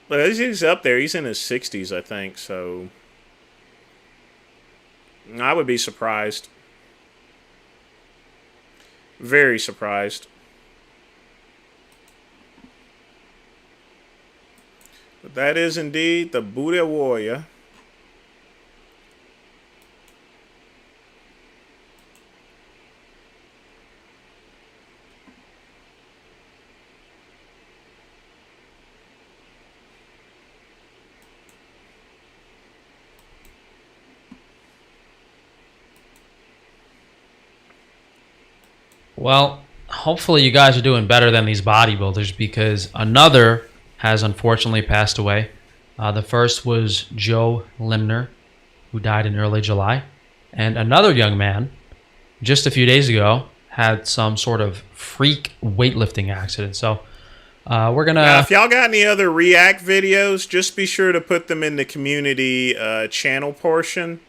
he's up there. He's in his 60s, I think, so I would be surprised. Very surprised. But that is indeed the Buddha warrior. Well, hopefully you guys are doing better than these bodybuilders, because another has unfortunately passed away. The first was Joe Limner, who died in early July. And another young man, just a few days ago, had some sort of freak weightlifting accident. So we're going to... Now, if y'all got any other React videos, just be sure to put them in the community channel portion.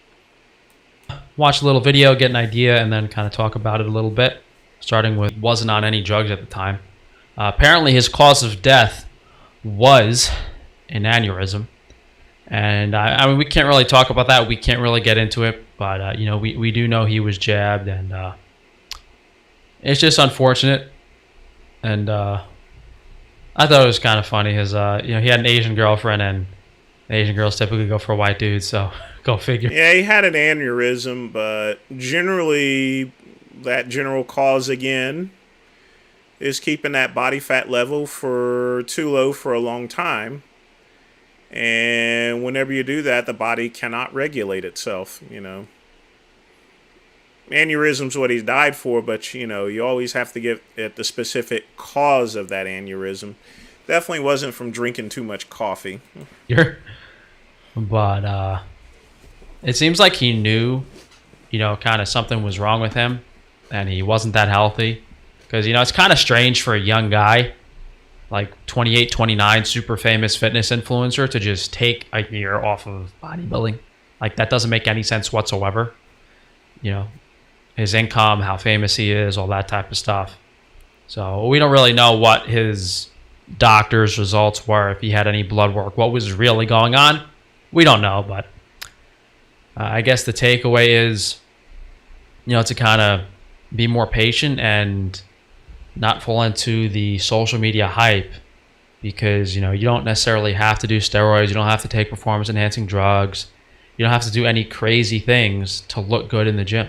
Watch a little video, get an idea, and then kind of talk about it a little bit. Starting with, wasn't on any drugs at the time. Apparently his cause of death was an aneurysm. And I mean, we can't really talk about that. We can't really get into it. But, you know, we do know he was jabbed. And it's just unfortunate. And I thought it was kind of funny. His, you know, he had an Asian girlfriend, and Asian girls typically go for white dudes. So go figure. Yeah, he had an aneurysm, but generally... that general cause again is keeping that body fat level for too low for a long time. And whenever you do that, the body cannot regulate itself, you know. Aneurysm's what he died for, but, you know, you always have to get at the specific cause of that aneurysm. Definitely wasn't from drinking too much coffee. But it seems like he knew kind of something was wrong with him and he wasn't that healthy. Because, it's kind of strange for a young guy, like 28, 29, super famous fitness influencer, to just take a year off of bodybuilding. Like, that doesn't make any sense whatsoever. His income, how famous he is, all that type of stuff. So we don't really know what his doctor's results were, if he had any blood work, what was really going on. We don't know, but I guess the takeaway is, to kind of be more patient and not fall into the social media hype, because, you don't necessarily have to do steroids. You don't have to take performance enhancing drugs. You don't have to do any crazy things to look good in the gym.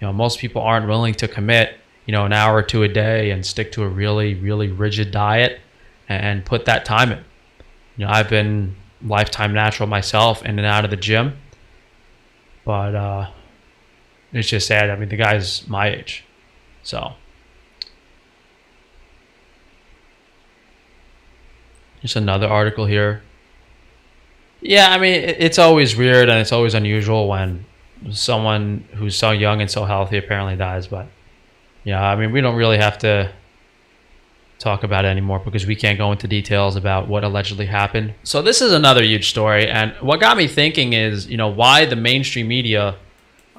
Most people aren't willing to commit, an hour or two a day and stick to a really, really rigid diet and put that time in. I've been lifetime natural myself, in and out of the gym, but it's just sad. I mean, the guy's my age, so. Just another article here. Yeah, I mean, it's always weird and it's always unusual when someone who's so young and so healthy apparently dies, but yeah, I mean, we don't really have to talk about it anymore because we can't go into details about what allegedly happened. So this is another huge story, and what got me thinking is, why the mainstream media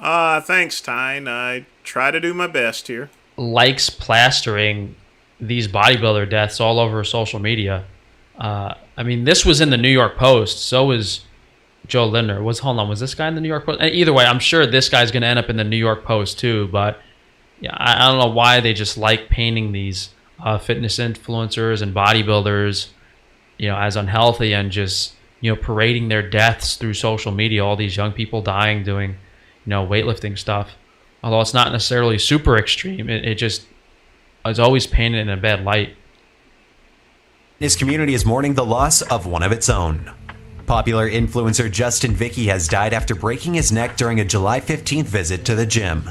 thanks, Tyne. I try to do my best here. Likes plastering these bodybuilder deaths all over social media. I mean, this was in the New York Post. So was Joe Lindner. Was this guy in the New York Post? Either way, I'm sure this guy's going to end up in the New York Post too. But yeah, I don't know why they just like painting these fitness influencers and bodybuilders, as unhealthy, and just, parading their deaths through social media. All these young people dying doing, weightlifting stuff. Although it's not necessarily super extreme, it's always painted in a bad light. His community is mourning the loss of one of its own. Popular influencer Justin Vicky has died after breaking his neck during a July 15th visit to the gym.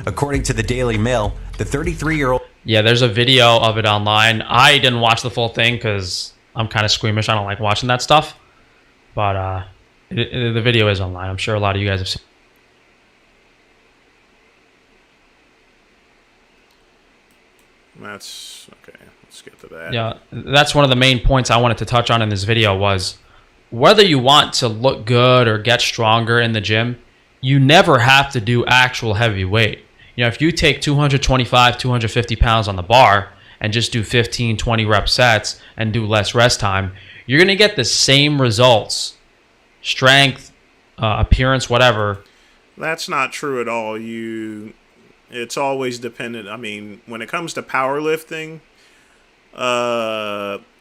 According to the Daily Mail, the 33-year-old... Yeah, there's a video of it online. I didn't watch the full thing because I'm kind of squeamish. I don't like watching that stuff. But the video is online. I'm sure a lot of you guys have seen. That's okay. Let's get to that. Yeah, that's one of the main points I wanted to touch on in this video was whether you want to look good or get stronger in the gym, you never have to do actual heavy weight. If you take 225, 250 pounds on the bar and just do 15, 20 rep sets and do less rest time, you're going to get the same results, strength, appearance, whatever. That's not true at all. It's always dependent. I mean, when it comes to powerlifting,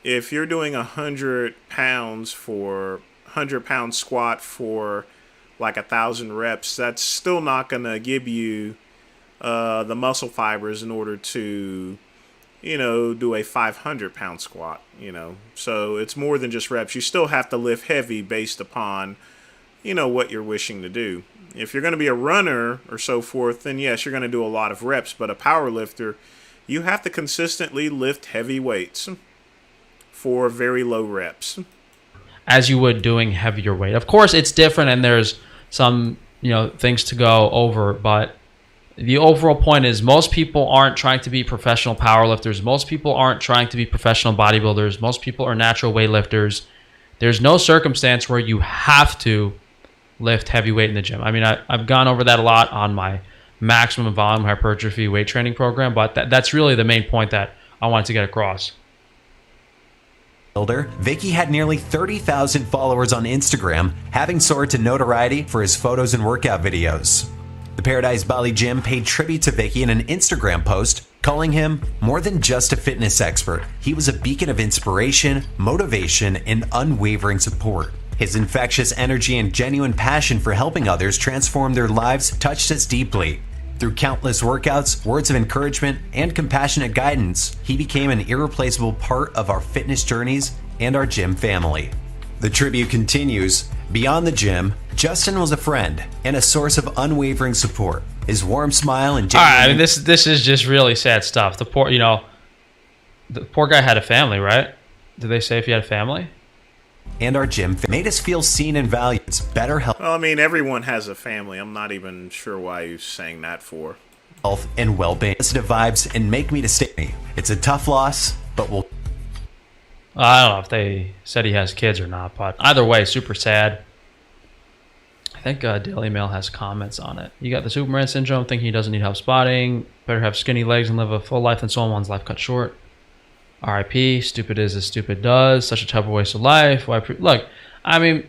if you're doing 100 pounds for 100-pound squat for like 1,000 reps, that's still not going to give you the muscle fibers in order to, do a 500-pound squat, So it's more than just reps. You still have to lift heavy based upon, what you're wishing to do. If you're going to be a runner or so forth, then yes, you're going to do a lot of reps. But a power lifter, you have to consistently lift heavy weights for very low reps. As you would doing heavier weight. Of course, it's different and there's some, things to go over. But the overall point is most people aren't trying to be professional powerlifters. Most people aren't trying to be professional bodybuilders. Most people are natural weightlifters. There's no circumstance where you have to lift heavy weight in the gym. I mean, I've gone over that a lot on my maximum volume hypertrophy weight training program, but that's really the main point that I wanted to get across. Vicky had nearly 30,000 followers on Instagram, having soared to notoriety for his photos and workout videos. The Paradise Bali Gym paid tribute to Vicky in an Instagram post, calling him more than just a fitness expert. He was a beacon of inspiration, motivation, and unwavering support. His infectious energy and genuine passion for helping others transform their lives touched us deeply. Through countless workouts, words of encouragement, and compassionate guidance, he became an irreplaceable part of our fitness journeys and our gym family. The tribute continues. Beyond the gym, Justin was a friend and a source of unwavering support. His warm smile and genuine... All right, I mean, this is just really sad stuff. The poor guy had a family, right? Did they say if he had a family? and our gym made us feel seen and valued. It's better health. Well, I mean, everyone has a family. I'm not even sure why you're saying that for. Health and well-being. Positive vibes and make me to stay. It's a tough loss, but we'll. I don't know if they said he has kids or not, but either way, super sad. I think Daily Mail has comments on it. You got the Superman syndrome, thinking he doesn't need help spotting. Better have skinny legs and live a full life than someone's life cut short. R.I.P. Stupid is as stupid does. Such a terrible waste of life. Why? Look, I mean,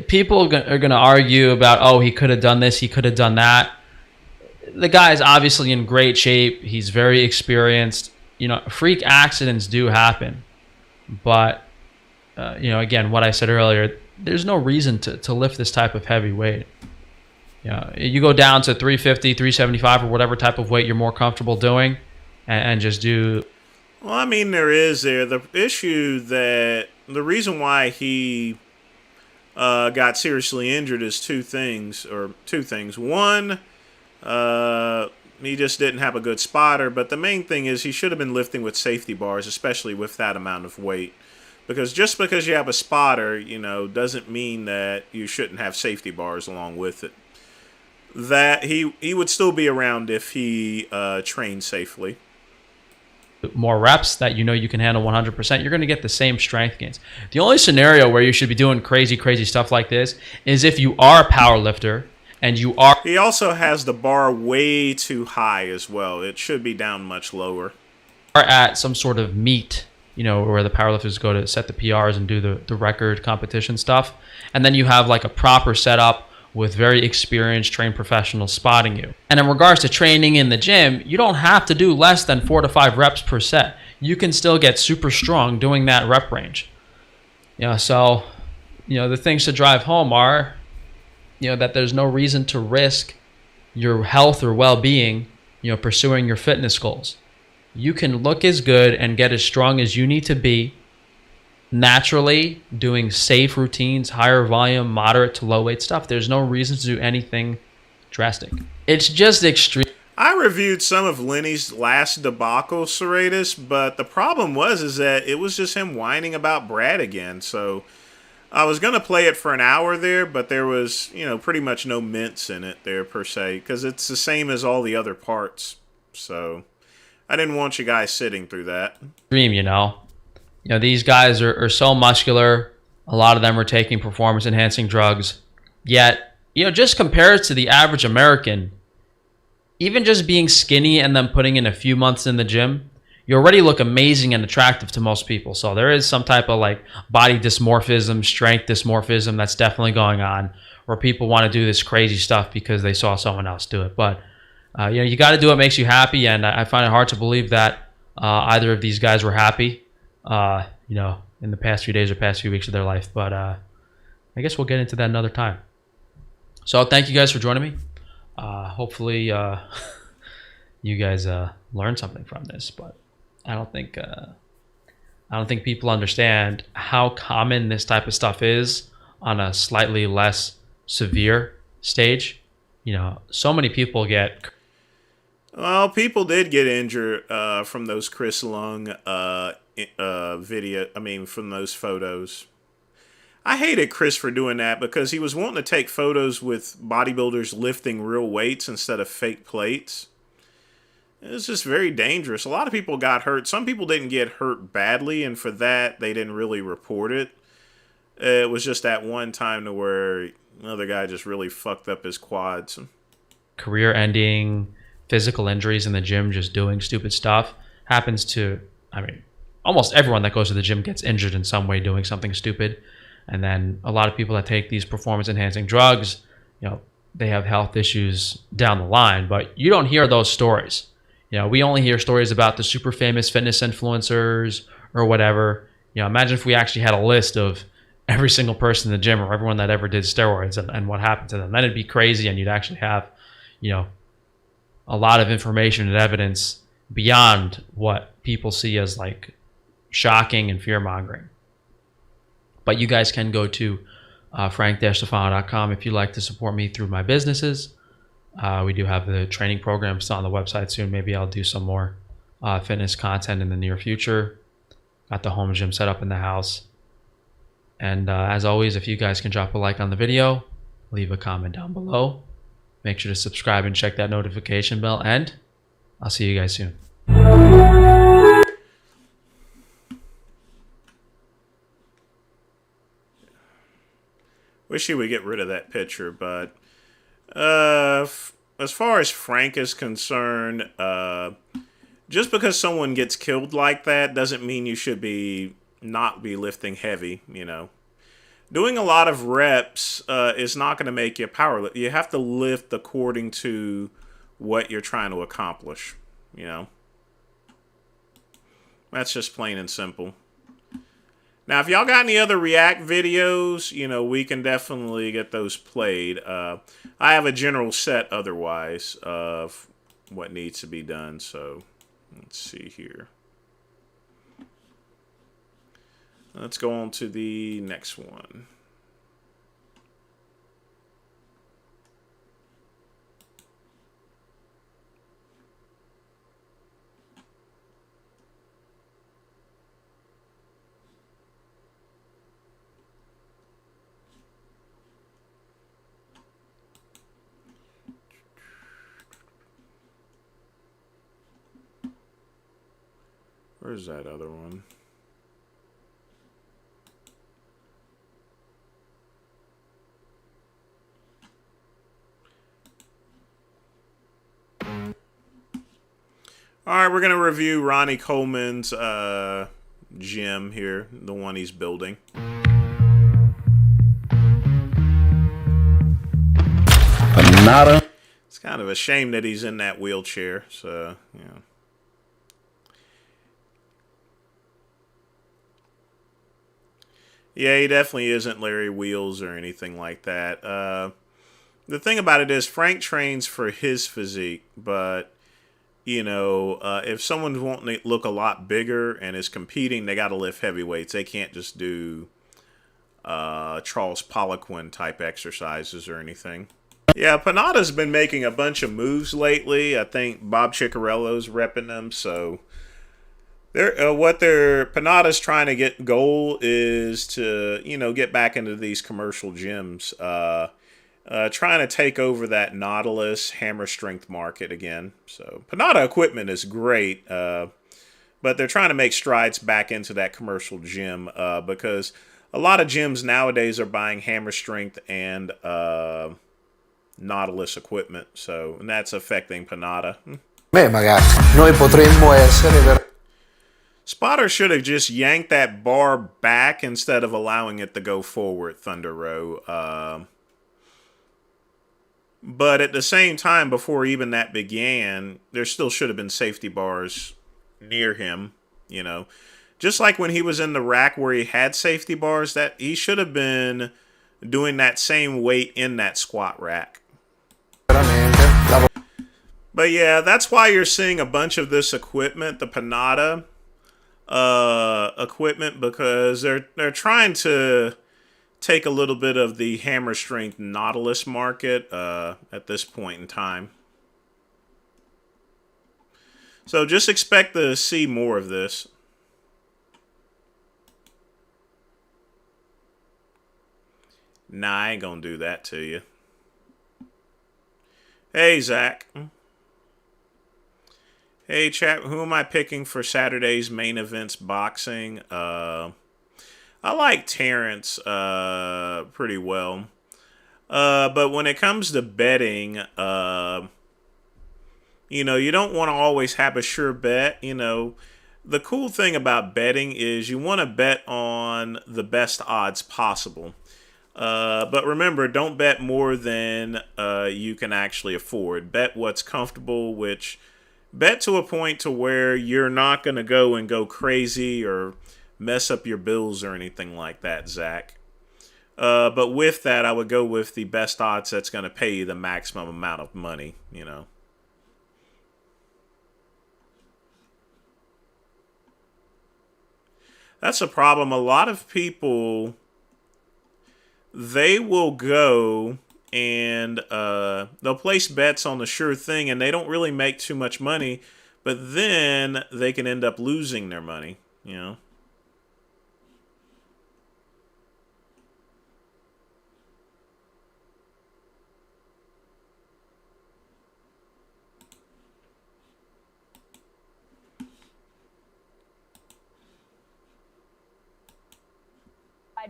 people are going to argue about, oh, he could have done this, he could have done that. The guy is obviously in great shape. He's very experienced. You know, freak accidents do happen. But, you know, again, what I said earlier, there's no reason to lift this type of heavy weight. You know, you go down to 350, 375 or whatever type of weight you're more comfortable doing and just do. Well, I mean, there is the issue that the reason why he got seriously injured is two things. One, he just didn't have a good spotter, but the main thing is he should have been lifting with safety bars, especially with that amount of weight. Because just because you have a spotter, you know, doesn't mean that you shouldn't have safety bars along with it. That he would still be around if he trained safely. More reps that you know you can handle 100%, you're going to get the same strength gains. The only scenario where you should be doing crazy stuff like this is if you are a power lifter and you are. He also has the bar way too high as well. It should be down much lower. Are at some sort of meet, you know, where the powerlifters go to set the PRs and do the record competition stuff. And then you have like a proper setup with very experienced, trained professionals spotting you. And in regards to training in the gym, you don't have to do less than 4 to 5 reps per set. You can still get super strong doing that rep range. You know, so, you know, the things to drive home are, you know, that there's no reason to risk your health or well-being, you know, pursuing your fitness goals. You can look as good and get as strong as you need to be naturally doing safe routines, higher volume, moderate to low weight stuff. There's no reason to do anything drastic. It's just extreme. I reviewed some of Lenny's last debacle, Serratus, but the problem is that it was just him whining about Brad again. So I was going to play it for an hour there, but there was, you know, pretty much no mints in it there per se, because it's the same as all the other parts. So I didn't want you guys sitting through that. Dream, you know. You know, these guys are so muscular. A lot of them are taking performance-enhancing drugs. Yet, you know, just compared to the average American, even just being skinny and then putting in a few months in the gym, you already look amazing and attractive to most people. So there is some type of like body dysmorphism, strength dysmorphism that's definitely going on, where people want to do this crazy stuff because they saw someone else do it. But, you know, you got to do what makes you happy, and I find it hard to believe that either of these guys were happy. You know, in the past few days or past few weeks of their life. But I guess we'll get into that another time. So thank you guys for joining me. Hopefully you guys learned something from this. But I don't think people understand how common this type of stuff is on a slightly less severe stage. You know, so many people get. Well, people did get injured from those Chris Lung from those photos. I hated Chris for doing that because he was wanting to take photos with bodybuilders lifting real weights instead of fake plates. It was just very dangerous. A lot of people got hurt. Some people didn't get hurt badly, and for that, they didn't really report it. It was just that one time to where another guy just really fucked up his quads. Career-ending physical injuries in the gym just doing stupid stuff happens to, I mean, almost everyone that goes to the gym gets injured in some way doing something stupid. And then a lot of people that take these performance-enhancing drugs, you know, they have health issues down the line. But you don't hear those stories. You know, we only hear stories about the super famous fitness influencers or whatever. You know, imagine if we actually had a list of every single person in the gym or everyone that ever did steroids and what happened to them. Then it'd be crazy, and you'd actually have, you know, a lot of information and evidence beyond what people see as like shocking and fear-mongering. But you guys can go to frank-stefano.com if you'd like to support me through my businesses. We do have the training programs on the website soon. Maybe I'll do some more fitness content in the near future. Got the home gym set up in the house. And as always, if you guys can drop a like on the video, leave a comment down below. Make sure to subscribe and check that notification bell. And I'll see you guys soon. Wish he would get rid of that picture, but as far as Frank is concerned, just because someone gets killed like that doesn't mean you should not be lifting heavy, you know. Doing a lot of reps is not going to make you powerless. You have to lift according to what you're trying to accomplish, you know. That's just plain and simple. Now, if y'all got any other React videos, you know, we can definitely get those played. I have a general set otherwise of what needs to be done. So, let's see here. Let's go on to the next one. Where's that other one? All right, we're going to review Ronnie Coleman's gym here, the one he's building. It's kind of a shame that he's in that wheelchair, so, you know. Yeah, he definitely isn't Larry Wheels or anything like that. The thing about it is Frank trains for his physique, but, you know, if someone wants to look a lot bigger and is competing, they got to lift heavy weights. They can't just do Charles Poliquin type exercises or anything. Yeah, Panada's been making a bunch of moves lately. I think Bob Ciccarello's repping them, so... Panada's trying to get goal is to, you know, get back into these commercial gyms, trying to take over that Nautilus hammer strength market again. So Panada equipment is great, but they're trying to make strides back into that commercial gym because a lot of gyms nowadays are buying hammer strength and Nautilus equipment. So, and that's affecting Panada. Noi potremmo essere Spotter should have just yanked that bar back instead of allowing it to go forward, Thunder Row. But at the same time, before even that began, there still should have been safety bars near him, you know. Just like when he was in the rack where he had safety bars, that he should have been doing that same weight in that squat rack. But yeah, that's why you're seeing a bunch of this equipment, the Panada equipment, because they're trying to take a little bit of the hammer strength Nautilus market at this point in time. So just expect to see more of this. Nah, I ain't gonna do that to you. Hey, Zach. Hey, chat, who am I picking for Saturday's main events boxing? I like Terrence pretty well. But when it comes to betting, you know, you don't want to always have a sure bet. You know, the cool thing about betting is you want to bet on the best odds possible. But remember, don't bet more than you can actually afford. Bet what's comfortable, which... Bet to a point to where you're not going to go crazy or mess up your bills or anything like that, Zach. But with that, I would go with the best odds that's going to pay you the maximum amount of money, you know. That's a problem. A lot of people, they will go... and they'll place bets on the sure thing, and they don't really make too much money, but then they can end up losing their money, you know.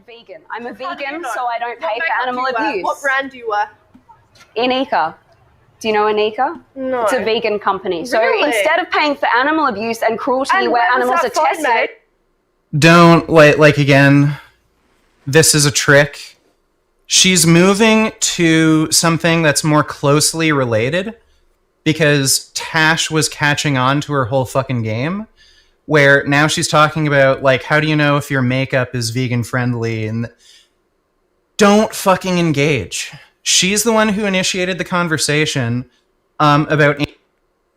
Vegan. I'm a vegan, so I don't pay for animal do you wear? abuse. What brand do you wear? Inika. Do you know Inika? No. It's a vegan company. So Really? instead of paying for animal abuse and cruelty And where where was animals are that phone tested, made? Don't, like again, this is a trick. She's moving to something that's more closely related because Tash was catching on to her whole fucking game, where now she's talking about, like, how do you know if your makeup is vegan friendly? And don't fucking engage. She's the one who initiated the conversation about...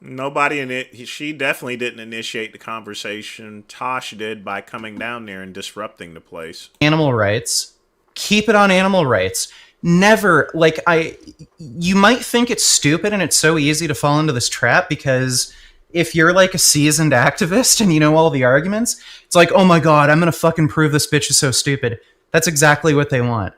Nobody in it. She definitely didn't initiate the conversation. Tosh did by coming down there and disrupting the place. Animal rights. Keep it on animal rights. Never, like, you might think it's stupid and it's so easy to fall into this trap because if you're like a seasoned activist and you know all the arguments, it's like, oh my god, I'm gonna fucking prove this bitch is so stupid. That's exactly what they want.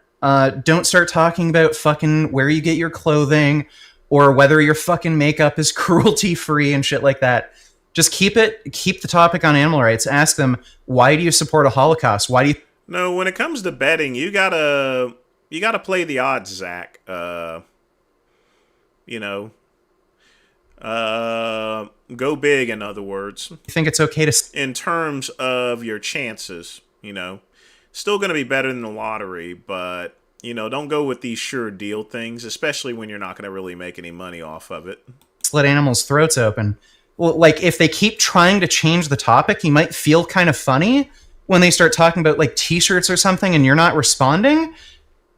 Don't start talking about fucking where you get your clothing or whether your fucking makeup is cruelty-free and shit like that. Just keep the topic on animal rights. Ask them, why do you support a Holocaust? Why do you... No, when it comes to betting, you gotta play the odds, Zach. Go big, in other words. You think it's okay to... In terms of your chances, still gonna be better than the lottery, but... don't go with these sure deal things, especially when you're not going to really make any money off of it. Slit animals' throats open. Well, like, if they keep trying to change the topic, you might feel kind of funny when they start talking about, like, t-shirts or something and you're not responding.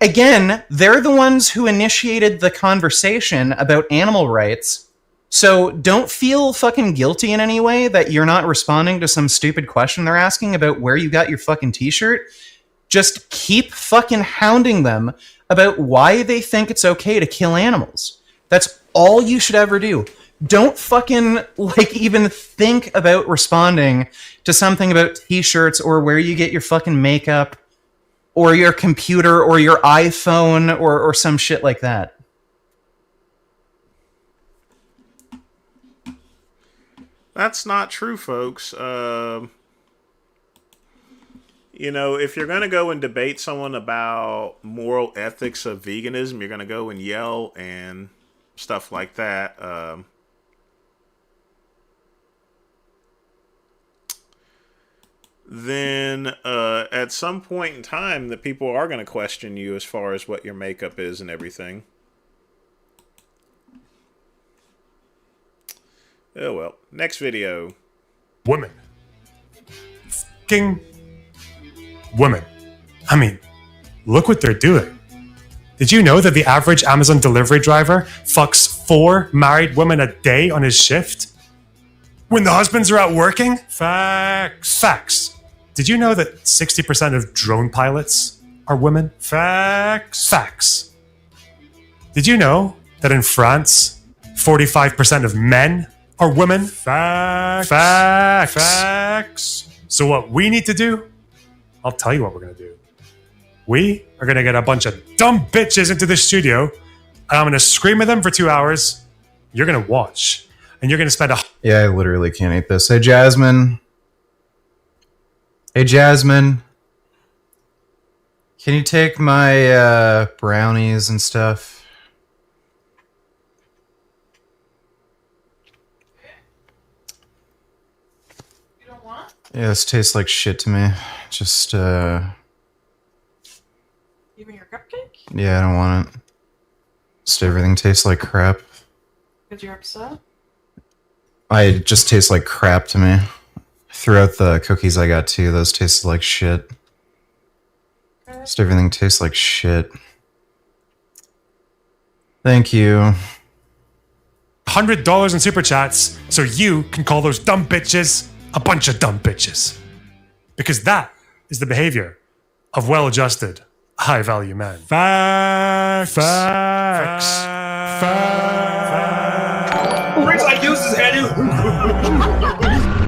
Again, they're the ones who initiated the conversation about animal rights. So don't feel fucking guilty in any way that you're not responding to some stupid question they're asking about where you got your fucking t-shirt. Just keep fucking hounding them about why they think it's okay to kill animals. That's all you should ever do. Don't fucking, like, even think about responding to something about t-shirts or where you get your fucking makeup or your computer or your iPhone or some shit like that. That's not true, folks. If you're going to go and debate someone about moral ethics of veganism, you're going to go and yell and stuff like that. Then at some point in time, the people are going to question you as far as what your makeup is and everything. Oh, well. Next video. Women. Fucking women. I mean, look what they're doing. Did you know that the average Amazon delivery driver fucks 4 married women a day on his shift? When the husbands are out working? Facts. Did you know that 60% of drone pilots are women? Facts. Did you know that in France, 45% of men are women? Facts. So what we need to do, I'll tell you what we're going to do. We are going to get a bunch of dumb bitches into the studio, and I'm going to scream at them for 2 hours. You're going to watch, and you're going to spend Yeah, I literally can't eat this. Hey, Jasmine. Can you take my brownies and stuff? You don't want? Yeah, this tastes like shit to me. Just, Even your cupcake? yeah, I don't want it. Just everything tastes like crap. Because you're upset? It just tastes like crap to me. Throughout the cookies I got too, those tasted like shit. Just everything tastes like shit. Thank you. $100 in super chats so you can call those dumb bitches a bunch of dumb bitches. Because that is the behavior of well-adjusted, high-value men. Facts. Rich like uses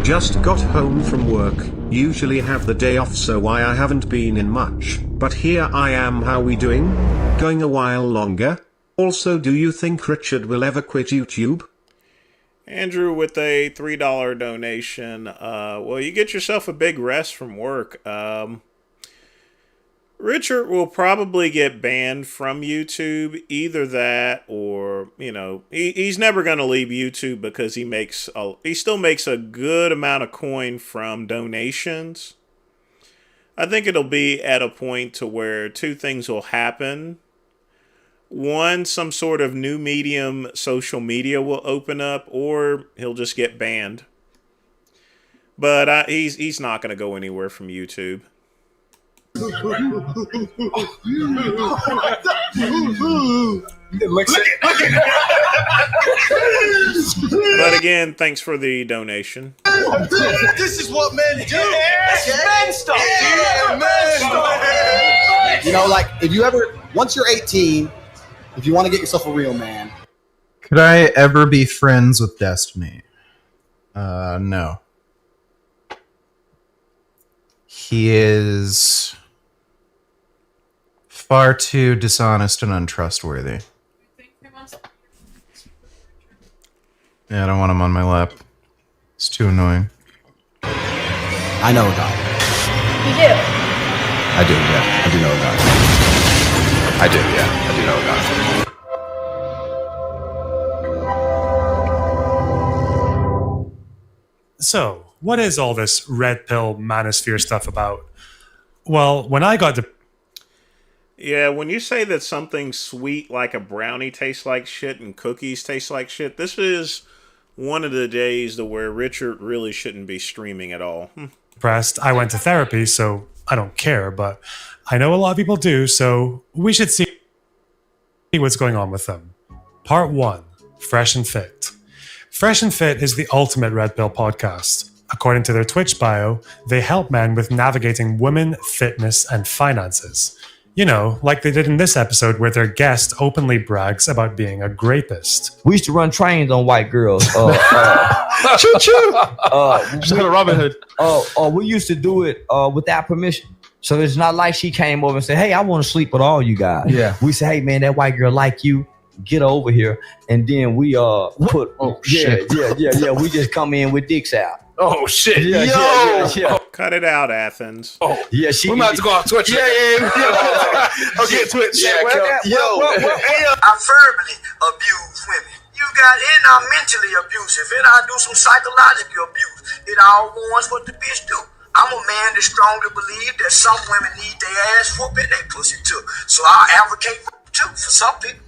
Just got home from work, usually have the day off so why I haven't been in much, but here I am. How we doing? Going a while longer? Also, do you think Richard will ever quit YouTube? Andrew with a $3 donation. Well, you get yourself a big rest from work. Richard will probably get banned from YouTube. Either that, or he's never going to leave YouTube because he still makes a good amount of coin from donations. I think it'll be at a point to where two things will happen. One, some sort of new medium, social media will open up, or he'll just get banned. But he's not going to go anywhere from YouTube. But again, thanks for the donation. This is what men do. It's men stuff. Yeah, men stuff. You know, like once you're 18, if you want to get yourself a real man. Could I ever be friends with Destiny? No. He is far too dishonest and untrustworthy. Yeah, I don't want him on my lap. It's too annoying. I know a guy. You do? I do, yeah. I do know a guy. I do, yeah. I do know a guy. So, what is all this red pill manosphere stuff about? Well, when I got to... Yeah, when you say that something sweet like a brownie tastes like shit and cookies taste like shit, this is one of the days to where Richard really shouldn't be streaming at all. Depressed, I went to therapy, so I don't care, but I know a lot of people do, so we should see what's going on with them. Part 1, Fresh and Fit. Fresh and Fit is the ultimate red pill podcast. According to their Twitch bio, they help men with navigating women, fitness, and finances. You know, like they did in this episode where their guest openly brags about being a grapist. We used to run trains on white girls. Choo-choo! Shout out Robin Hood. We used to do it without permission. So it's not like she came over and said, hey, I want to sleep with all you guys. Yeah. We said, hey, man, that white girl like you. Get over here. And then we put... shit. Yeah. We just come in with dicks out. Oh shit! Yeah. Cut it out, Athens. Oh yeah, we might have to go off Twitch. Yeah. Okay, Twitch. Yeah, Yo. I verbally abuse women. You got it, I'm mentally abusive, and I do some psychological abuse. It all warns what the bitch do. I'm a man that strongly believe that some women need their ass whooping, they pussy too. So I advocate too for some people.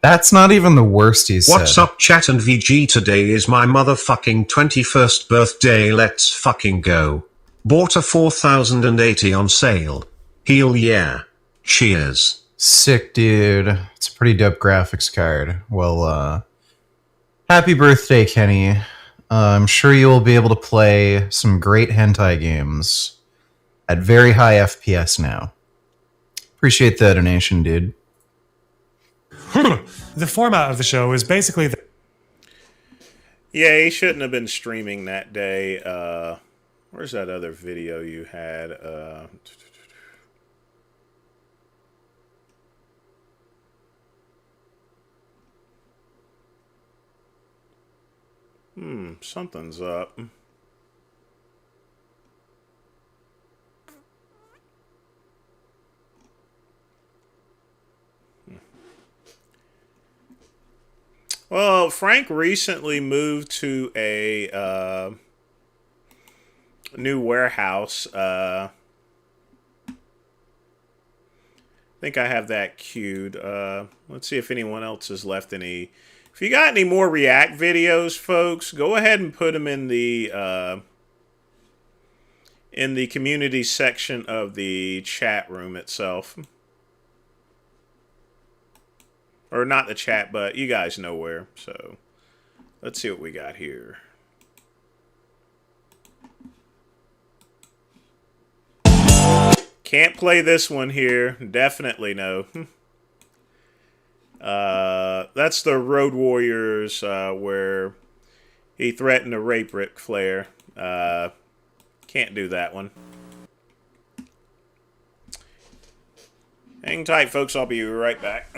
That's not even the worst he said. What's up, chat and VG? Today is my motherfucking 21st birthday. Let's fucking go. Bought a 4080 on sale. Hell yeah. Cheers. Sick, dude. It's a pretty dope graphics card. Well, happy birthday, Kenny. I'm sure you will be able to play some great hentai games at very high FPS now. Appreciate the donation, dude. The format of the show is basically... Yeah, he shouldn't have been streaming that day. Where's that other video you had? Something's up. Well, Frank recently moved to a new warehouse. I think I have that queued. Let's see if anyone else has left any. If you got any more React videos, folks, go ahead and put them in the community section of the chat room itself. Or not the chat, but you guys know where. So, let's see what we got here. Can't play this one here. Definitely no. That's the Road Warriors where he threatened to rape Ric Flair. Can't do that one. Hang tight, folks. I'll be right back.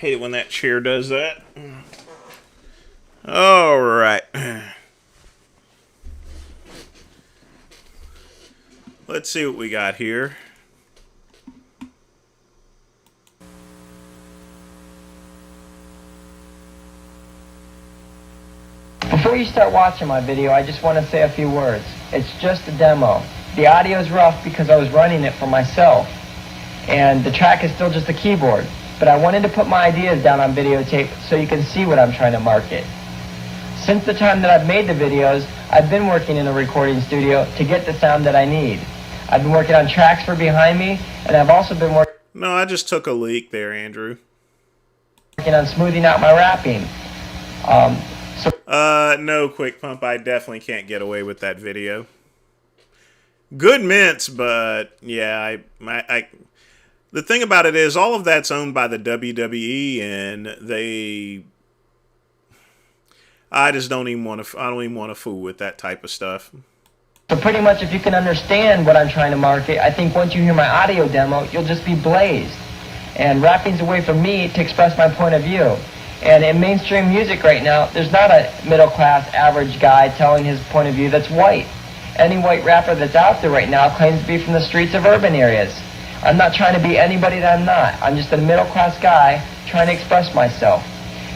Hate it when that chair does that. All right. Let's see what we got here. Before you start watching my video, I just want to say a few words. It's just a demo. The audio is rough because I was running it for myself, and the track is still just a keyboard. But I wanted to put my ideas down on videotape so you can see what I'm trying to market. Since the time that I've made the videos, I've been working in a recording studio to get the sound that I need. I've been working on tracks for behind me, and I've also been working... No, I just took a leak there, Andrew. ...working on smoothing out my rapping. No, Quick Pump, I definitely can't get away with that video. Good mints, but yeah, the thing about it is all of that's owned by the WWE, and I just don't even want to fool with that type of stuff. So pretty much if you can understand what I'm trying to market, I think once you hear my audio demo, you'll just be blazed. And rapping's a way for me to express my point of view. And in mainstream music right now, there's not a middle-class average guy telling his point of view that's white. Any white rapper that's out there right now claims to be from the streets of urban areas. I'm not trying to be anybody that I'm not. I'm just a middle-class guy trying to express myself.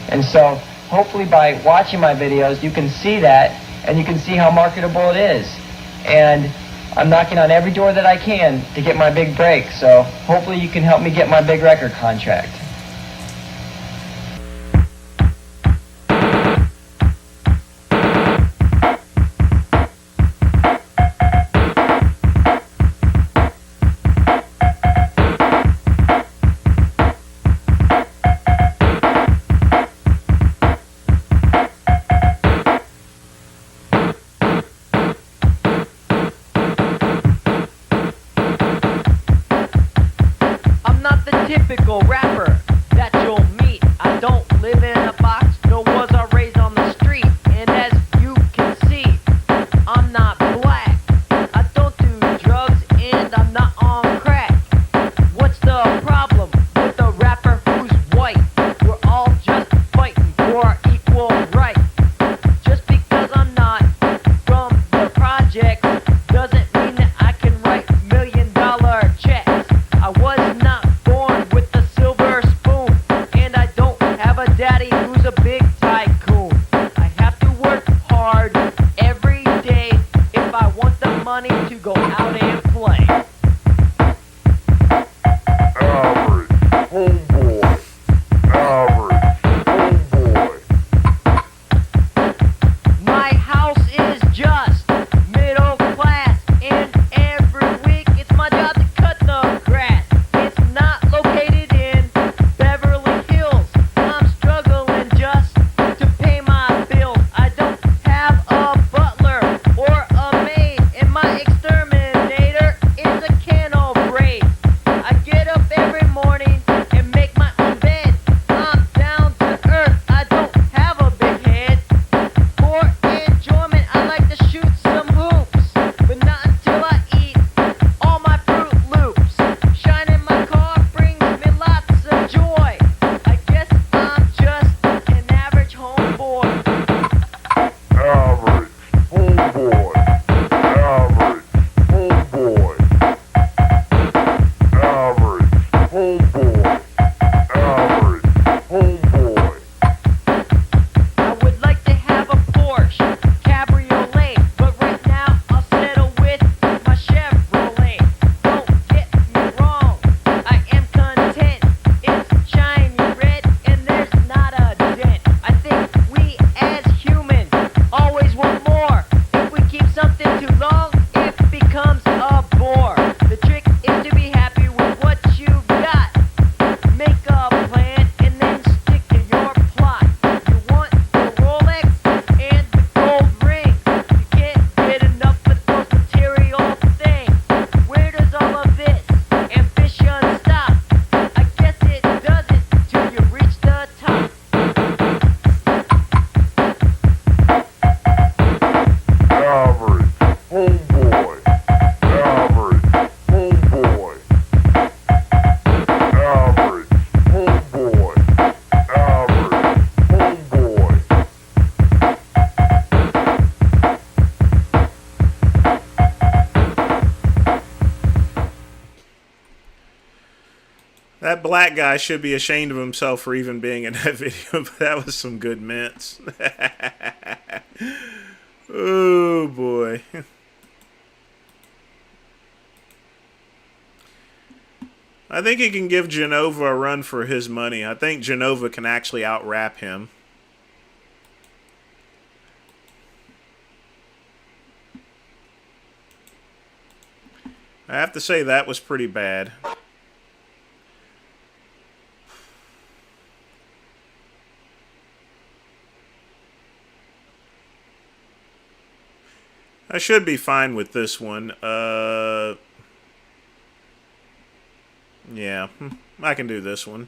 And so hopefully by watching my videos, you can see that, and you can see how marketable it is. And I'm knocking on every door that I can to get my big break. So hopefully you can help me get my big record contract. Typical rapper. black guy should be ashamed of himself for even being in that video, but that was some good mints. Oh, boy. I think he can give Genova a run for his money. I think Genova can actually out-rap him. I have to say that was pretty bad. I should be fine with this one. Yeah, I can do this one.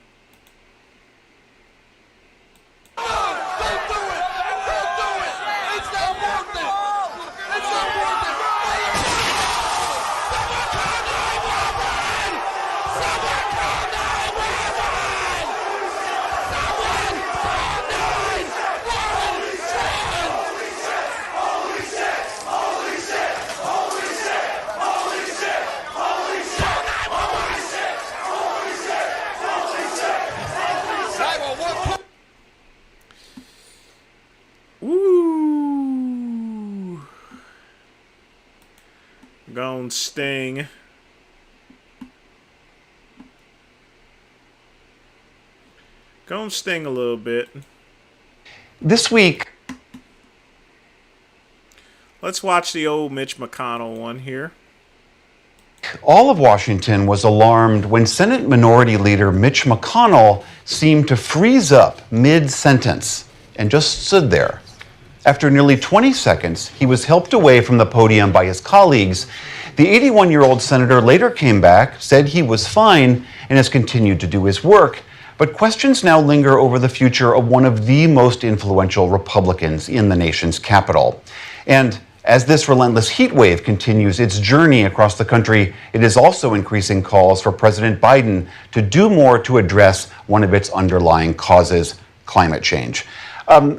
Woo! Gone Sting. Gonna sting a little bit. This week, let's watch the old Mitch McConnell one here. all of Washington was alarmed when Senate Minority Leader Mitch McConnell seemed to freeze up mid-sentence and just stood there. After nearly 20 seconds, he was helped away from the podium by his colleagues. The 81-year-old senator later came back, said he was fine, and has continued to do his work. But questions now linger over the future of one of the most influential Republicans in the nation's capital. And as this relentless heat wave continues its journey across the country, it is also increasing calls for President Biden to do more to address one of its underlying causes, climate change.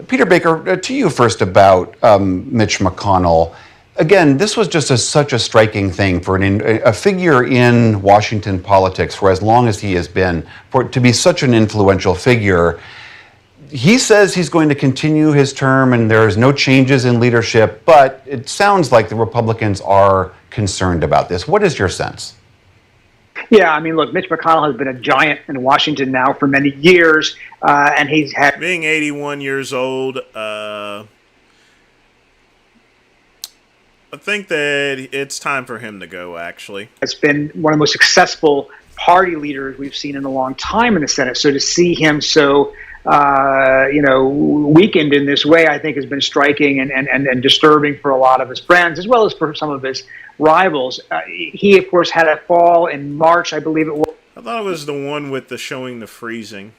Peter Baker, to you first about Mitch McConnell. Again, this was just such a striking thing for a figure in Washington politics for as long as he has been, for it to be such an influential figure. He says he's going to continue his term and there's no changes in leadership, but it sounds like the Republicans are concerned about this. What is your sense? Yeah, I mean, look, Mitch McConnell has been a giant in Washington now for many years, and he's had... Being 81 years old, I think that it's time for him to go, actually. It's been one of the most successful party leaders we've seen in a long time in the Senate. So to see him so, weakened in this way, I think has been striking and disturbing for a lot of his friends, as well as for some of his rivals. He, of course, had a fall in March, I believe it was. I thought it was the one with the showing the freezing.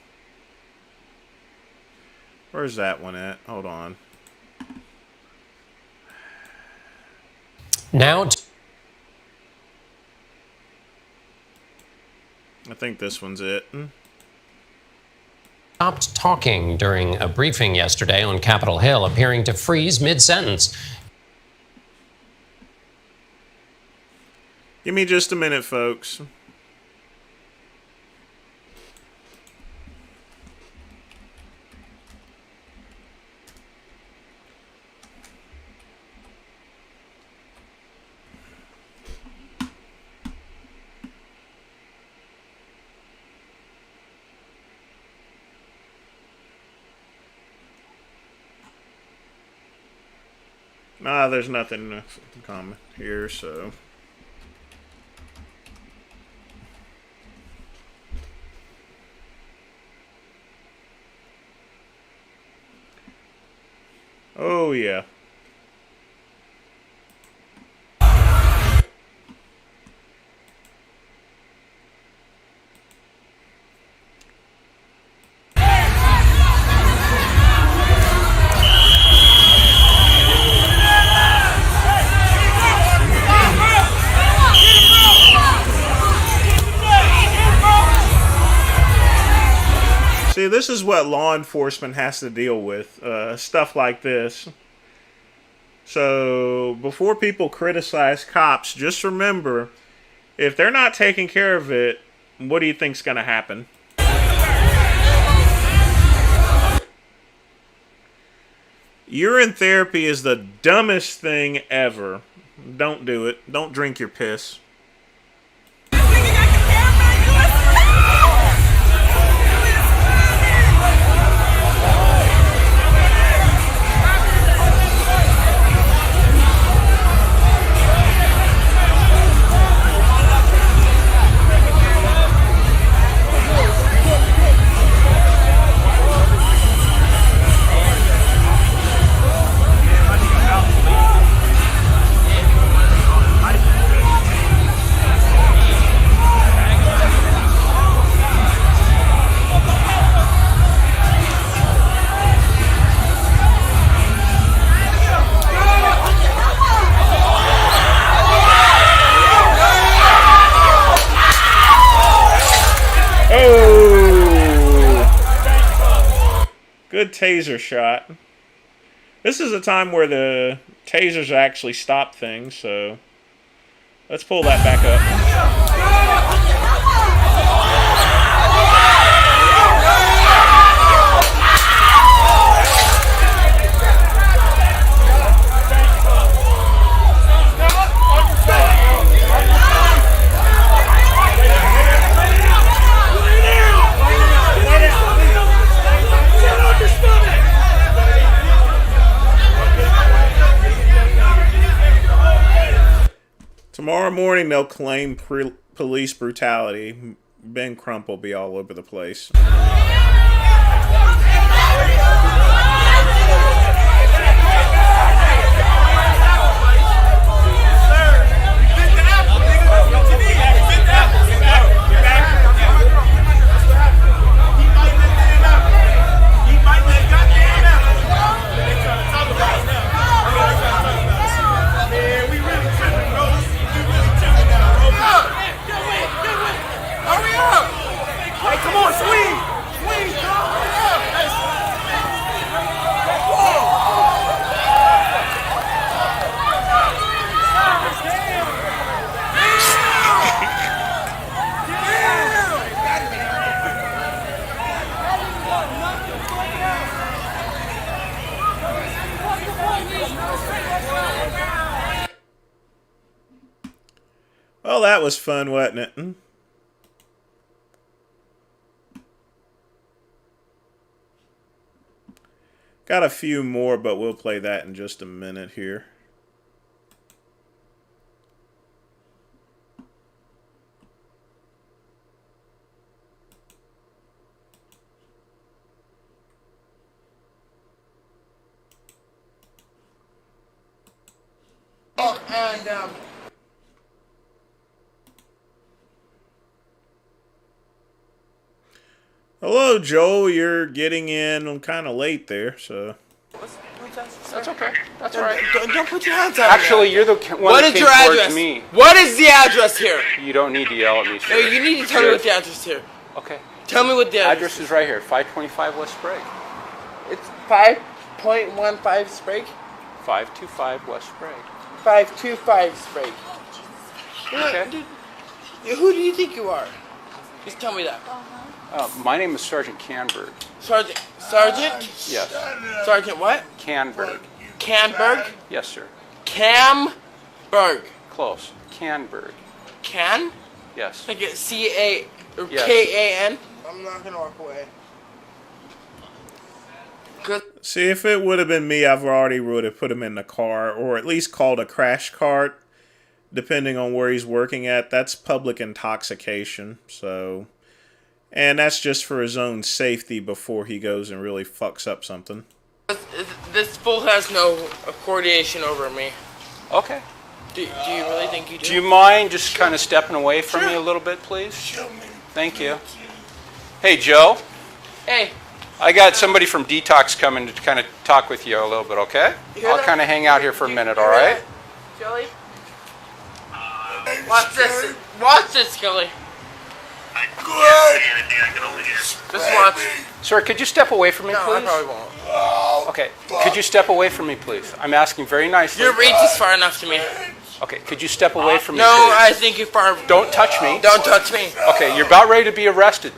Where's that one at? Hold on. Now, I think this one's it. Stopped talking during a briefing yesterday on Capitol Hill, appearing to freeze mid-sentence. Give me just a minute, folks. Nah, there's nothing to comment here, so... Oh, yeah. See, this is what law enforcement has to deal with, stuff like this. So, before people criticize cops, just remember, if they're not taking care of it, what do you think's going to happen? Urine therapy is the dumbest thing ever. Don't do it. Don't drink your piss. Good taser shot. This is a time where the tasers actually stop things, so let's pull that back up. Tomorrow morning they'll claim police brutality. Ben Crump will be all over the place. Well, that was fun, wasn't it? Got a few more, but we'll play that in just a minute here. Hello, Joel. You're getting in kind of late there, so. That's okay. That's all right. Don't put your hands out. Actually, you're the one What that is came your towards address? me. What is the address here? You don't need to yell at me, sir. No, you need to tell me what the address here. Okay. Tell me what the address is right here, 525 West Sprague. It's 5.15 Sprague? 525 West Sprague. 525 Sprague. Okay. Who do you think you are? Just tell me that. My name is Sergeant Canberg. Sergeant? Yes. Sergeant what? Canberg. Canberg? Yes, sir. Camberg. Close. Canberg. Can? Yes. Like it C-A or Yes. K-A-N? I'm not gonna walk away. See, if it would have been me, I've already would have put him in the car, or at least called a crash cart, depending on where he's working at. That's public intoxication, so... And that's just for his own safety before he goes and really fucks up something. This fool has no coordination over me. Okay. Do you really think you do? Do you mind just kind of stepping away from me a little bit, please? Thank you. Hey, Joe. Hey. I got somebody from Detox coming to kind of talk with you a little bit, okay? I'll kind of hang out here for a minute, all right? Kelly? Watch this. Watch this, Kelly. Just watch. Sir, could you step away from me, No, please? I probably won't. Okay. Could you step away from me, please? I'm asking very nicely. Your reach is far enough to me. Okay. Could you step away from me, No, please? I think you're far. Don't touch me. Don't touch me. Okay, you're about ready to be arrested.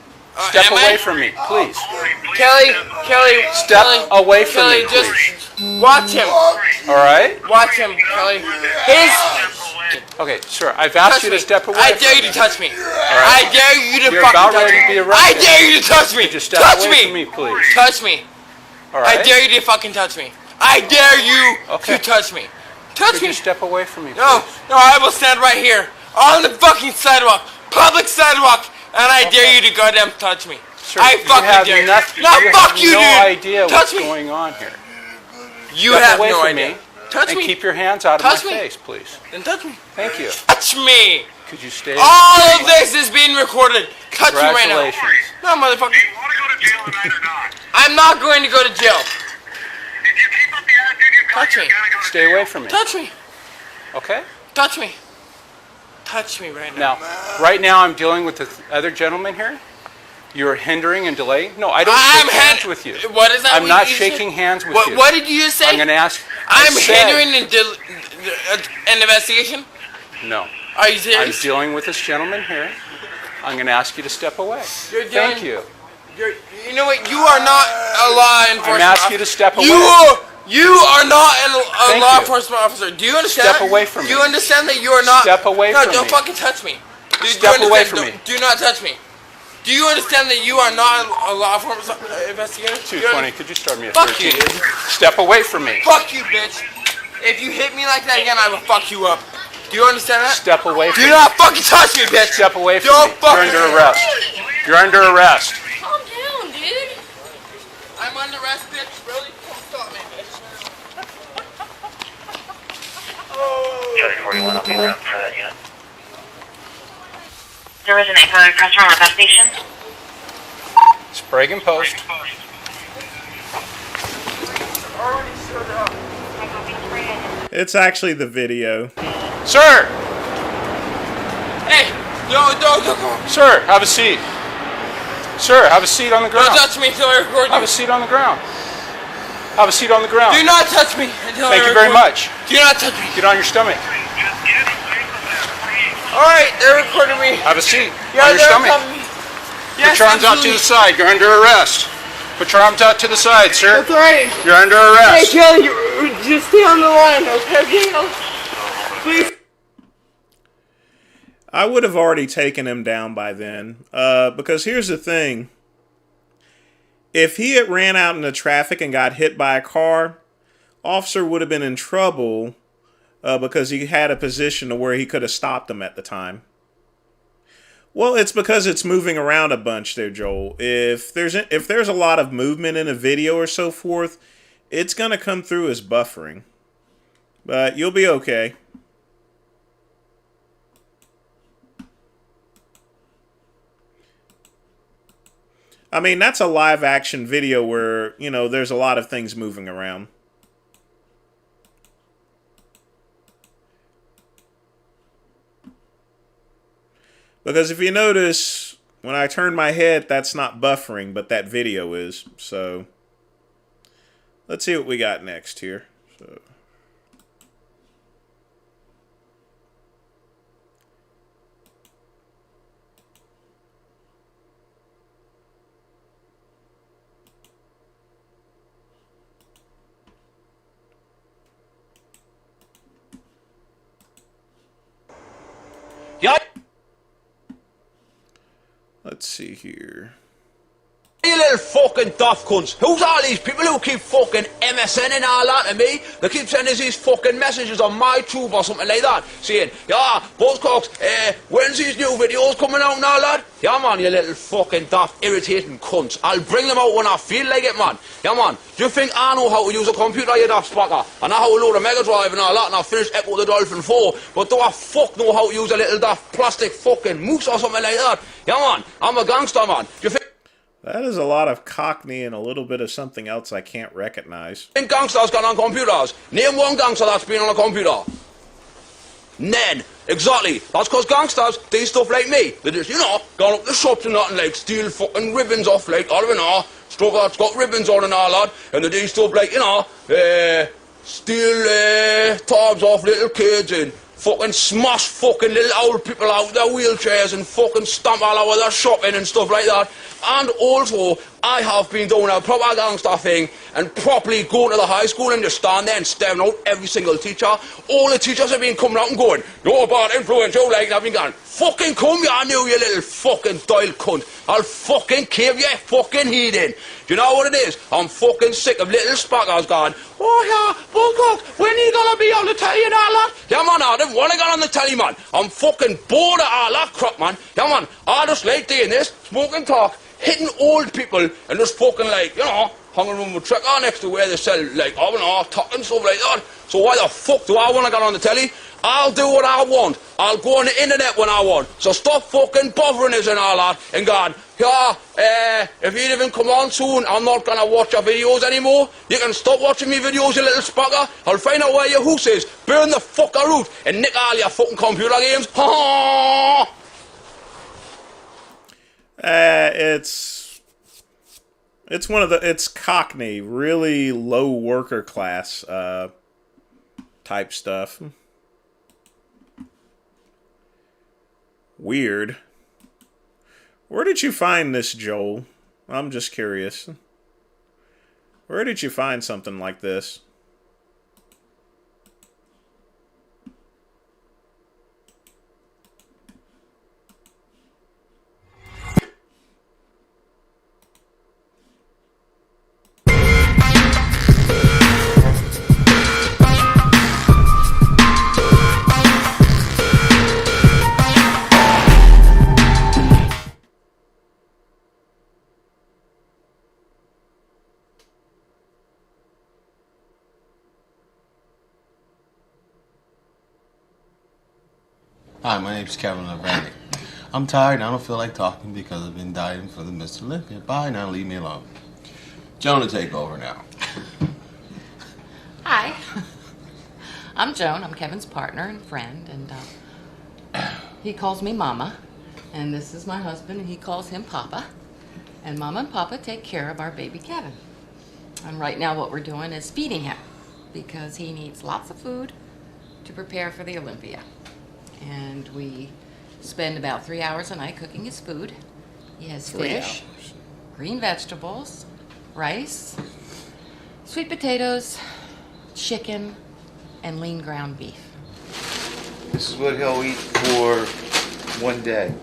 Step am away I? from me, please. Kelly. Step away from Kelly, me, just please. Watch him. All right? Watch him, Kelly. Okay, sir, I've asked you to step away. I dare you to touch me. I dare you to You're fucking about touch ready me. to be arrested. I dare you to touch me. Could you step Touch away me. from me, please? Touch me. All right? I dare you to fucking touch me. I dare you to touch me. Touch Could me. you step away from me, please? No, I will stand right here on the fucking sidewalk, public sidewalk, and I dare you to goddamn touch me. Sir, I you fucking have dare you. nothing- No, you fuck have you, no dude. idea Touch what's me. going on here. You Step have away no from idea. me Touch and me. keep your hands out of Touch my me. face, please. Then touch me. Thank you. Touch me. Could you stay? All of this is being recorded. Touch me right now. Congratulations. No, motherfucker. I'm not going to go to jail. Touch me. Stay away from me. Touch me. Okay? Touch me. Touch me right now. Now, right now I'm dealing with the other gentleman here. You're hindering and delaying. No, I don't I'm shake hands with you. What is that? I'm what not you shaking said? hands with you. What did you just say? I'm going to ask. I'm I said- hindering an investigation? No. Are you serious? I'm dealing with this gentleman here. I'm going to ask you to step away. You're Thank doing- you. You know what? You are not a law enforcement I'm asking you to step away. You are not a Thank law you. enforcement officer. Do you understand? Step away from Do you me. understand that you are not? Step away no, from don't me. fucking touch me. Do you Step away understand? from me. Do not touch me. Do you understand that you are not a law enforcement investigator? 220, could you start me at Fuck 13? you, dude. Step away from me. Fuck you, bitch. If you hit me like that again, I will fuck you up. Do you understand that? Step away from Do me. not fucking touch me, bitch. Step away from Don't me. fucking. You're under arrest. You're under arrest. Calm down, dude. I'm under arrest, bitch. Really? Come stop me, bitch. Joey 41, I'll be around for that unit. There was an inquiry customer on the bus station. Sprague and post. It's actually the video. Sir! Hey! No, don't come on. Sir, have a seat. Sir, have a seat on the ground. Don't touch me until I record you. Have a seat on the ground. Have a seat on the ground. Do not touch me until Thank I you very record much. Do not touch me. Get on your stomach. Alright, they're recording me. Have a seat Yeah, on your they're stomach. recording me. Yes, Put your arms out to absolutely. the side. You're under arrest. Put your arms out to the side, sir. That's alright. You're under Hey, arrest. Kelly, just stay on the line, okay? Please. I would have already taken him down by then. Because here's the thing. If he had ran out into traffic and got hit by a car, officer would have been in trouble because he had a position to where he could have stopped him at the time. Well, it's because it's moving around a bunch there, Joel. If there's a lot of movement in a video or so forth, it's going to come through as buffering. But you'll be okay. I mean, that's a live action video where, you know, there's a lot of things moving around. Because if you notice, when I turn my head, that's not buffering, but that video is. So, let's see what we got next here. So. Yeah. Let's see here. You little fucking daft cunts. Who's all these people who keep fucking MSNing all that to me? They keep sending these fucking messages on my tube or something like that, saying, yeah, Buzzcocks, when's these new videos coming out and all that? Yeah, man, you little fucking daft, irritating cunts. I'll bring them out when I feel like it, man. Yeah, man, do you think I know how to use a computer, you daft spotter? I know how to load a Mega Drive and all that, and I finished Echo the Dolphin 4, but do I fuck know how to use a little daft plastic fucking moose or something like that? Yeah, man, I'm a gangster, man. Do you think That is a lot of Cockney and a little bit of something else I can't recognize. gangsters got on computers? Name one gangster that's been on a computer. None. Exactly. That's because gangsters do stuff like me. They just, you know, gone up the shops and that and like steal fucking ribbons off like, all you know, stuff that's got ribbons on and all that. And they do stuff like, you know, steal tabs off little kids and fucking smash fucking little old people out of their wheelchairs and fucking stomp all over their shopping and stuff like that. And also, I have been doing a proper gangster thing and properly going to the high school and just stand there and staring out every single teacher. All the teachers have been coming out and going, you're a bad influence, you like, and I've been going, fucking come here now, you little fucking dial cunt. I'll fucking kill you, fucking heathen. Do you know what it is? I'm fucking sick of little spackers going, oh yeah, Bullcock, when are you gonna be on the telly and all that? Yeah man, I don't wanna get on the telly, man. I'm fucking bored of all that crap, man. Yeah man, I just like doing this, smoking talk, hitting old people and just fucking like, you know, hanging around with Trekker next to where they sell like oven or talk and stuff like that. So why the fuck do I want to get on the telly? I'll do what I want. I'll go on the internet when I want. So stop fucking bothering us and all that and God, yeah, if you even come on soon, I'm not gonna watch your videos anymore. You can stop watching me videos, you little spacker. I'll find out where your house is, burn the fucker out and nick all your fucking computer games. Ha! It's one of the, it's Cockney, really low worker class type stuff. Weird. Where did you find this, Joel? I'm just curious. Where did you find something like this? Hi, my name's Kevin Levanic. I'm tired and I don't feel like talking because I've been dieting for the Mr. Olympia. Bye now, leave me alone. Jonah, take over now. Hi. I'm Joan. I'm Kevin's partner and friend, and he calls me Mama. And this is my husband, and he calls him Papa. And Mama and Papa take care of our baby Kevin. And right now what we're doing is feeding him because he needs lots of food to prepare for the Olympia. And we spend about 3 hours a night cooking his food. He has fish, green vegetables, rice, sweet potatoes, chicken, and lean ground beef. This is what he'll eat for one day.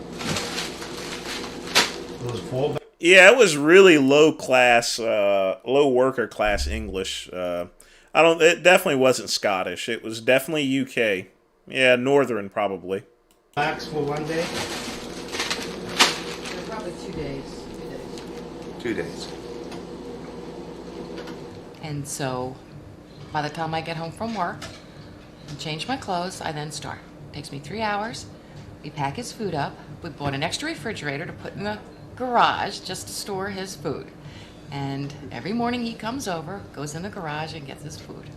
Yeah, it was really low class, low worker class English. It definitely wasn't Scottish. It was definitely UK. Yeah, northern probably. Max for one day? Probably 2 days. 2 days. And so by the time I get home from work and change my clothes, I then start. It takes me 3 hours. We pack his food up. We bought an extra refrigerator to put in the garage just to store his food. And every morning he comes over, goes in the garage and gets his food.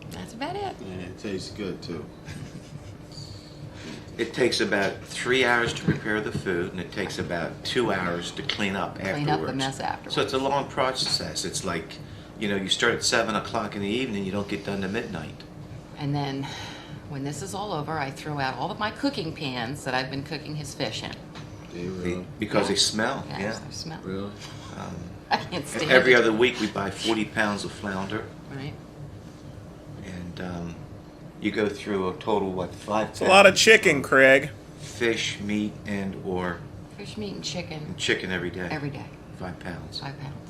That's about it. And it tastes good too. It takes about 3 hours to prepare the food, and it takes about 2 hours to clean up afterwards. Clean up the mess afterwards. So it's a long process. It's like, you know, you start at 7 o'clock in the evening, you don't get done to midnight. And then when this is all over, I throw out all of my cooking pans that I've been cooking his fish in. Because they smell. Yes, they smell. Really? I can't stand Every it. other week we buy 40 pounds of flounder. Right. And you go through a total, what, 5 It's a lot of chicken, Craig. Fish, meat, and or... Fish, meat, and chicken. And chicken every day. Every day. 5 pounds. 5 pounds.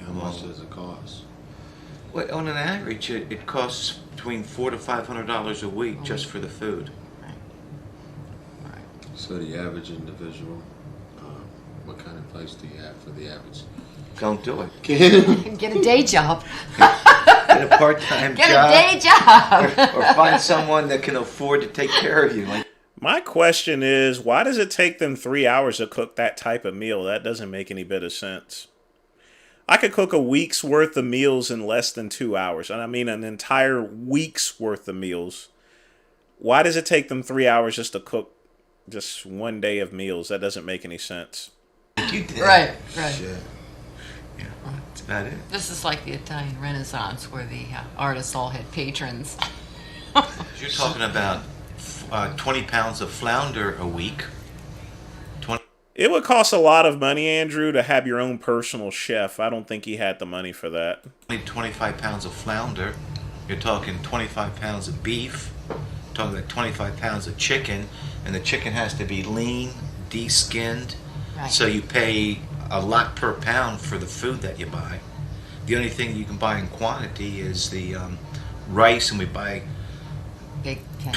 How much does it cost? Well, on an average, it costs between $400 to $500 a week just for the food. So the average individual, what kind of place do you have for the average? Don't do it. Get a day job. Get a part-time Get job. a day job. or find someone that can afford to take care of you. Like, My question is, why does it take them 3 hours to cook that type of meal? That doesn't make any bit of sense. I could cook a week's worth of meals in less than 2 hours. And I mean an entire week's worth of meals. Why does it take them 3 hours just to cook just one day of meals? That doesn't make any sense. Right. Shit. Yeah, that's about it. This is like the Italian Renaissance where the artists all had patrons. You're talking about 20 pounds of flounder a week. 20. It would cost a lot of money, Andrew, to have your own personal chef. I don't think he had the money for that. 25 pounds of flounder. You're talking 25 pounds of beef. You're talking like 25 pounds of chicken. And the chicken has to be lean, de-skinned. Right. So you pay a lot per pound for the food that you buy. The only thing you can buy in quantity is the rice, and we buy Big 10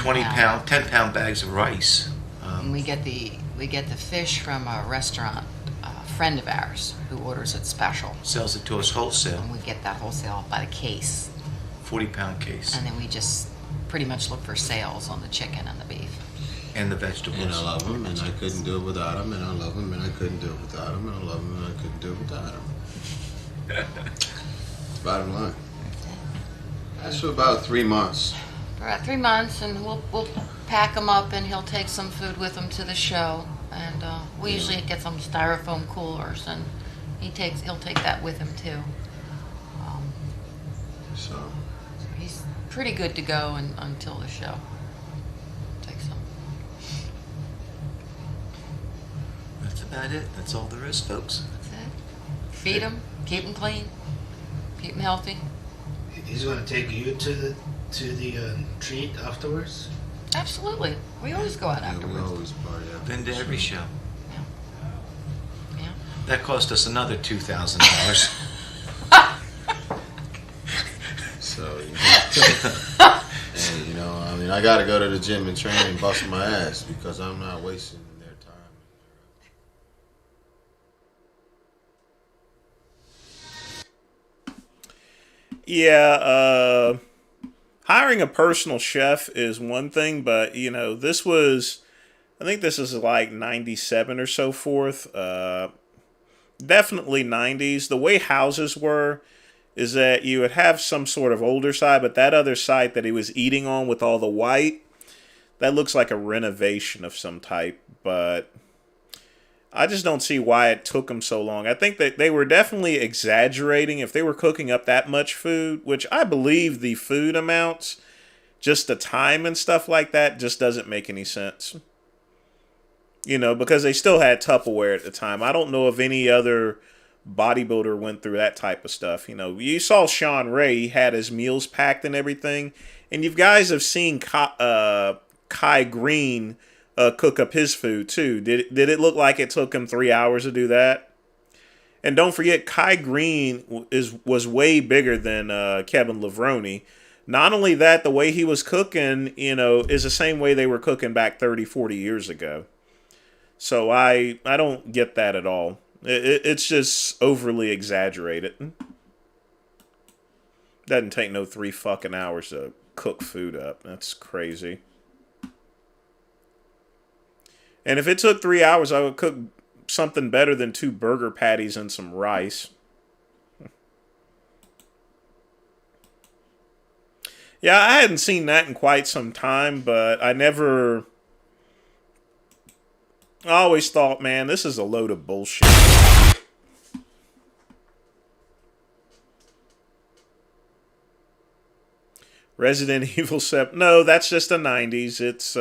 10 pound bags of rice. And we get the fish from a restaurant, a friend of ours who orders it special. Sells it to us wholesale. And we get that wholesale by the case. 40-pound case. And then we just pretty much look for sales on the chicken and the beef. And the vegetables. And I love them, and I couldn't do it without them, and I love them, and I couldn't do it without them, and I love them, and I couldn't do it without them. Bottom line. That's for about 3 months. For about 3 months, and we'll pack him up, and he'll take some food with him to the show. And we usually get some styrofoam coolers, and he'll take that with him too. So he's pretty good to go until the show. Take some. That's about it. That's all there is, folks. That's it. Feed him, keep him clean, keep him healthy. He's going to take you to the treat afterwards? Absolutely. We always go out afterwards. We always party out. Been to every show. Yeah. That cost us another $2,000. So, and I mean, I got to go to the gym and train and bust my ass because I'm not wasting their time. Yeah, hiring a personal chef is one thing, but this was, I think this is like 97 or so forth. Definitely 90s. The way houses were is that you would have some sort of older side, but that other side that he was eating on with all the white, that looks like a renovation of some type, but I just don't see why it took them so long. I think that they were definitely exaggerating if they were cooking up that much food, which I believe the food amounts, just the time and stuff like that just doesn't make any sense. Because they still had Tupperware at the time. I don't know if any other bodybuilder went through that type of stuff. You saw Sean Ray, he had his meals packed and everything. And you guys have seen Kai Green cook up his food too. Did it look like it took him 3 hours to do that? And don't forget, Kai Green was way bigger than Kevin Levrone. Not only that, the way he was cooking, is the same way they were cooking back 30, 40 years ago. So I don't get that at all. It's just overly exaggerated. Doesn't take no 3 fucking hours to cook food up. That's crazy. And if it took 3 hours, I would cook something better than 2 burger patties and some rice. Yeah, I hadn't seen that in quite some time, but I always thought, man, this is a load of bullshit. Resident Evil 7. No, that's just the 90s. It's,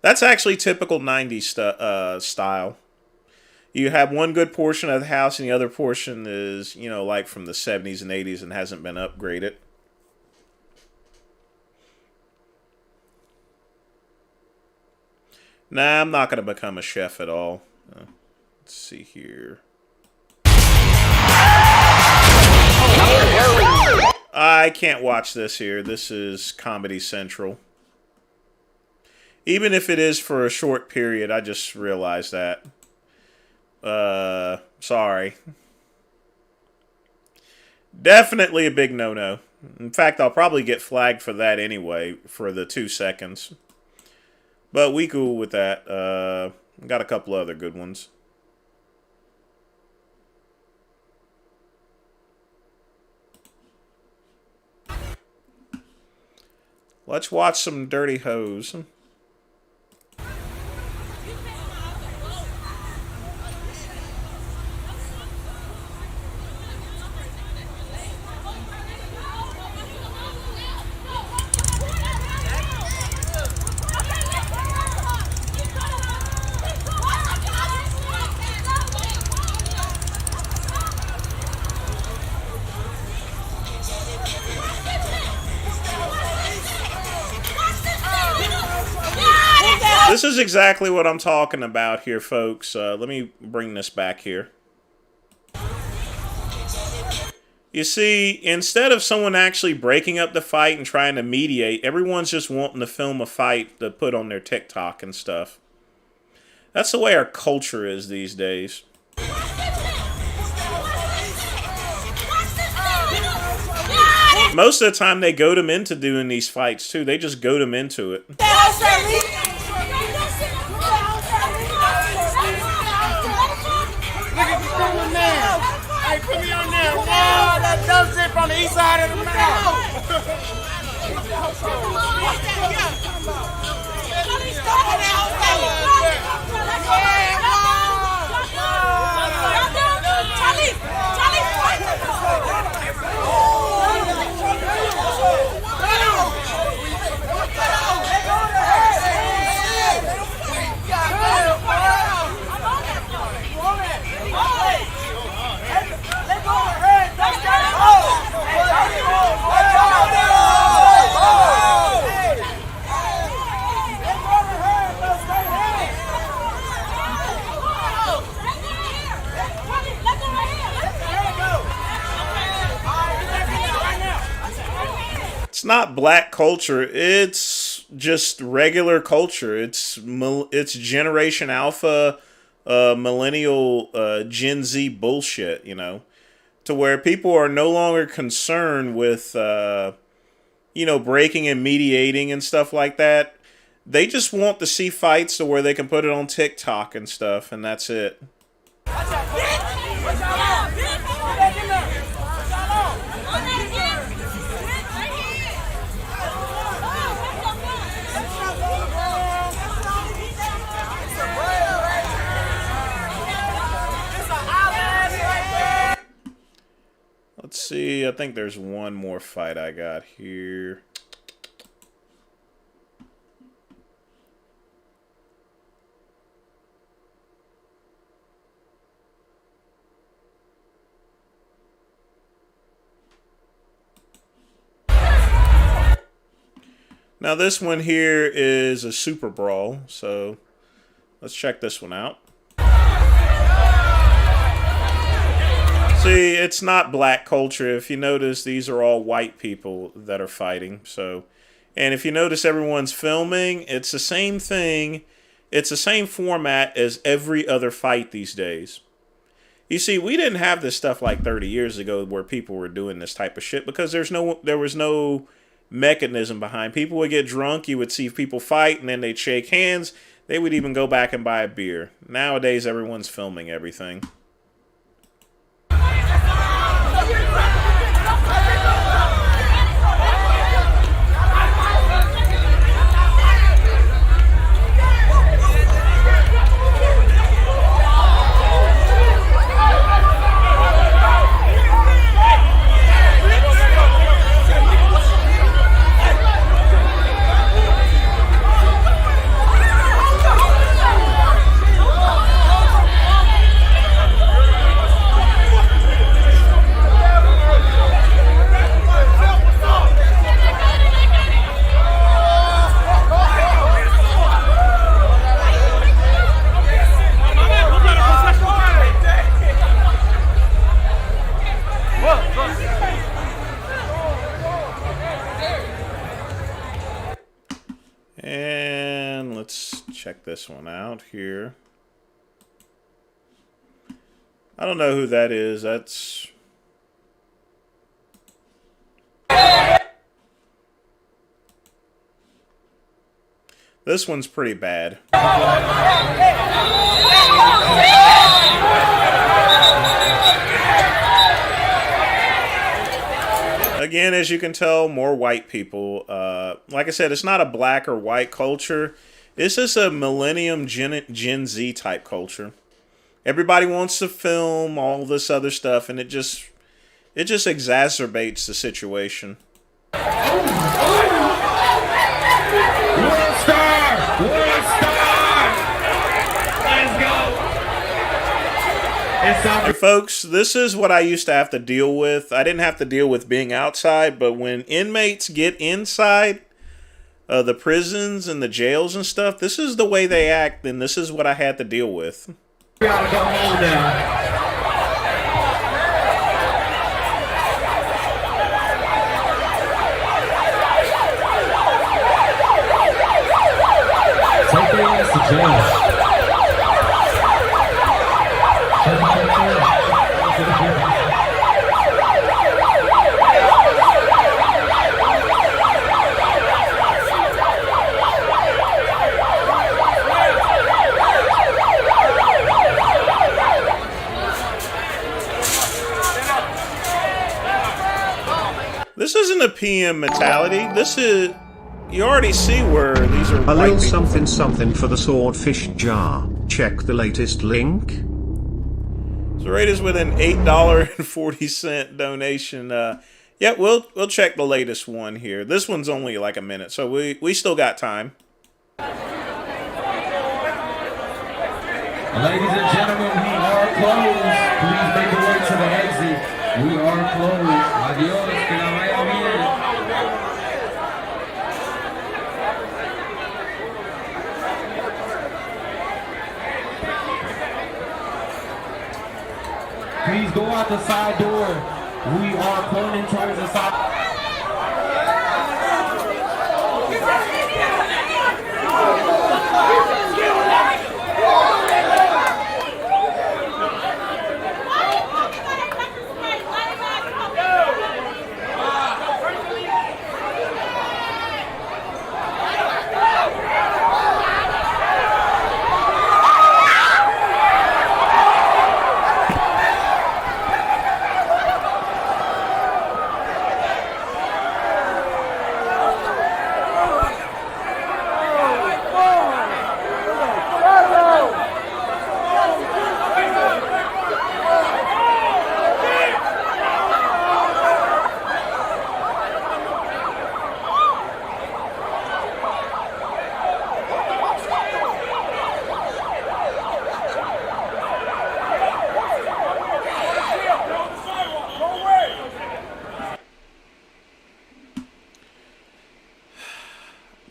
that's actually typical 90s style. You have one good portion of the house and the other portion is, like from the 70s and 80s and hasn't been upgraded. Nah, I'm not going to become a chef at all. Let's see here. I can't watch this here. This is Comedy Central. Even if it is for a short period, I just realized that. Sorry. Definitely a big no-no. In fact, I'll probably get flagged for that anyway, for the 2 seconds. But we cool with that. Got a couple other good ones. Let's watch some Dirty Hoes. This is exactly what I'm talking about here, folks. Let me bring this back here. You see, instead of someone actually breaking up the fight and trying to mediate, everyone's just wanting to film a fight to put on their TikTok and stuff. That's the way our culture is these days. Most of the time, they goad them into doing these fights, too. They just goad them into it. Look at this cool man. Hey, put me on there. Wow, that dumb shit from the east side of the mouth. It's not black culture. It's just regular culture. It's Generation Alpha, millennial, Gen Z bullshit, you know, to where people are no longer concerned with, you know, breaking and mediating and stuff like that. They just want to see fights to where they can put it on TikTok and stuff, and that's it. Let's see, I think there's one more fight I got here. Now this one here is a Super Brawl, so let's check this one out. See, it's not black culture. If you notice, these are all white people that are fighting. So, and if you notice everyone's filming, it's the same thing. It's the same format as every other fight these days. You see, we didn't have this stuff like 30 years ago where people were doing this type of shit because there was no mechanism behind. People would get drunk, you would see people fight, and then they'd shake hands. They would even go back and buy a beer. Nowadays, everyone's filming everything. And let's check this one out here. I don't know who that is. That's... This one's pretty bad. Again, as you can tell, more white people. Like I said, it's not a black or white culture. It's just a millennium Gen Z type culture. Everybody wants to film all this other stuff, and it just exacerbates the situation. And folks, this is what I used to have to deal with. I didn't have to deal with being outside, but when inmates get inside, the prisons and the jails and stuff, this is the way they act, and this is what I had to deal with. We gotta go home now. Take their ass to jail. This isn't a PM mentality. This is... You already see where these are... A little something something for the swordfish jar. Check the latest link. So rate us with an $8.40 donation. Yeah, we'll check the latest one here. This one's only like a minute, so we still got time. Ladies and gentlemen, we are closed. Please make your way to the exit. We are closed. Adios, que la vaya bien. Please go out the side door. We are pointing towards the side.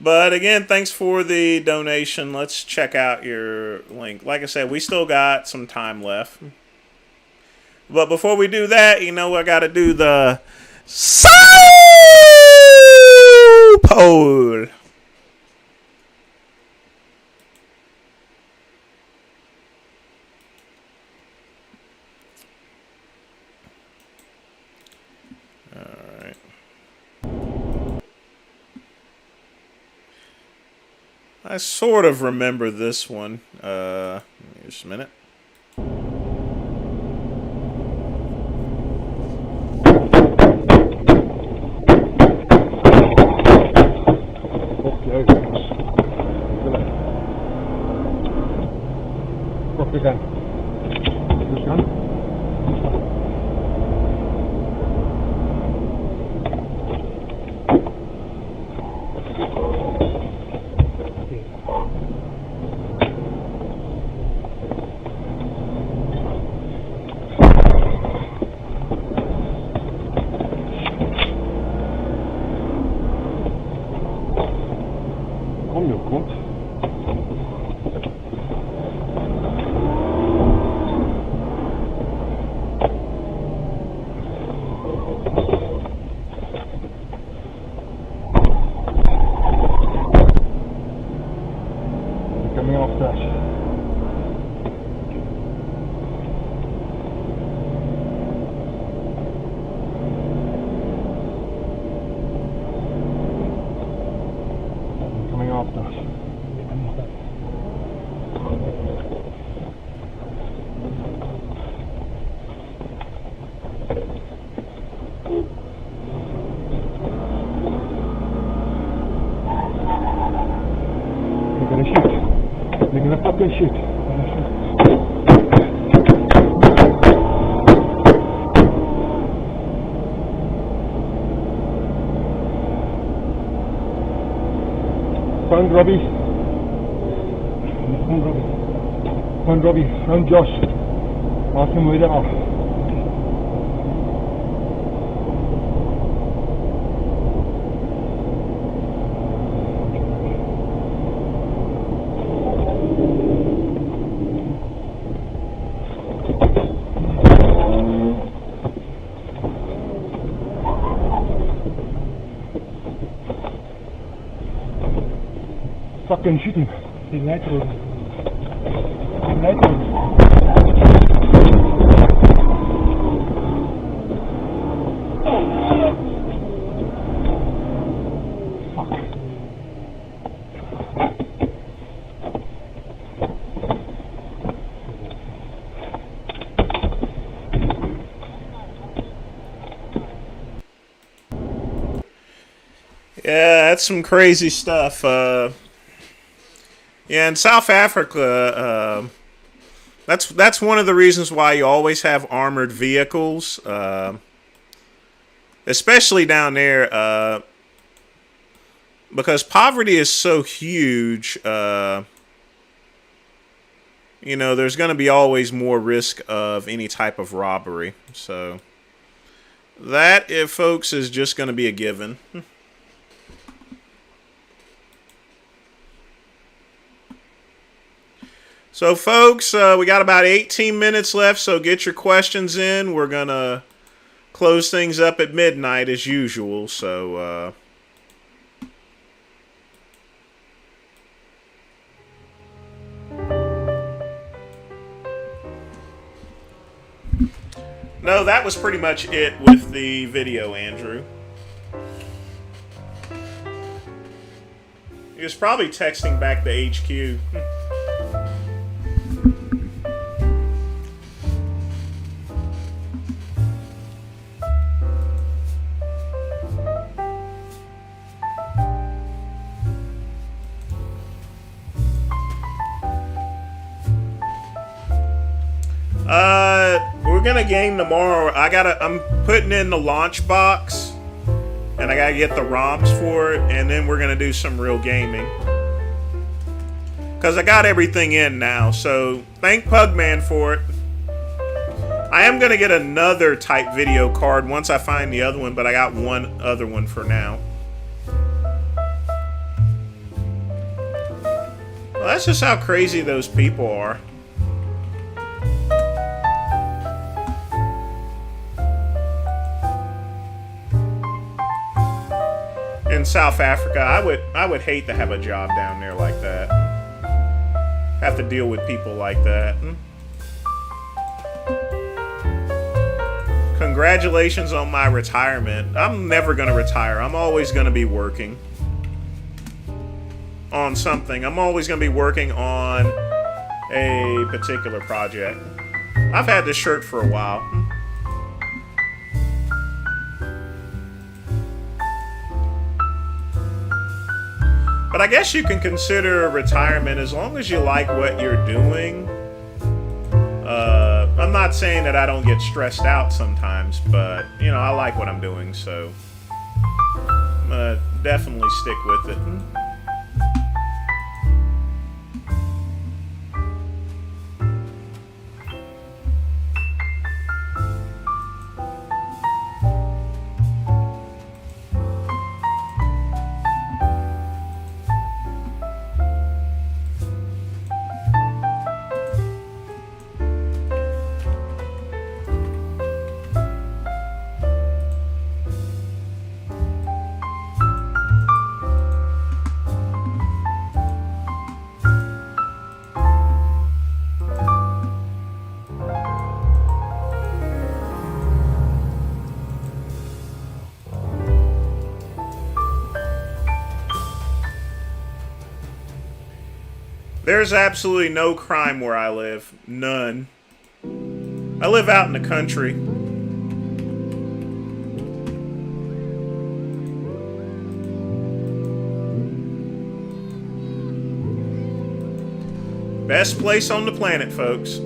But again, thanks for the donation. Let's check out your link. Like I said, we still got some time left. But before we do that, you know, I got to do the soul poll. I sort of remember this one. Just a minute. Robbie, found Josh. Ask him where they are. fucking shoot him. The nitro. The nitro. Yeah, that's some crazy stuff. Yeah, in South Africa, that's one of the reasons why you always have armored vehicles, especially down there, because poverty is so huge. You know, there's going to be always more risk of any type of robbery. So that, folks, is just going to be a given. So, folks, we got about 18 minutes left, so get your questions in. We're going to close things up at midnight as usual, so... No, that was pretty much it with the video, Andrew. He was probably texting back to HQ. We're gonna game tomorrow. I'm putting in the launch box, and I gotta get the ROMs for it, and then we're gonna do some real gaming. Cause I got everything in now, so thank Pugman for it. I am gonna get another type video card once I find the other one, but I got one other one for now. Well, that's just how crazy those people are. In South Africa, I would hate to have a job down there like that. Have to deal with people like that. Congratulations on my retirement. I'm never gonna retire. I'm always gonna be working on something. I'm always gonna be working on a particular project. I've had this shirt for a while. But I guess you can consider retirement as long as you like what you're doing. I'm not saying that I don't get stressed out sometimes, but, you know, I like what I'm doing, so I'm gonna definitely stick with it. There's absolutely no crime where I live. None. I live out in the country. Best place on the planet, folks.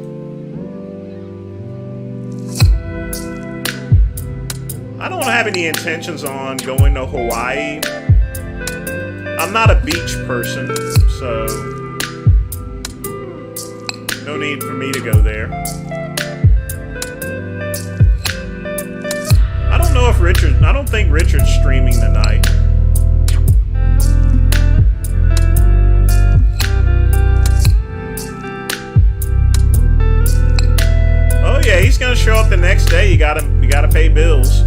I don't have any intentions on going to Hawaii. I'm not a beach person, so no need for me to go there. I don't know if I don't think Richard's streaming tonight. Oh yeah, he's gonna show up the next day. You gotta pay bills.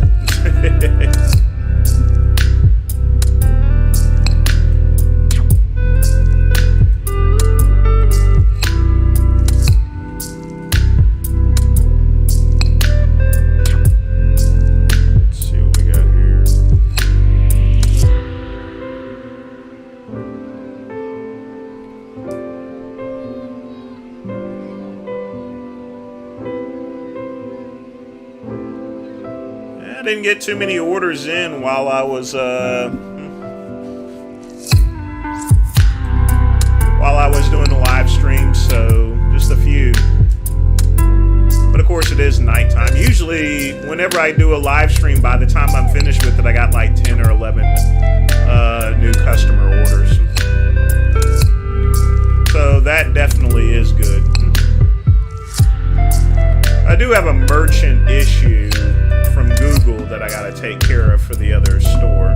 I didn't get too many orders in while I was doing the live stream, so just a few. But of course it is nighttime. Usually whenever I do a live stream, by the time I'm finished with it, I got like 10 or 11 new customer orders. So that definitely is good. I do have a merchant issue from Google that I gotta take care of for the other store.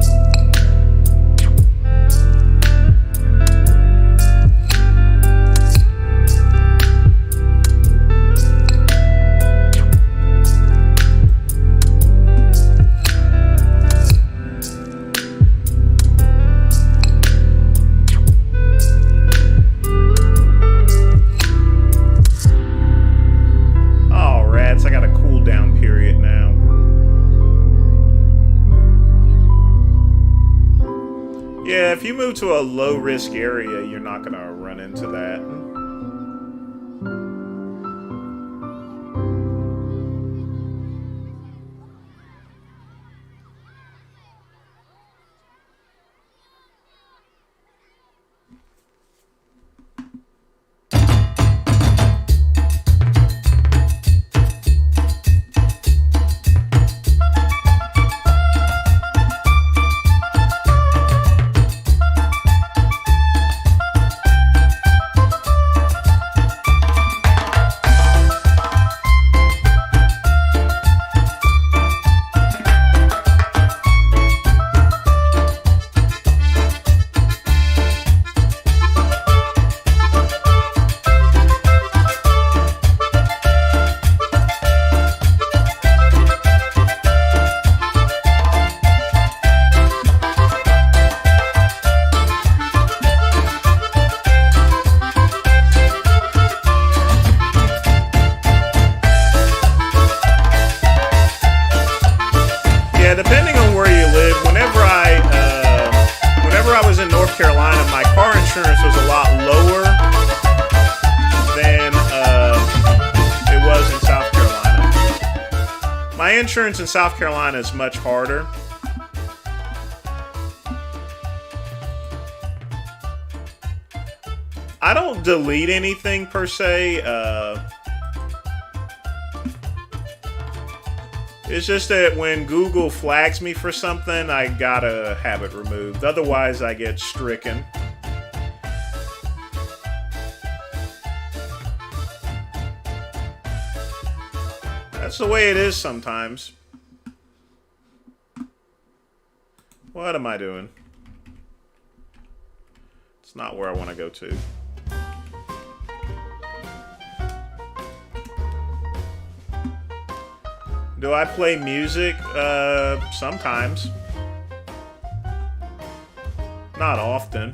I got a cool down period now. Yeah, if you move to a low risk area, you're not gonna run into that. Depending on where you live, whenever I was in North Carolina, my car insurance was a lot lower than it was in South Carolina. My insurance in South Carolina is much harder. I don't delete anything per se. It's just that when Google flags me for something, I gotta have it removed. Otherwise, I get stricken. That's the way it is sometimes. What am I doing? It's not where I want to go to. Do I play music? Sometimes. Not often.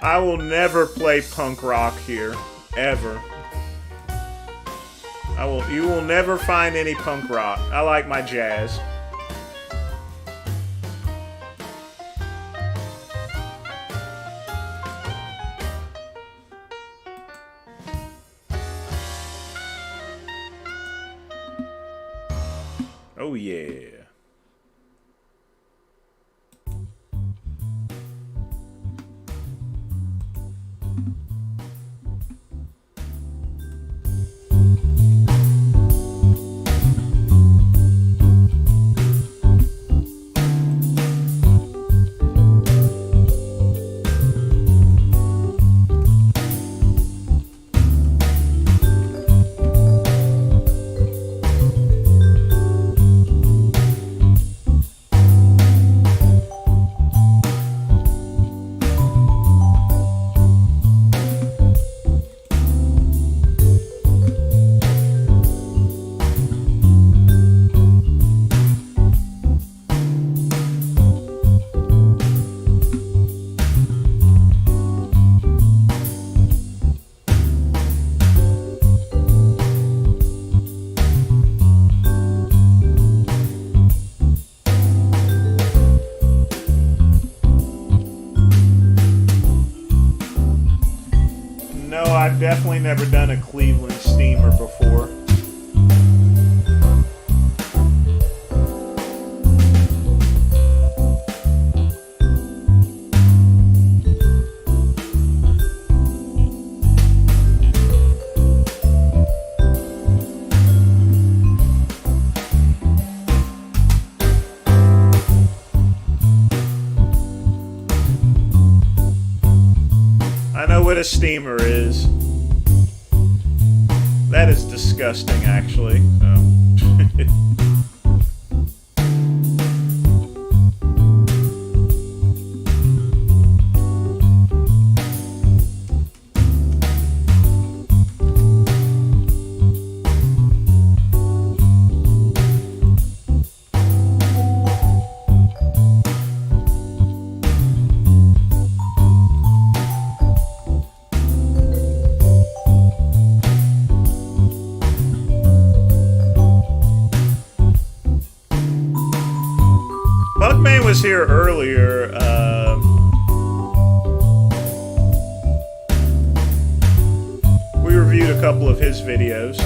I will never play punk rock here, ever. You will never find any punk rock. I like my jazz. Oh yeah. I've definitely never done a Cleveland steamer before. I know what a steamer is. That is disgusting, actually. Buckman was here earlier. We reviewed a couple of his videos.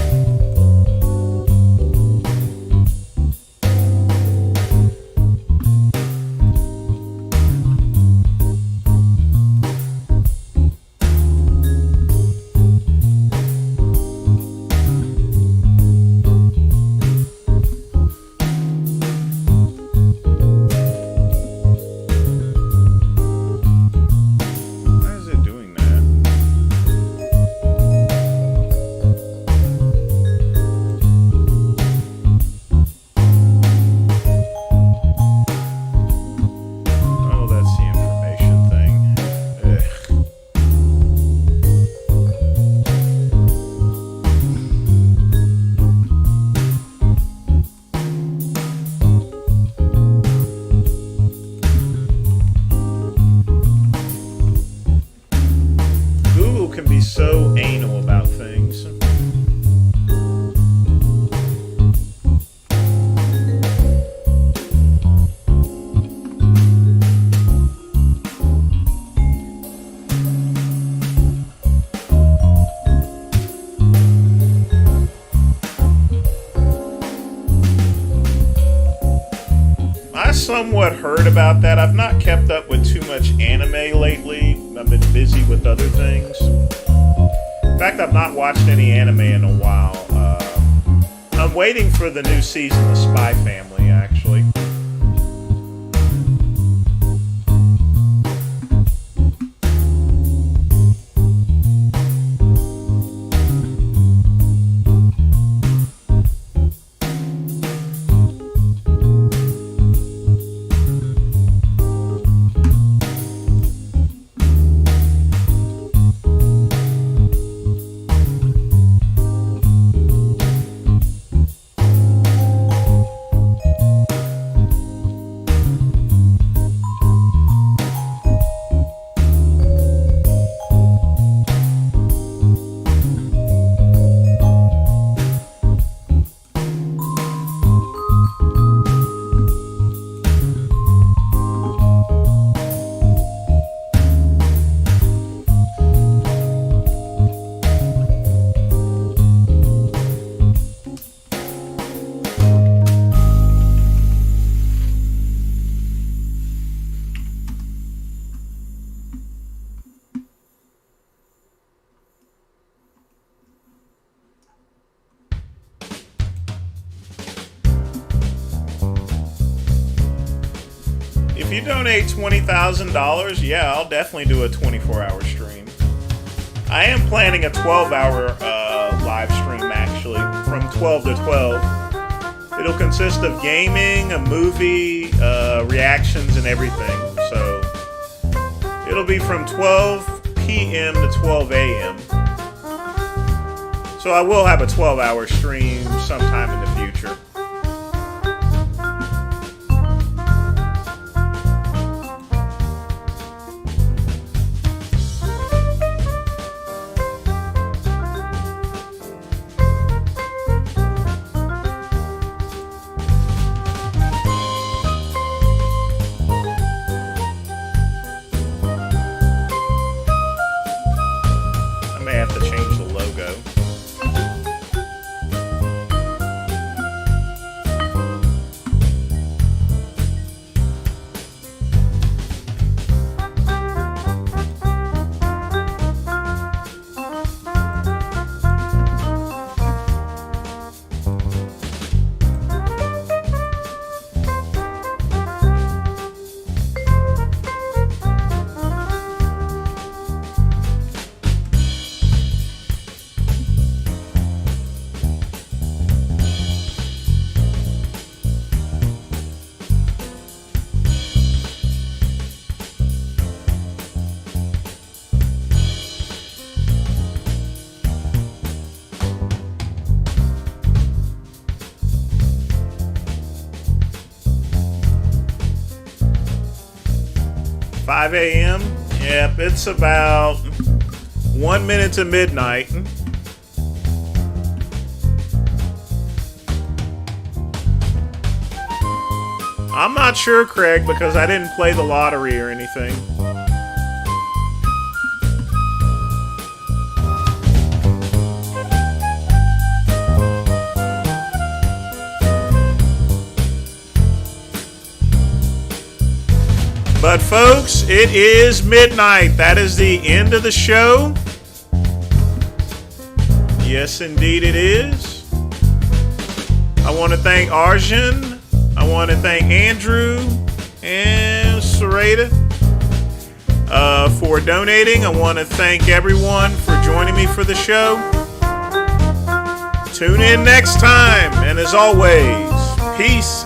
Can be so anal about things. I somewhat heard about that. I've not kept up with too much anime lately. I've been busy with other things. In fact, I've not watched any anime in a while. I'm waiting for the new season of Spy Family, actually. you donate $20,000, yeah, I'll definitely do a 24-hour stream. I am planning a 12-hour live stream, actually, from 12 to 12. It'll consist of gaming, a movie, reactions, and everything. So it'll be from 12 p.m. to 12 a.m. So I will have a 12-hour stream sometime in the future. I may have to change the logo. 5 a.m. Yep, it's about 1 minute to midnight. I'm not sure, Craig, because I didn't play the lottery or anything. But folks, it is midnight. That is the end of the show. Yes, indeed it is. I want to thank Arjun. I want to thank Andrew and Sarita for donating. I want to thank everyone for joining me for the show. Tune in next time. And as always, peace